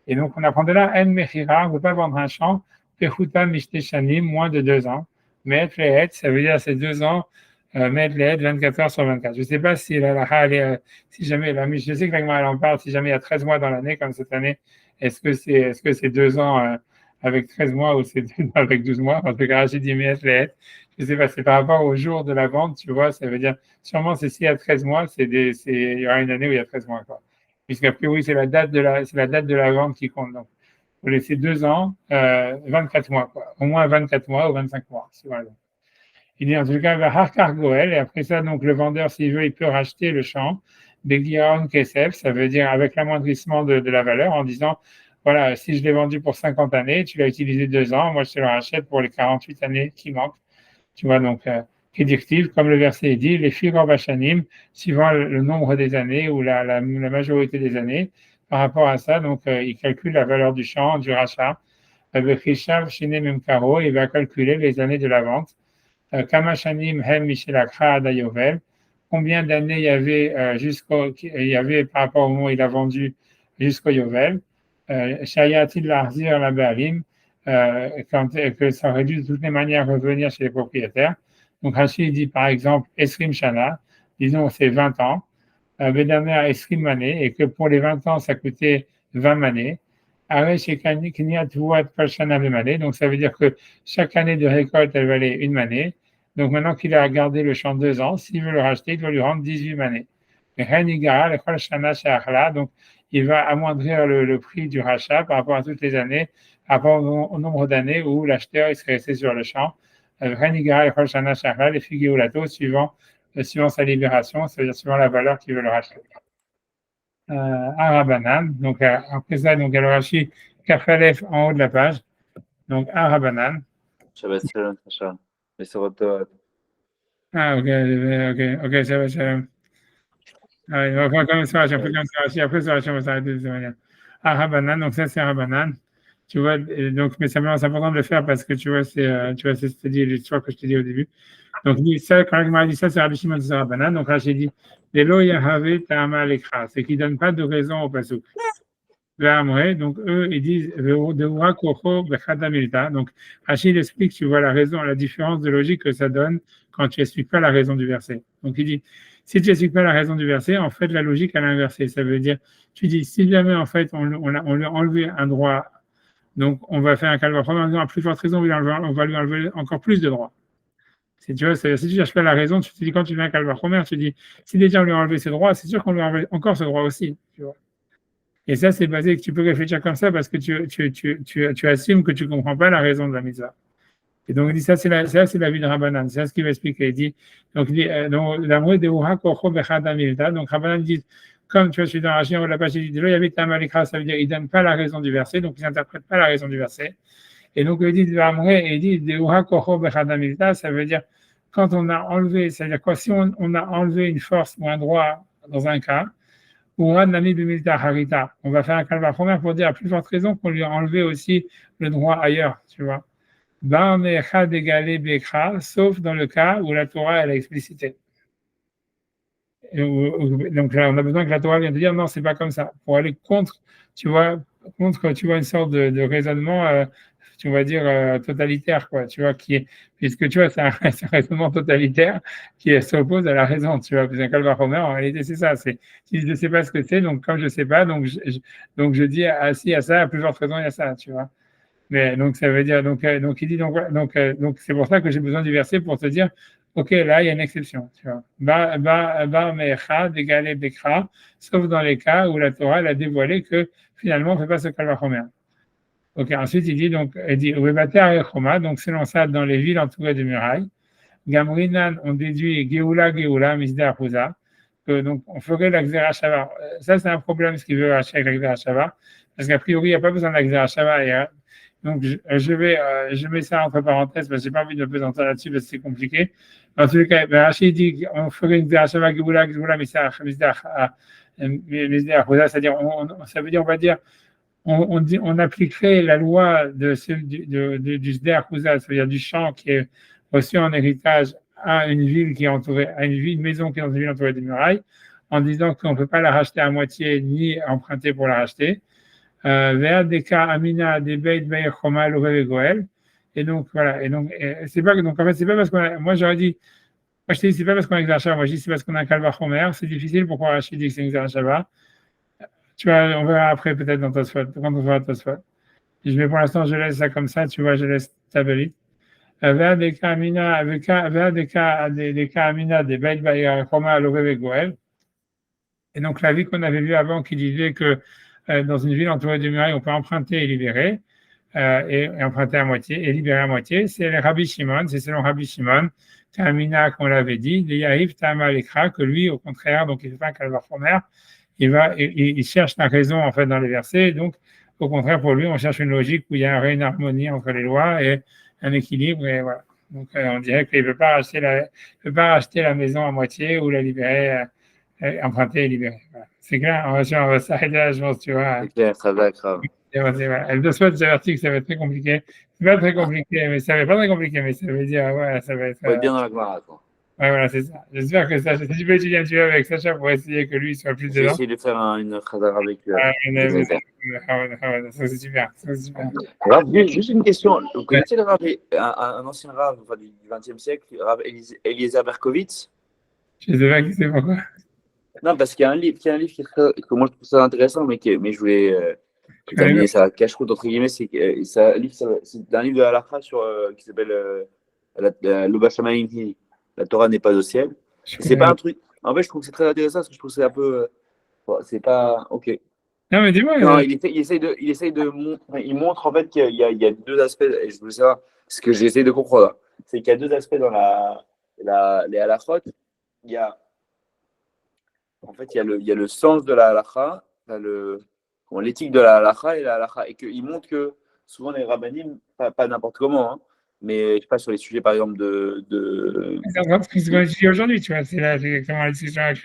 Et donc, on apprend de là, en mechira, on ne peut pas vendre un champ, pechuta mishte shanim, moins de 2 ans. Met lehet, ça veut dire c'est 2 ans, met lehet, 24 heures sur 24. Je ne sais pas si si jamais, je sais que l'agma, elle en parle, si jamais il y a 13 mois dans l'année, comme cette année, est-ce que c'est 2 ans avec 13 mois ou c'est 2 ans avec 12 mois? En tout cas, j'ai dit met lehet. Je ne sais pas, c'est par rapport au jour de la vente, tu vois, ça veut dire, sûrement, c'est s'il y a 13 mois, il y aura une année où il y a 13 mois, quoi. Puisqu'à priori, c'est la date de la vente qui compte. Donc, il faut laisser 2 ans, 24 mois, quoi. Au moins 24 mois ou 25 mois. Voilà. Il dit en tout cas, Harkar Goel, et après ça, donc, le vendeur, s'il veut, il peut racheter le champ. Begiaron Kesef, ça veut dire avec l'amoindrissement de la valeur, en disant, voilà, si je l'ai vendu pour 50 années, tu l'as utilisé 2 ans, moi, je te le rachète pour les 48 années qui manquent. Tu vois, donc, prédictive, comme le verset dit, les Figor Bachanim, suivant le nombre des années ou la majorité des années, par rapport à ça, donc, il calcule la valeur du champ, du rachat. Avec Rishav, Shine Memkaro, il va calculer les années de la vente. Kamashanim, Hem, Michelakra, Adayovel. Combien d'années il y avait par rapport au moment où il a vendu jusqu'au Yovel. Shayatil Larzir, la Barim. Que ça aurait dû de toutes les manières revenir chez les propriétaires. Donc Rachid dit par exemple Esrim Shana, disons c'est 20 ans, Vedamer Esrim Mané, et que pour les 20 ans ça coûtait 20 manées. Donc ça veut dire que chaque année de récolte elle valait 1 manée. Donc maintenant qu'il a gardé le champ 2 ans, s'il veut le racheter, il doit lui rendre 18 manées. Donc il va amoindrir le prix du rachat par rapport à toutes les années, par rapport au nombre d'années où l'acheteur il serait resté sur le champ. Les figues suivant sa libération, c'est-à-dire suivant la valeur qu'il veut le racheter. Arabanan, donc après ça, donc elle Rashi Kafalef en haut de la page. Donc Arabanan. Shabbat Shalom, Sacha. Mais c'est votre. Ah, ok, Shabbat Shalom. On va faire comme ça, après ça, on va s'arrêter de cette manière. Arabanan, donc ça c'est Arabanan. Tu vois, donc, mais c'est important de le faire parce que tu vois, c'est l'histoire que je t'ai dit au début. Donc, ça, quand il m'a dit ça, c'est Rabbi Shimon de Rabbanan. Donc là, j'ai dit, Lelo Yahave Ta'ama Lekra, c'est qu'il ne donne pas de raison au pasuk. Donc eux, ils disent donc Rachid explique, tu vois la raison, la différence de logique que ça donne quand tu expliques pas la raison du verset. Donc il dit, si tu expliques pas la raison du verset, en fait la logique elle est inversée. Ça veut dire, tu dis si jamais en fait on lui a enlevé un droit, donc on va faire un calvaire. En disant à plus forte raison, on va lui enlever encore plus de droits. Si tu vois, si tu cherches pas la raison, tu te dis quand tu viens à calvaire Romer, tu dis si déjà on lui a enlevé ce droit, c'est sûr qu'on lui a enlevé encore ce droit aussi. Tu vois. Et ça, c'est basé que tu peux réfléchir comme ça parce que tu assumes que tu ne comprends pas la raison de la mitzvah. Et donc, il dit ça, c'est la vie de Rabbanan. C'est ça ce qu'il va expliquer. Il dit, donc, il dit, l'amour de Uha Kocho Bechad Amilta. Donc, Rabbanan dit, comme tu vois, je suis dans la Chine, la page, il dit, là, il y avait Tamalekra, ça veut dire, il ne donne pas la raison du verset, donc, il n'interprète pas la raison du verset. Et donc, il dit, il dit, de Uha Kocho Bechad Amilta, ça veut dire, quand on a enlevé, c'est-à-dire quoi, si on a enlevé une force ou un droit dans un cas, on va faire un calvaire première pour dire à plus forte raison qu'on lui a enlevé aussi le droit ailleurs, tu vois. Sauf dans le cas où la Torah elle a explicité. Donc là, on a besoin que la Torah vienne de dire non, c'est pas comme ça. Pour aller contre, tu vois, une sorte de raisonnement, tu vas dire totalitaire, quoi. Tu vois, puisque tu vois, c'est un raisonnement totalitaire qui s'oppose à la raison, tu vois. Puis un calvaire romain, en réalité, c'est ça. Si je ne sais pas ce que c'est, donc comme je ne sais pas, donc je dis si à ça, à plus forte raison, il y a ça, tu vois. Mais donc ça veut dire donc il dit donc c'est pour ça que j'ai besoin du verset pour te dire ok là il y a une exception tu vois mecha d'égaler bekra sauf dans les cas où la Torah elle a dévoilé que finalement on ne fait pas ce calvaire romain. Ok ensuite il dit donc selon ça dans les villes entourées de murailles Gamrinan on déduit geoula misda achuza que donc on ferait la Xera Shava. Ça c'est un problème ce qu'il veut acheter avec la Xera Shava parce qu'a priori il n'y a pas besoin de la Xera Shava. Donc, je mets ça entre parenthèses parce que j'ai pas envie de me pesantir là-dessus parce que c'est compliqué. En tout cas, Rachid dit qu'on ferait une Zerachava Geoula, c'est-à-dire, ça veut dire, on va dire, on appliquerait la loi du Sder Kouza, c'est-à-dire du champ qui est reçu en héritage à une ville qui est entourée, à une maison qui est dans une ville entourée de murailles, en disant qu'on ne peut pas la racheter à moitié ni emprunter pour la racheter. Amina des et donc voilà et donc c'est pas donc en fait c'est pas parce qu'on moi j'aurais dit moi je te dis c'est pas parce qu'on a Xer moi je dis c'est parce qu'on a un calvaire Homer c'est difficile pourquoi Rachid dit que c'est une Xer Shava tu vois on verra après peut-être dans Tosfot quand on verra Tosfot mais pour l'instant je laisse ça comme ça tu vois je laisse Tabelit des cas Amina des cas Amina des Beit Bayar Homer Lorev Goel et donc la vie qu'on avait vue avant qui disait que dans une ville entourée de murailles, on peut emprunter et libérer, et emprunter à moitié et libérer à moitié. C'est le Rabbi Shimon, c'est selon Rabbi Shimon, Kamina, qu'on l'avait dit, les Yahiv Tama Lekra, que lui, au contraire, donc il ne fait pas un calvaire former, il cherche la raison en fait dans les versets, donc au contraire pour lui, on cherche une logique où il y a une harmonie entre les lois et un équilibre, et voilà. Donc on dirait qu'il ne peut pas racheter la maison à moitié ou la libérer. Emprunter et libérer. Voilà. C'est clair, on va s'arrêter là, je pense, tu vois. C'est clair, ça va, grave. Elle doit se avertir que ça va être très compliqué. C'est pas très compliqué, mais ça va être pas très compliqué, mais ça veut dire, ouais, ça va être. On va être bien dans la gloire, quoi. Ouais, voilà, c'est ça. J'espère que Sacha, si tu peux étudier un petit peu avec Sacha pour essayer que lui soit plus J'ai dedans. essayé de faire une khazara avec Ça, c'est super. Ça, c'est super. Juste une question. Vous connaissez le Rav, un ancien Rav du XXe siècle, Rav Eliezer Berkovitz? Je sais pas qui c'est pourquoi. Non, parce qu'il y a un livre que moi je trouve ça intéressant, mais je voulais terminer ça cache-route, entre guillemets. C'est un livre de halakha qui s'appelle Loba Shamayim, la Torah n'est pas au ciel. C'est pas un truc. En fait, je trouve que c'est très intéressant parce que je trouve que c'est un peu. C'est pas. Ok. Non, mais dis-moi. Non, il montre en fait qu'il y a deux aspects, et je voulais savoir ce que j'ai essayé de comprendre. C'est qu'il y a deux aspects dans les halakhot. En fait, il y a le sens de la halakha, l'éthique de la halakha et la halakha. Et qu'il montre que souvent les rabbanim, pas n'importe comment, hein, mais je sais pas, sur les sujets par exemple C'est ce qu'on dit aujourd'hui, tu vois, c'est exactement la discussion avec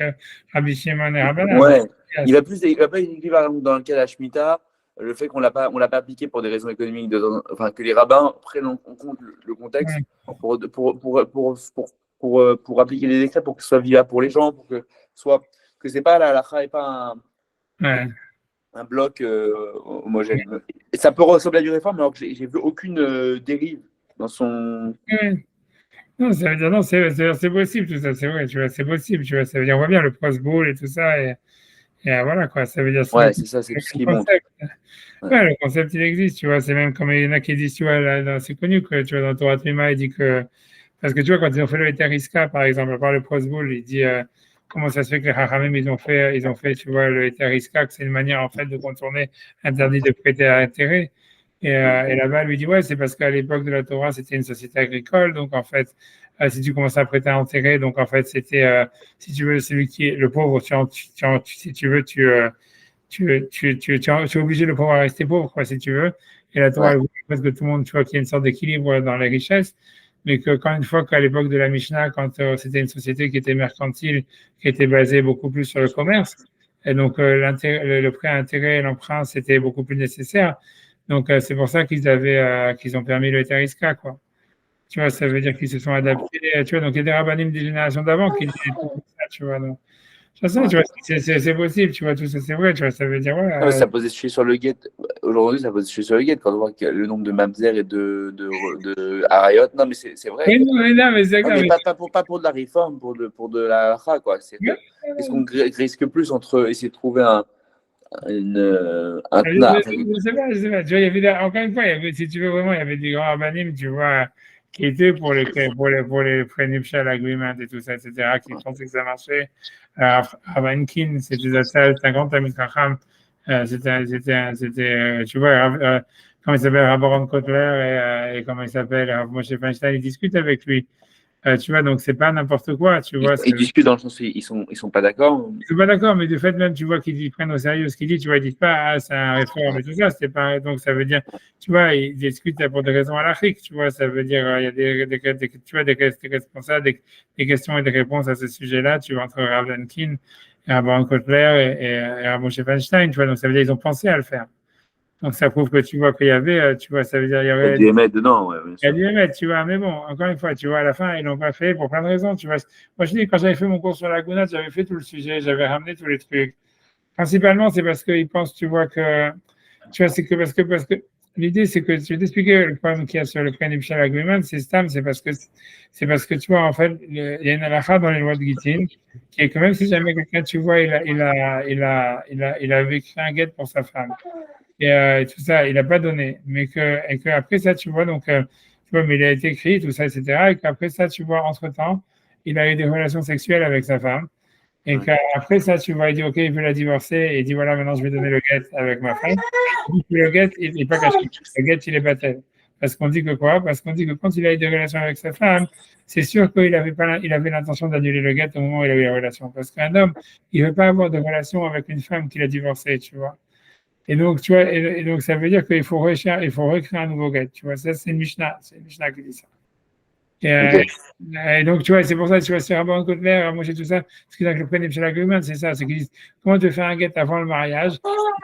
Rabbi Shimon et Rabbanan. Ouais, il va pas expliquer par exemple dans le cas de la Shemitah, le fait qu'on l'a pas appliqué pour des raisons économiques, que les rabbins prennent en compte le contexte pour appliquer les décrets, pour que ce soit vivable pour les gens, que c'est pas la halakha et pas un. Ouais. un bloc homogène. Et ça peut ressembler à du réforme, alors que j'ai vu aucune dérive dans son. Ouais. Non, ça veut dire, non, c'est possible, tout ça, c'est vrai, tu vois, c'est possible, tu vois, ça veut dire, on voit bien le Pro Bowl et tout ça, et voilà, quoi, ça veut dire, Ouais, c'est ça, c'est tout ce le qui montre. concept, Ouais. ouais, le concept, il existe, tu vois, c'est même comme il y en a qui disent, tu vois, c'est connu, que, tu vois, dans Torah Trima, il dit que, parce que tu vois, quand ils ont fait le Eteriska, par exemple, par le Pro Bowl, il dit, comment ça se fait que les Chachamim, ils ont fait, tu vois, le Eteriska, que c'est une manière, en fait, de contourner interdit de prêter à intérêt. Et là-bas, elle lui dit, ouais, c'est parce qu'à l'époque de la Torah, c'était une société agricole. Donc, en fait, si tu commençais à prêter à enterrer, donc, en fait, c'était, si tu veux, celui qui est le pauvre, si tu veux, tu es obligé de pouvoir rester pauvre, quoi, si tu veux. Et la Torah, Ouais. elle voulait presque que tout le monde, tu vois, qu'il y ait une sorte d'équilibre dans les richesses. Mais que quand une fois qu'à l'époque de la Mishnah, quand c'était une société qui était mercantile, qui était basée beaucoup plus sur le commerce, et donc le prêt à intérêt et l'emprunt, c'était beaucoup plus nécessaire. Donc c'est pour ça qu'ils ont permis le Teriska, quoi. Tu vois, ça veut dire qu'ils se sont adaptés. Tu vois, donc il y a des rabbinim des générations d'avant qui disaient tout ça, tu vois. Donc, ça, tu vois, c'est possible, tu vois, tout ça, c'est vrai, tu vois, ça veut dire, ouais, Ah, mais ça posait sujet sur le guet. Aujourd'hui, ça pose sujet sur le guet quand on voit que le nombre de mamzer et de Harayot. Non, mais c'est vrai, mais quoi. non, mais non, mais c'est Non, clair, mais mais, pas pour de la réforme, pour de la halakha, quoi. Est-ce qu'on risque plus entre essayer de trouver un tna, enfin, je sais pas, je sais pas. Tu vois, il y avait encore une fois, il y avait, si tu veux vraiment, il y avait des grands rabbinim, tu vois, qui étaient pour les prenuptial agreement et tout ça, etc., qui pensaient que ça marchait. Ravankin, c'était Zatzal, 50 Talmid Chacham, tu vois, comment il s'appelle, Rabbaron Kotler et comment il s'appelle, Moshe Feinstein, ils discutent avec lui. Tu vois, donc c'est pas n'importe quoi, tu vois. ils discutent dans le sens où ils sont pas d'accord. Je suis pas d'accord, mais de fait, même, tu vois qu'ils prennent au sérieux ce qu'ils disent, tu vois, ils disent pas, ah, c'est un réforme et tout ça, c'était pas, donc ça veut dire, tu vois, ils discutent pour des raisons anarchiques, tu vois, ça veut dire, il y a tu vois, des responsables, des questions et des réponses à ce sujet-là, tu vois, entre Rav Lenkin et Rabban Kotler et Rabban Feinstein, tu vois, donc ça veut dire, ils ont pensé à le faire. Donc ça prouve que tu vois qu'il y avait, tu vois, ça veut dire, il y Il y a aurait du émettre dedans, ouais, bien il y a sûr. du remède, tu vois, mais bon, encore une fois, tu vois, à la fin, ils l'ont pas fait pour plein de raisons, tu vois. Moi, je dis, quand j'avais fait mon cours sur la Gounod, j'avais fait tout le sujet, j'avais ramené tous les trucs. Principalement, c'est parce qu'ils pensent, tu vois, tu vois, c'est que parce que l'idée, c'est que je vais t'expliquer le problème qu'il y a sur le prenuptial agreement, c'est parce que, tu vois, en fait, il y a une halakha dans les lois de Gittin, qui est que même si jamais quelqu'un, tu vois, il avait écrit un guet pour sa femme, et tout ça, il n'a pas donné. Et que après ça, tu vois, donc, tu vois, mais il a été écrit, tout ça, etc. Et qu'après ça, tu vois, entre-temps, il a eu des relations sexuelles avec sa femme. Et Ouais. qu'après ça, tu vois, il dit, OK, il veut la divorcer. Et il dit, voilà, maintenant, je vais donner le guet avec ma femme. Il dit que le guet, il n'est pas caché. Le guet, il est baptême. Parce qu'on dit que quoi? Parce qu'on dit que quand il a eu des relations avec sa femme, c'est sûr qu'il avait pas, il avait l'intention d'annuler le guet au moment où il a eu la relation. Parce qu'un homme, il ne veut pas avoir de relation avec une femme qu'il a divorcée, tu vois. Et donc, tu vois, et donc ça veut dire qu'il faut il faut recréer un nouveau guet. Tu vois, ça, c'est une Mishnah qui dit ça. Et, Ok. et donc, tu vois, c'est pour ça, tu vois, c'est Rabban Kotler, moi j'ai tout ça, ce qu'ils appellent le Prenuptial Agreement, c'est ça, c'est qu'ils disent, comment te faire un guet avant le mariage,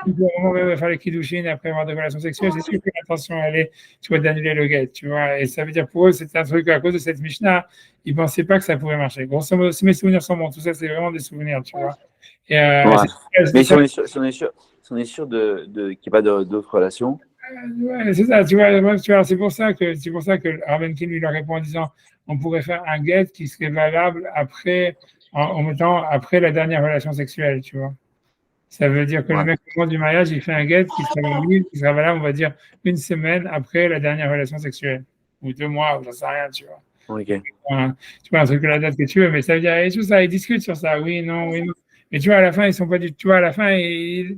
au moment où on va faire les kiddushin et après avoir des relations sexuelles, c'est sûr que l'intention, elle est, tu vois, d'annuler le guet, tu vois, et ça veut dire pour eux, c'était un truc, à cause de cette Mishnah, ils pensaient pas que ça pouvait marcher. Grosso modo, si mes souvenirs sont bons, tout ça, c'est vraiment des souvenirs, tu vois. Et Ouais. c'est Mais si ça. on est sûr, si on est sûr qu'il n'y a pas d'autres relations. Ouais, c'est ça, tu vois, c'est pour ça que Ravenkin lui leur répond en disant on pourrait faire un get qui serait valable après, en mettant après la dernière relation sexuelle, tu vois. Ça veut dire que le Ouais. mec, au moment du mariage, il fait un get qui sera valable, on va dire, une semaine après la dernière relation sexuelle. Ou 2 mois, ou j'en sais rien, tu vois. Ok. Tu vois, un truc que la date que tu veux, mais ça veut dire, et tout ça, ils discutent sur ça, oui, non, oui, non. Mais tu vois, à la fin, ils sont pas du tu vois, à la fin,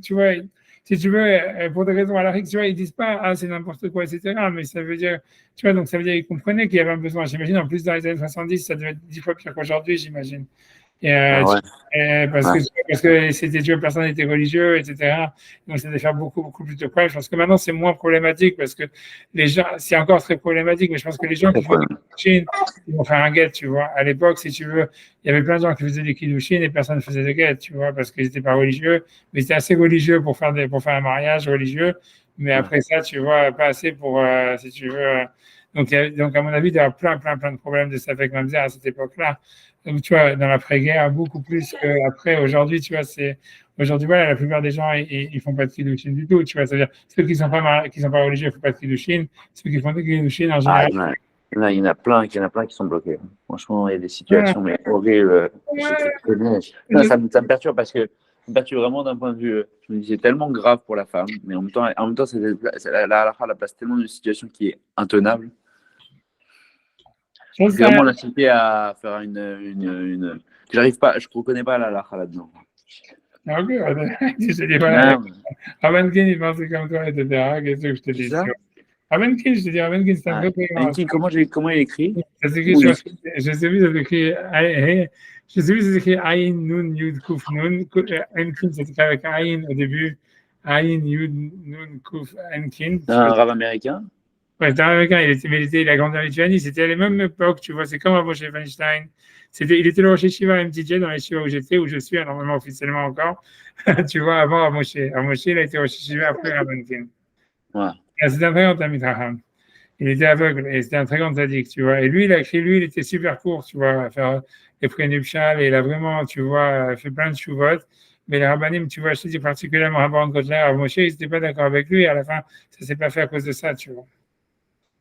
tu vois, si tu veux, pour des raisons à la règle, tu vois, ils disent pas, ah, c'est n'importe quoi, etc. Mais ça veut dire, tu vois, donc ça veut dire qu'ils comprenaient qu'il y avait un besoin. J'imagine, en plus, dans les années 70, ça devait être 10 fois pire qu'aujourd'hui, j'imagine. Et, Ah ouais. parce Ouais. que c'était, tu vois, personne n'était religieux, etc. Donc, ça devait faire beaucoup, beaucoup plus de problèmes. Je pense que maintenant, c'est moins problématique parce que les gens, c'est encore très problématique, mais je pense que les gens Très qui font des problème. kiddushin, ils vont faire un guet, tu vois. À l'époque, si tu veux, il y avait plein de gens qui faisaient des kiddushin et personne ne faisait des guets, tu vois, parce qu'ils n'étaient pas religieux, mais ils étaient assez religieux pour faire un mariage religieux. Mais Ouais. après ça, tu vois, pas assez pour, si tu veux. Donc, à mon avis, il y a plein de problèmes de ça avec Mamzer à cette époque-là. Donc, tu vois, dans l'après-guerre, beaucoup plus qu'après. Aujourd'hui, tu vois, Aujourd'hui, voilà, la plupart des gens, ils font pas de kiddushin du tout, tu vois. C'est-à-dire, ceux qui sont pas religieux, ils font pas de kiddushin. Ceux qui font de kiddushin, en Ah, général, il y en a plein qui sont bloqués. Franchement, il y a des voilà. situations mais horribles. Je te Ouais, connais. Non, ça me perturbe parce que ça me perturbe vraiment d'un point de vue. Je me dis, c'est tellement grave pour la femme, mais en même temps, la halakha la place tellement d'une situation qui est intenable. je Je suis sais. vraiment incité à faire une... J'arrive pas, je ne reconnais pas la halakha là-dedans. Ok, je dis, voilà, Non, Ravenkin, il pensait comme toi, etc. Qu'est-ce que je te c'est dis? ça. Ravenkin, je te dis, Ravenkin, c'est un Ah, vrai président. Enki, comment il écrit? Ça s'écrit Où il sur, écrit? je sais plus, ça s'écrit, je sais plus, ça s'écrit Ayin, Nun, Yud, Kuf, Nun. Enkin, ça s'écrit avec Ayin au début. Ayin, Yud, Nun, Kuf, Enkin. Un rave américain? Ouais, c'était un américain, il a grandi en Lituanie, c'était à la même époque, tu vois, c'est comme avant chez Weinstein. Il était le Rosh Yeshiva MTJ dans les Yeshiva où j'étais, où je suis, normalement officiellement encore. Tu vois, avant à Moshe. À Moshe, il a été Rosh Yeshiva après Rabbankin. Ouais. C'était un très grand Talmid Chacham. Il était aveugle et c'était un très grand sadique, tu vois. Et lui, il a écrit, lui, il était super court, tu vois, à faire les prénuptiales et il a vraiment, tu vois, fait plein de chouvot. Mais les rabbanim, tu vois, je te dis particulièrement Rabban Kotler, à Moshe, ils n'étaient pas d'accord avec lui et à la fin, ça s'est pas fait à cause de ça, tu vois.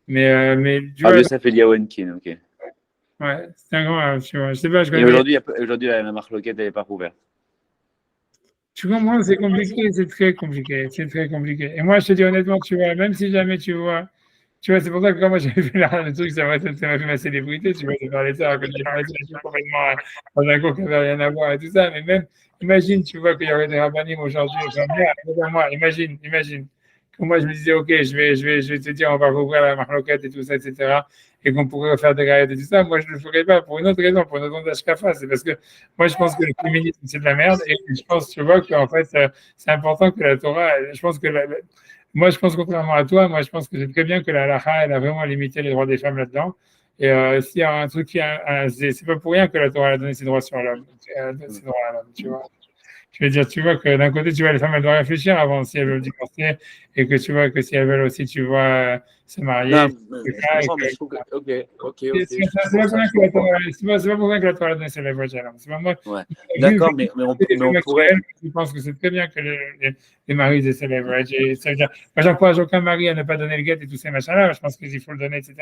Mais tu Ah, vois, Yosef Eliawenkin, ok. ouais, c'est un grand, tu vois. Je sais pas, je Et connais. aujourd'hui, la marloquette, elle n'est pas ouverte. Tu comprends, c'est compliqué, c'est très compliqué, c'est très compliqué. Et moi, je te dis honnêtement, tu vois, même si jamais tu vois, c'est pour ça que quand moi j'avais fait le truc, ça m'a fait ma célébrité, tu vois, de parler de ça, que j'ai parlé de ça complètement dans un cours qui n'avait rien à voir et tout ça. Mais même, imagine, tu vois, qu'il y aurait des rabbinim aujourd'hui, comme moi, imagine. Que moi, je me disais, OK, je vais te dire, on va rouvrir la marloquette et tout ça, etc. Et qu'on pourrait refaire des gaillettes et tout ça. Moi, je ne le ferais pas pour une autre raison, pour une autre raison d'Ashkafa. C'est parce que moi, je pense que le féminisme, c'est de la merde. Et je pense, tu vois, qu'en fait, c'est important que la Torah, je pense que moi, je pense contrairement à toi, moi, je pense que c'est très bien que la halakha, elle a vraiment limité les droits des femmes là-dedans. Et s'il y a un truc c'est pas pour rien que la Torah a donné ses droits sur l'homme, ses droits à l'homme, tu vois. Je veux dire, tu vois que d'un côté, tu vois, les femmes, elles doivent réfléchir avant si elles veulent divorcer et que tu vois que si elles veulent aussi, tu vois, se marier, Non, je comprends, mais je trouve que. Ok, je c'est trouve pas que pour ça. rien Je que la comprends. Torah, c'est pas pour rien que la Torah a donné ses voix à l'homme. C'est pas moi, Ouais. vu D'accord, mais les on femmes pourrait. actuelles, je pense que c'est très bien que les maris aient ses leverage. Et ça veut dire, moi, j'encourage aucun mari à ne pas donner le guet et tous ces machins-là. Je pense qu'il faut le donner, etc.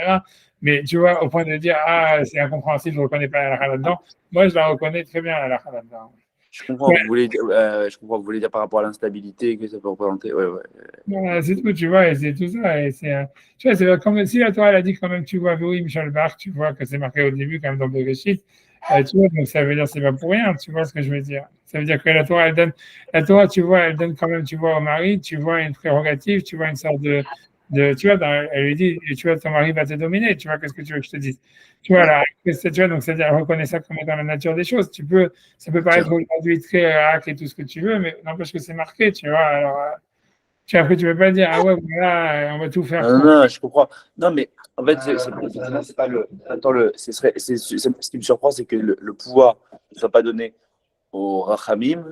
Mais tu vois, au point de dire, ah, c'est incompréhensible, je ne reconnais pas la halakha là-dedans. Moi, je la reconnais très bien, la halakha là-dedans. Je comprends, Ouais, vous voulez dire, je comprends, vous voulez dire par rapport à l'instabilité que ça peut représenter. Ouais, ouais. voilà, c'est tout, tu vois, et c'est tout ça. Et tu vois, c'est comme si la Torah, elle a dit quand même, tu vois, oui, Michel Bach, tu vois, que c'est marqué au début, quand même, dans Bereshit. Tu vois, donc ça veut dire, c'est pas pour rien, tu vois ce que je veux dire. Ça veut dire que la Torah, la Torah, tu vois, elle donne quand même, tu vois, au mari, tu vois, une prérogative, tu vois, une sorte tu vois, elle lui dit, tu vois, ton mari va te dominer, tu vois, qu'est-ce que tu veux que je te dise? Tu vois, Ouais, là, tu vois, donc c'est-à-dire, reconnaît ça comme étant la nature des choses. Ça peut c'est paraître vrai. aujourd'hui très et tout ce que tu veux, mais n'empêche que c'est marqué, tu vois. Alors, après, tu ne peux pas dire, ah ouais, voilà, on va tout faire Non, pour. non, je comprends. Non, mais en fait, effectivement, c'est pas le. Attends, ce qui me surprend, c'est que le pouvoir ne soit pas donné au Rachamim,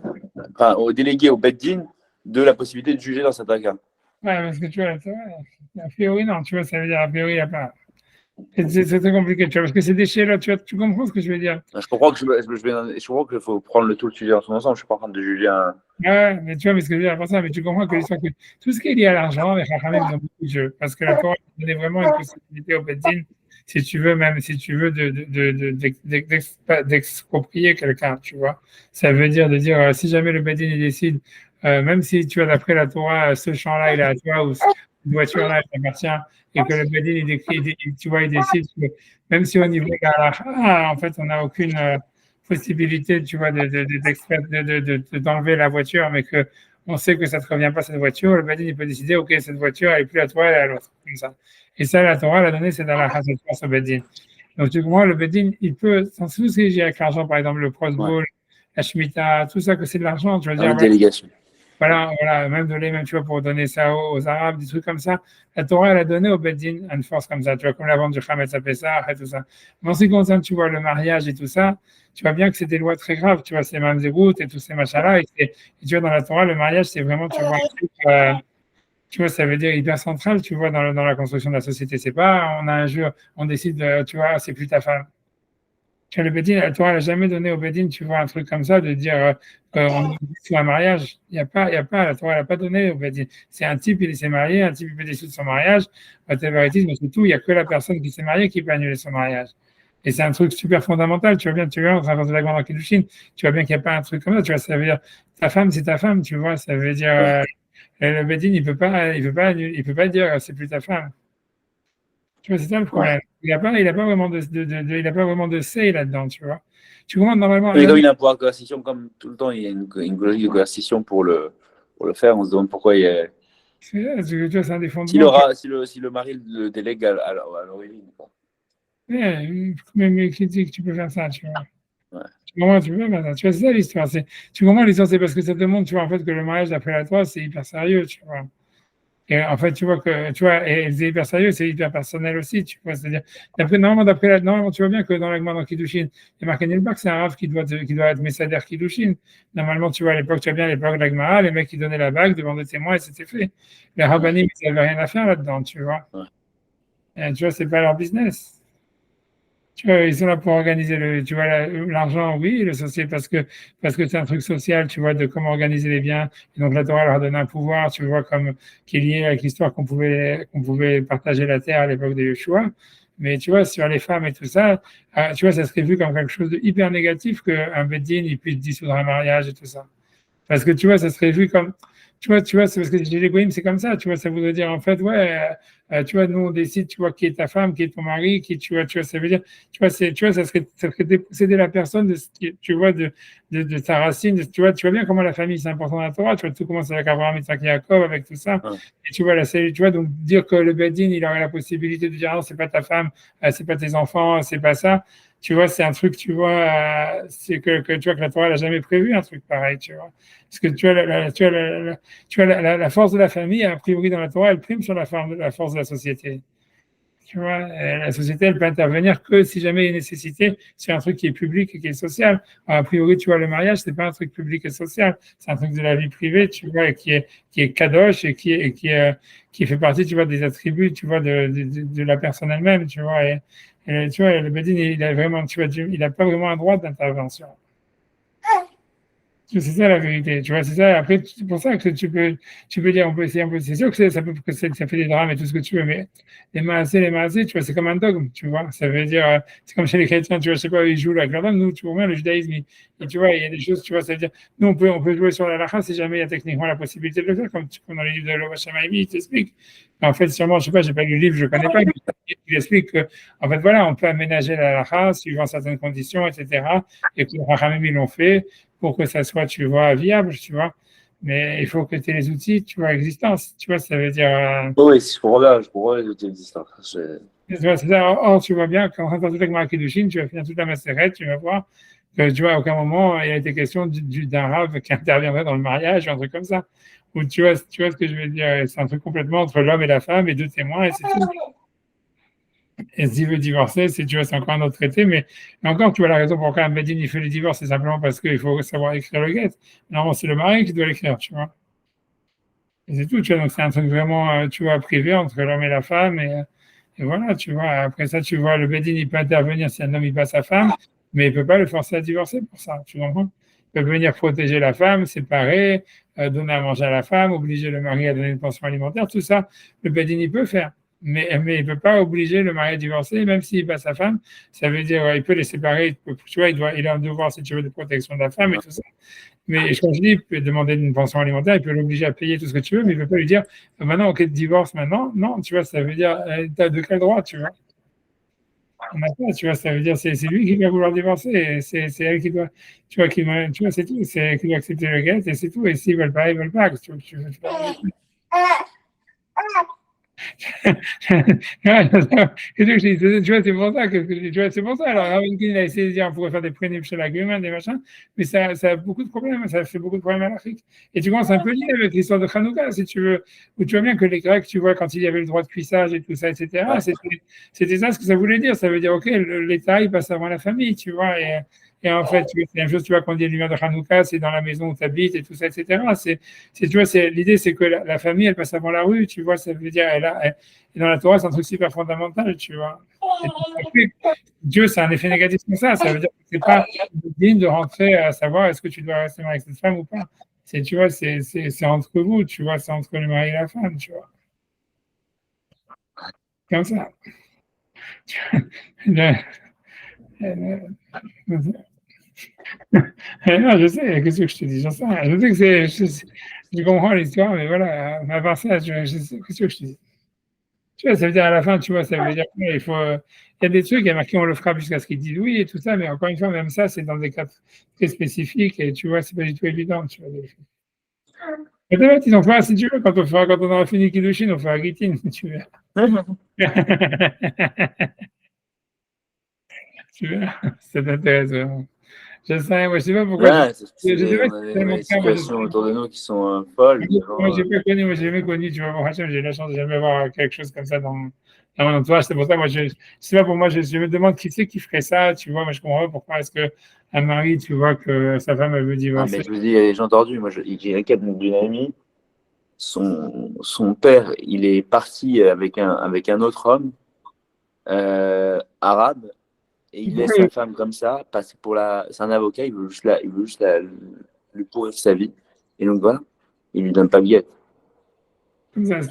enfin, aux délégués, au Beddin, de la possibilité de juger dans certains cas. Ouais, parce que tu vois, a priori, non, tu vois, ça veut dire, a priori, il n'y a pas. C'est très compliqué, tu vois, parce que ces déchets-là, tu comprends ce que je veux dire. Je comprends que je comprends qu'il faut prendre tout le sujet en son ensemble. Je suis pas en train de juger un. Ouais, mais tu vois, mais ce que je veux dire, pour ça, mais tu comprends que l'histoire, que tout ce qui est lié à l'argent, les Chachamim, ils ont beaucoup de jeux. Parce que la Torah donnait vraiment une possibilité au Beddin, si tu veux, même si tu veux, d'exproprier quelqu'un, tu vois. Ça veut dire de dire, si jamais le Beddin, il décide, même si tu as d'après la Torah, ce champ-là, il est à toi, ou cette voiture-là, elle t'appartient, et que le Beddin, il décrit, tu vois, il décide que même si au niveau de la halakha, en fait, on n'a aucune possibilité, tu vois, d'enlever la voiture, mais que on sait que ça ne te revient pas cette voiture, le Badin, il peut décider, OK, cette voiture, elle n'est plus à toi, elle est à l'autre, comme ça. Et ça, la Torah l'a donné, c'est dans la Chazot au Badin. Donc, tu comprends, le Badin, il peut, sans tout ce qui est avec l'argent, par exemple, le Ouais, Prosbol, la Shemitah, tout ça, que c'est de l'argent, tu vas dire, une voilà, délégation. voilà, même donner, même, tu vois, pour donner ça aux Arabes, des trucs comme ça. La Torah, elle a donné au Beddin une force comme ça, tu vois, comme la vente du Hametz à Pessah et tout ça. Mais en ce qui concerne, tu vois, le mariage et tout ça, tu vois bien que c'est des lois très graves, tu vois, c'est même des routes et tous ces machins-là. Et tu vois, dans la Torah, le mariage, c'est vraiment, tu vois, un truc, tu vois, ça veut dire hyper central, tu vois, dans la construction de la société. C'est pas, on a un jeu, on décide, tu vois, c'est plus ta femme. Tu vois, le Bedin, la Torah n'a jamais donné au Bedin, tu vois, un truc comme ça, de dire qu'on est sur un mariage. Il y a pas, la Torah n'a pas donné au Bedin. C'est un type, il s'est marié, un type, il peut dissoudre son mariage. Whatever it is, mais surtout, il n'y a que la personne qui s'est mariée qui peut annuler son mariage. Et c'est un truc super fondamental. Tu vois, on traverse de la grande Kiddushin, tu vois bien qu'il n'y a pas un truc comme ça. Tu vois, ça veut dire, ta femme, c'est ta femme, tu vois. Ça veut dire, le Bedin, il peut pas dire, c'est plus ta femme. Tu vois, c'est ça le Ouais. problème. Il a pas vraiment il a pas vraiment de say là-dedans, tu vois. Tu comprends, normalement, Mais comme il a un pouvoir de coercition, comme tout le temps, il y a une logique de coercition pour le faire, on se demande pourquoi il y a. tu vois, c'est un des fondements. Si le mari le délègue à l'origine. Mais critique, tu peux faire ça, tu vois. Ouais. Tu comprends, tu peux faire ça. Tu vois, c'est ça l'histoire. Tu comprends l'histoire, c'est parce que ça te montre, tu vois, en fait, que le mariage d'après la Torah, c'est hyper sérieux, tu vois. Et en fait, et c'est hyper sérieux, c'est hyper personnel aussi, tu vois. C'est-à-dire, normalement, tu vois bien que dans la Gemara dans Kiddushin, il y a marqué nulle part que c'est un rave qui doit être Messader Kiddushin. Normalement, tu vois, à l'époque, tu vois bien, à l'époque de la Gemara, les mecs qui donnaient la bague devant des témoins et c'était fait. Les Rabbanim, ils n'avaient rien à faire là-dedans, tu vois. Ouais. Et, tu vois, c'est pas leur business. Tu vois, ils sont là pour organiser tu vois, l'argent, oui, le social, parce que c'est un truc social, tu vois, de comment organiser les biens. Et donc, la Torah leur donne un pouvoir, tu vois, comme, qui est lié avec l'histoire qu'on pouvait partager la terre à l'époque de Yeshua. Mais tu vois, sur les femmes et tout ça, tu vois, ça serait vu comme quelque chose de hyper négatif qu'un Beddin, il puisse dissoudre un mariage et tout ça. Parce que tu vois, ça serait vu comme. Tu vois, c'est parce que chez les Goïms, c'est comme ça. Tu vois, ça voudrait dire, en fait, ouais, tu vois, nous, on décide, tu vois, qui est ta femme, qui est ton mari, tu vois, ça veut dire, tu vois, ça serait déposséder la personne de, tu vois, de sa racine. Tu vois bien comment la famille, c'est important dans la Torah. Tu vois, tout commence avec Abraham, Isaac et Jacob, avec tout ça. Ouais. Et tu vois, tu vois, donc, dire que le Bedin, il aurait la possibilité de dire, non, c'est pas ta femme, c'est pas tes enfants, c'est pas ça. Tu vois, c'est un truc, tu vois, c'est tu vois, que la Torah n'a jamais prévu un truc pareil, tu vois. Parce que tu vois, la force de la famille, a priori dans la Torah, elle prime sur la force de la société. Tu vois, la société, elle peut intervenir que si jamais il y a une nécessité sur un truc qui est public et qui est social. Alors, a priori, tu vois, le mariage, c'est pas un truc public et social, c'est un truc de la vie privée, tu vois, et qui est kadosh et qui fait partie, tu vois, des attributs, tu vois, de la personne elle-même, tu vois. Et tu vois, le Bedin, il a vraiment, tu vois, il a pas vraiment un droit d'intervention. C'est ça la vérité, tu vois, c'est ça. Après, c'est pour ça que tu peux dire, on peut essayer un peu. C'est sûr que ça fait des drames et tout ce que tu veux, mais les maasés, tu vois, c'est comme un dogme, tu vois. Ça veut dire, c'est comme chez les chrétiens, tu vois, je sais pas, ils jouent la grande, nous, tu vois, bien, le judaïsme, tu vois, il y a des choses, tu vois, ça veut dire, nous, on peut jouer sur la lacha si jamais il y a techniquement la possibilité de le faire, comme dans les livres de Lova Shamaimi, il t'explique. En fait, sûrement, je sais pas, j'ai pas lu le livre, je connais pas, mais il explique que, en fait, voilà, on peut aménager la lacha suivant certaines conditions, etc. Et que les Rachamim, ils l'ont fait pour que ça soit, tu vois, viable, tu vois. Mais il faut que tu aies les outils, tu vois, existants. Tu vois, ça veut dire. Oui, je comprends les outils existants. Tu vois, c'est ça. Or, tu vois bien, quand on rentre avec Marc Kiddushin, tu vas finir toute la macérette, tu vas voir que, tu vois, à aucun moment, il a été question d'un rave qui interviendrait dans le mariage ou un truc comme ça. Ou tu vois ce que je veux dire. C'est un truc complètement entre l'homme et la femme et deux témoins et c'est tout. Et s'il veut divorcer, tu vois, c'est encore un autre traité, mais encore, tu vois, la raison pour laquelle un Bedin, il fait le divorce, c'est simplement parce qu'il faut savoir écrire le get. Normalement, c'est le mari qui doit l'écrire, tu vois. Et c'est tout, tu vois, donc c'est un truc vraiment, tu vois, privé entre l'homme et la femme, et voilà, tu vois. Après ça, tu vois, le Bedin, il peut intervenir si un homme, il bat sa femme, mais il peut pas le forcer à divorcer pour ça, tu comprends? Il peut venir protéger la femme, séparer, donner à manger à la femme, obliger le mari à donner une pension alimentaire, tout ça, le Bedin, il peut faire. Mais il ne peut pas obliger le mari à divorcer, même s'il bat sa femme. Ça veut dire il peut les séparer. Tu vois, il a un devoir, si tu veux, de protection de la femme et tout ça. Mais comme je dis, il peut demander une pension alimentaire, il peut l'obliger à payer tout ce que tu veux, mais il ne peut pas lui dire maintenant, ok, divorce maintenant. Non, tu vois, ça veut dire de quel droit, tu vois. On n'a pas, tu vois, ça veut dire c'est lui qui va vouloir divorcer, et c'est elle qui doit, tu vois, c'est tout, c'est elle qui doit accepter le guet, et c'est tout. Et s'ils veulent pas, ils veulent pas. Tu vois, c'est pour ça tu vois, c'est pour ça. Alors, Rav il a essayé de dire on pourrait faire des prénims chez la Gueman, des machins, mais ça a beaucoup de problèmes, ça fait beaucoup de problèmes à l'Afrique. Et tu commences un peu lié avec l'histoire de Hanouka, si tu veux, où tu vois bien que les Grecs, tu vois, quand il y avait le droit de cuissage et tout ça, etc., c'était ça ce que ça voulait dire. Ça veut dire, OK, l'État, il passe avant la famille, tu vois, et en fait, c'est la même chose, tu vois, quand on dit lumière de Hanouka, c'est dans la maison où tu habites et tout ça, etc. Tu vois, l'idée, c'est que la famille, elle passe avant la rue, tu vois, ça veut dire, et dans la Torah, c'est un truc super fondamental, tu vois. Après, Dieu, c'est un effet négatif comme ça veut dire que c'est pas digne de rentrer à savoir est-ce que tu dois rester avec cette femme ou pas. Tu vois, c'est entre vous, tu vois, c'est entre le mari et la femme, tu vois. Comme ça. Non, je sais, qu'est-ce que je te dis, j'en sais rien. Je sais que je comprends l'histoire, mais voilà, à part ça, je sais, qu'est-ce que je te dis. Tu vois, ça veut dire à la fin, tu vois, ça veut dire qu'il faut. Il y a des trucs, il y a marqué on le fera jusqu'à ce qu'ils disent oui et tout ça, mais encore une fois, même ça, c'est dans des cas très spécifiques et tu vois, c'est pas du tout évident. Tu vois, et peut-être ils ont fait, si tu veux, quand on aura fini Kiddushin, on fera Gitin, si tu veux. Tu vois, ça t'intéresse vraiment. Je sais, moi, je sais pas pourquoi. Ouais, Je sais pas on si a c'est mon des frère, moi, je situations autour de nous qui sont folles. moi, j'ai pas connu, moi, j'ai jamais connu, tu vois, bon, Hachem, j'ai eu la chance de jamais voir quelque chose comme ça dans mon entourage. C'est pour ça, moi, je sais pas, pour moi, je me demande qui c'est qui ferait ça, tu vois, moi, je comprends pas pourquoi est-ce que un mari, tu vois, que sa femme, elle veut Ah, mais divorcer. je vous dis, il y a des gens tordus. Moi, j'ai un cas d'une amie. Son père, il est parti avec un autre homme arabe et il laisse sa femme comme ça parce que c'est un avocat, il veut juste lui pourrir sa vie. Et donc voilà, il lui donne pas de guette. Comme ça, c'est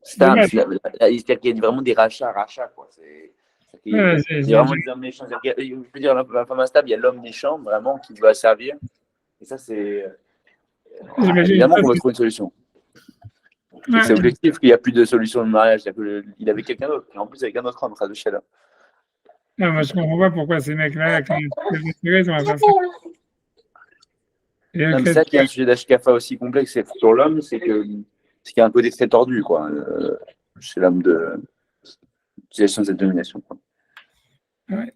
C'est dommage. c'est-à-dire qu'il y a vraiment des rachats, quoi. Ouais, Il y a vraiment des hommes méchants. Je veux dire, la femme instable, il y a l'homme méchant, vraiment, qui doit servir. Et ça, j'imagine évidemment ça, qu'on va trouver une solution. C'est ouais. objectif qu'il n'y a plus de solution de mariage. Il avait quelqu'un d'autre. Et en plus, avec un autre homme, de Shalom. Non, moi, je comprends pas pourquoi ces mecs-là, quand ils ont faire ça. Et Non, mais c'est ça qui est un sujet d'Ashkafa aussi complexe sur l'homme, c'est qu'il y a un côté très tordu, quoi, chez l'homme de l'utilisation de cette domination. Quoi. ouais.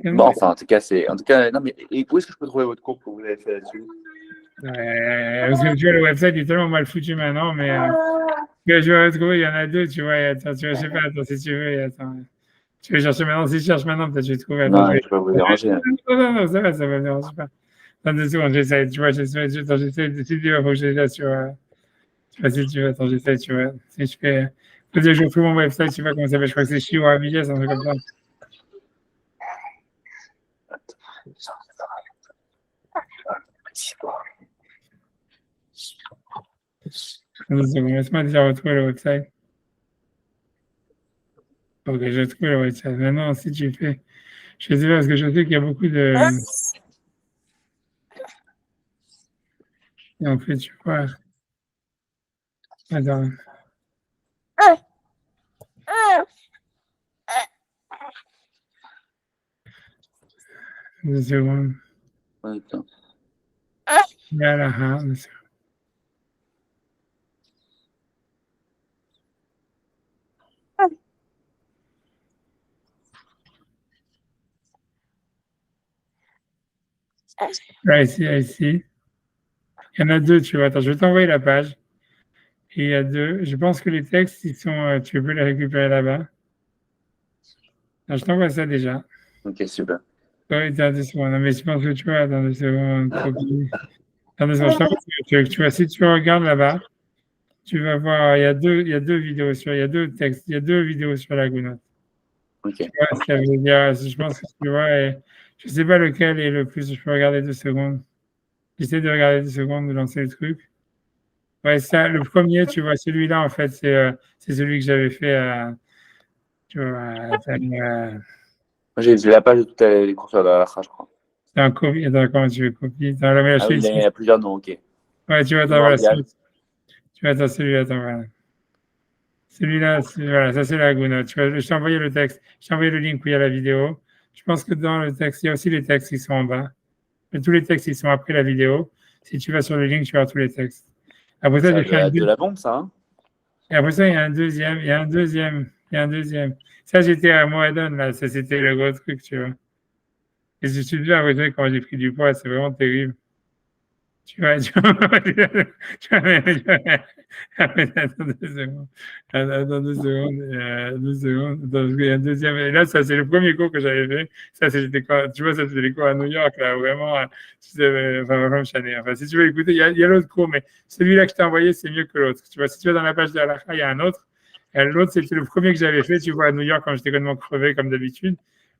Bon, enfin, en tout cas, non, mais et où est-ce que je peux trouver votre cours que vous avez fait là-dessus? Parce que tu vois, le website est tellement mal foutu maintenant, mais je vais retrouver, il y en a deux, tu vois, attends, tu vois, je sais pas, attends, si tu veux, attends. Tu veux chercher maintenant, si je cherche maintenant, peut-être je vais trouver, attends, Non, je ne vais pas vous déranger. Non, ça va me déranger pas. Dans 2 secondes, j'essaie, tu vois, j'essaie, si tu veux, faut que j'essaie sur, tu vois, si tu veux, attends, j'essaie, tu vois, si je fais, faut dire que je trouve mon website, tu vois comment ça s'appelle, je crois que c'est Chiwa Abidjas, un truc comme ça. Dans 2 secondes, laisse-moi déjà retrouver le website. Ok, j'ai trouvé le website. Maintenant, si tu fais, je sais pas, parce que je sais qu'il y a beaucoup de, et en fait, tu vois, attends. 2 secondes. Attends. Voilà, là, ici. Il y en a deux, tu vois. Attends, je vais t'envoyer la page. Et il y a deux. Je pense que les textes, ils sont, tu peux les récupérer là-bas. Je t'envoie ça déjà. Ok, super. Oui, attends 2 secondes. Non, mais je pense que tu vois, attends 2 secondes, copie. Attends 2 secondes, je t'envoie ce truc. Tu vois, si tu regardes là-bas, tu vas voir, il y a deux vidéos il y a deux textes, il y a deux vidéos sur la Gounod. Ok. Tu vois ce que ça veut dire? Je pense que tu vois, et je sais pas lequel est le plus. Je peux regarder 2 secondes. J'essaie de regarder 2 secondes, de lancer le truc. Ouais, ça, le premier, tu vois, celui-là, en fait, c'est celui que j'avais fait, tu vois, Moi, j'ai la page de toutes les courseurs de la je crois. c'est un copie. Attends, comment tu veux copier? Attends, là, mais Ah oui, il y a plusieurs noms, ok. ouais, tu vois, attends, voilà, tu vois, attends, celui-là, attends, voilà. Celui-là, voilà, ça, c'est la Gouna. Tu vois, je t'ai envoyé le texte, je t'ai envoyé le link où il y a la vidéo. Je pense que dans le texte, il y a aussi les textes qui sont en bas. Mais tous les textes, ils sont après la vidéo. Si tu vas sur le link, tu vas tous les textes. Après ça, Ça j'ai fait un doit être de la bombe, ça, hein? Et après ça, il y a un deuxième, il y a un deuxième, il y a un deuxième. Ça, j'étais à Moadon, là, ça, c'était le gros truc, tu vois. Et je suis déjà arrêté quand j'ai pris du poids, c'est vraiment terrible. Tu vois, attends 2 secondes. Attends 2 secondes, 2 secondes. Attends, parce qu'il y a un deuxième. Et là, ça, c'est le premier cours que j'avais fait. Ça, c'était quoi, tu vois, ça, c'était les cours à New York, là, vraiment, tu sais, enfin, vraiment chané. Enfin, si tu veux écouter, il y a l'autre cours, mais celui-là que je t'ai envoyé, c'est mieux que l'autre. Tu vois, si tu vas dans la page de Halakha, il y a un autre. L'autre, c'était le premier que j'avais fait, tu vois, à New York, quand j'étais complètement crevé, comme d'habitude,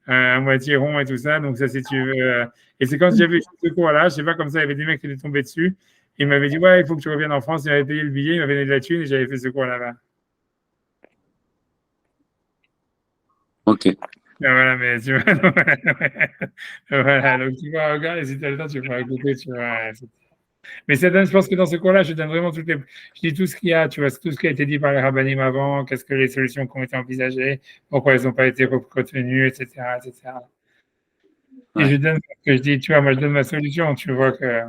à moitié rond et tout ça. Donc, ça, si tu veux. Et c'est quand j'avais fait ce cours-là, je sais pas, comme ça, il y avait des mecs qui étaient tombés dessus. Ils m'avaient dit, ouais, il faut que tu reviennes en France. Ils m'avaient payé le billet, ils m'avaient donné de la thune et j'avais fait ce cours là-bas. Ok. Voilà, mais tu vois, voilà, donc tu vois, regarde, et si tu as le temps, tu pourras écouter, tu vois. Mais je pense que dans ce cours-là, je donne vraiment je dis tout ce qu'il y a, tu vois, tout ce qui a été dit par les rabbinim avant, qu'est-ce que les solutions qui ont été envisagées, pourquoi elles n'ont pas été retenues, etc., etc. Et Ouais. je donne ce que je dis, tu vois, moi, je donne ma solution, tu vois que,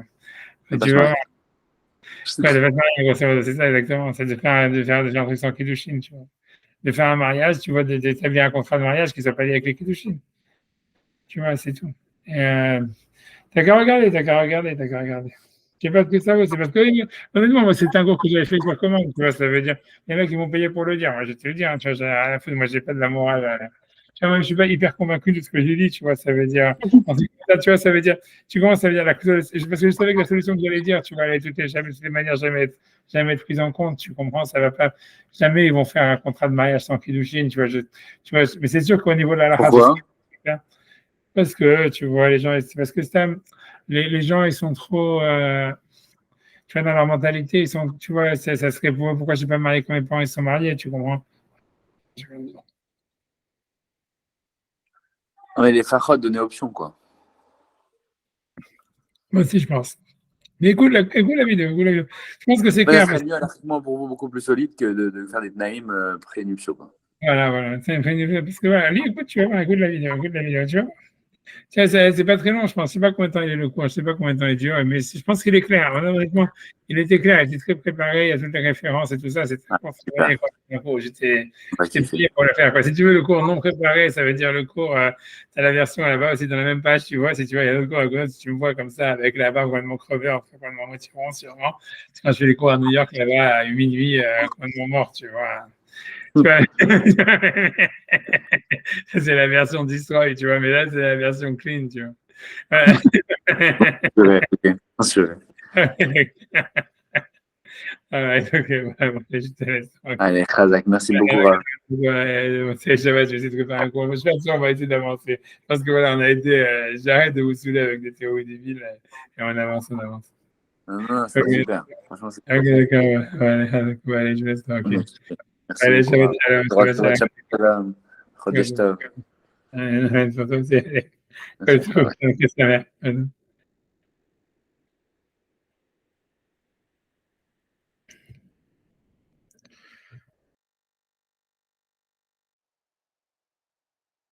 C'est tu vachement vois, ouais, de façon, grosso modo, c'est ça exactement, c'est de faire un truc sans kiddushin, tu vois. De faire un mariage, tu vois, d'établir un contrat de mariage qui ne soit pas lié avec les kiddushin. Tu vois, c'est tout. Et, t'as qu'à regarder, t'as qu'à regarder, t'as qu'à regarder. Je sais pas ce que ça vaut, c'est parce que, honnêtement, moi, c'était un cours que j'avais fait sur commande, tu vois, ça veut dire, il y en a qui m'ont payé pour le dire, moi, je vais te le dire, hein, tu vois, j'ai rien à foutre, moi, j'ai pas de la morale. Tu vois, moi, je suis pas hyper convaincu de ce que j'ai dit, tu vois, ça veut dire, en tout cas, tu vois, ça veut dire, tu commences à dire, parce que je savais que la solution que j'allais dire, tu vois, elle était jamais, de toutes les manières, jamais être prise en compte, tu comprends, ça va pas, jamais ils vont faire un contrat de mariage sans kiddushin, tu vois, tu vois, mais c'est sûr qu'au niveau de la halakha, Pourquoi? parce que, tu vois, les gens, parce que les gens, ils sont trop, tu vois, dans leur mentalité, ils sont, tu vois, ça serait pourquoi je ne suis pas marié quand mes parents ils sont mariés, tu comprends? Non, mais les Fachot donnaient option, quoi. Moi aussi, je pense. Mais écoute la vidéo, écoute la vidéo. Je pense que c'est Mais ça clair. serait mieux, anarchiquement, pour vous, beaucoup plus solide que de faire des Tnaïm prénuptiaux, quoi. Voilà. C'est parce que voilà, écoute, tu vas voir, écoute la vidéo, tu vois. Tiens, c'est pas très long, je pense. Je sais pas combien de temps il est le cours, je sais pas combien de temps il dure, mais je pense qu'il est clair. Honnêtement, il était clair, il était très préparé, il y a toutes les références et tout ça. C'est très Ah, super. contrôlé. J'étais On va kiffer. payé pour le faire. Si tu veux, le cours non préparé, ça veut dire le cours, tu as la version là-bas aussi dans la même page, tu vois. Si tu vois, il y a d'autres cours à gauche, si tu me vois comme ça, avec la barbe complètement crevée, en fait, complètement motivant, sûrement. C'est quand je fais les cours à New York, là-bas, à minuit, complètement mort, tu vois. Tu vois, c'est la version destroy, tu vois, mais là, c'est la version clean, tu vois. Ok, rassuré. Alright, ok, je te laisse. Okay. Allez, Khazak, merci beaucoup. C'est Shabbat, je vais essayer de préparer un cours. Je pense qu'on va essayer d'avancer. Parce que voilà, on a été. J'arrête de vous saouler avec des théories débiles et on avance. Non, c'est super. Franchement, c'est Ok, d'accord. Allez, je laisse tranquille. Merci Allez, beaucoup. Shabbat shalom. Chodesh Tov. Allez, Merci. qu'est-ce que ça va?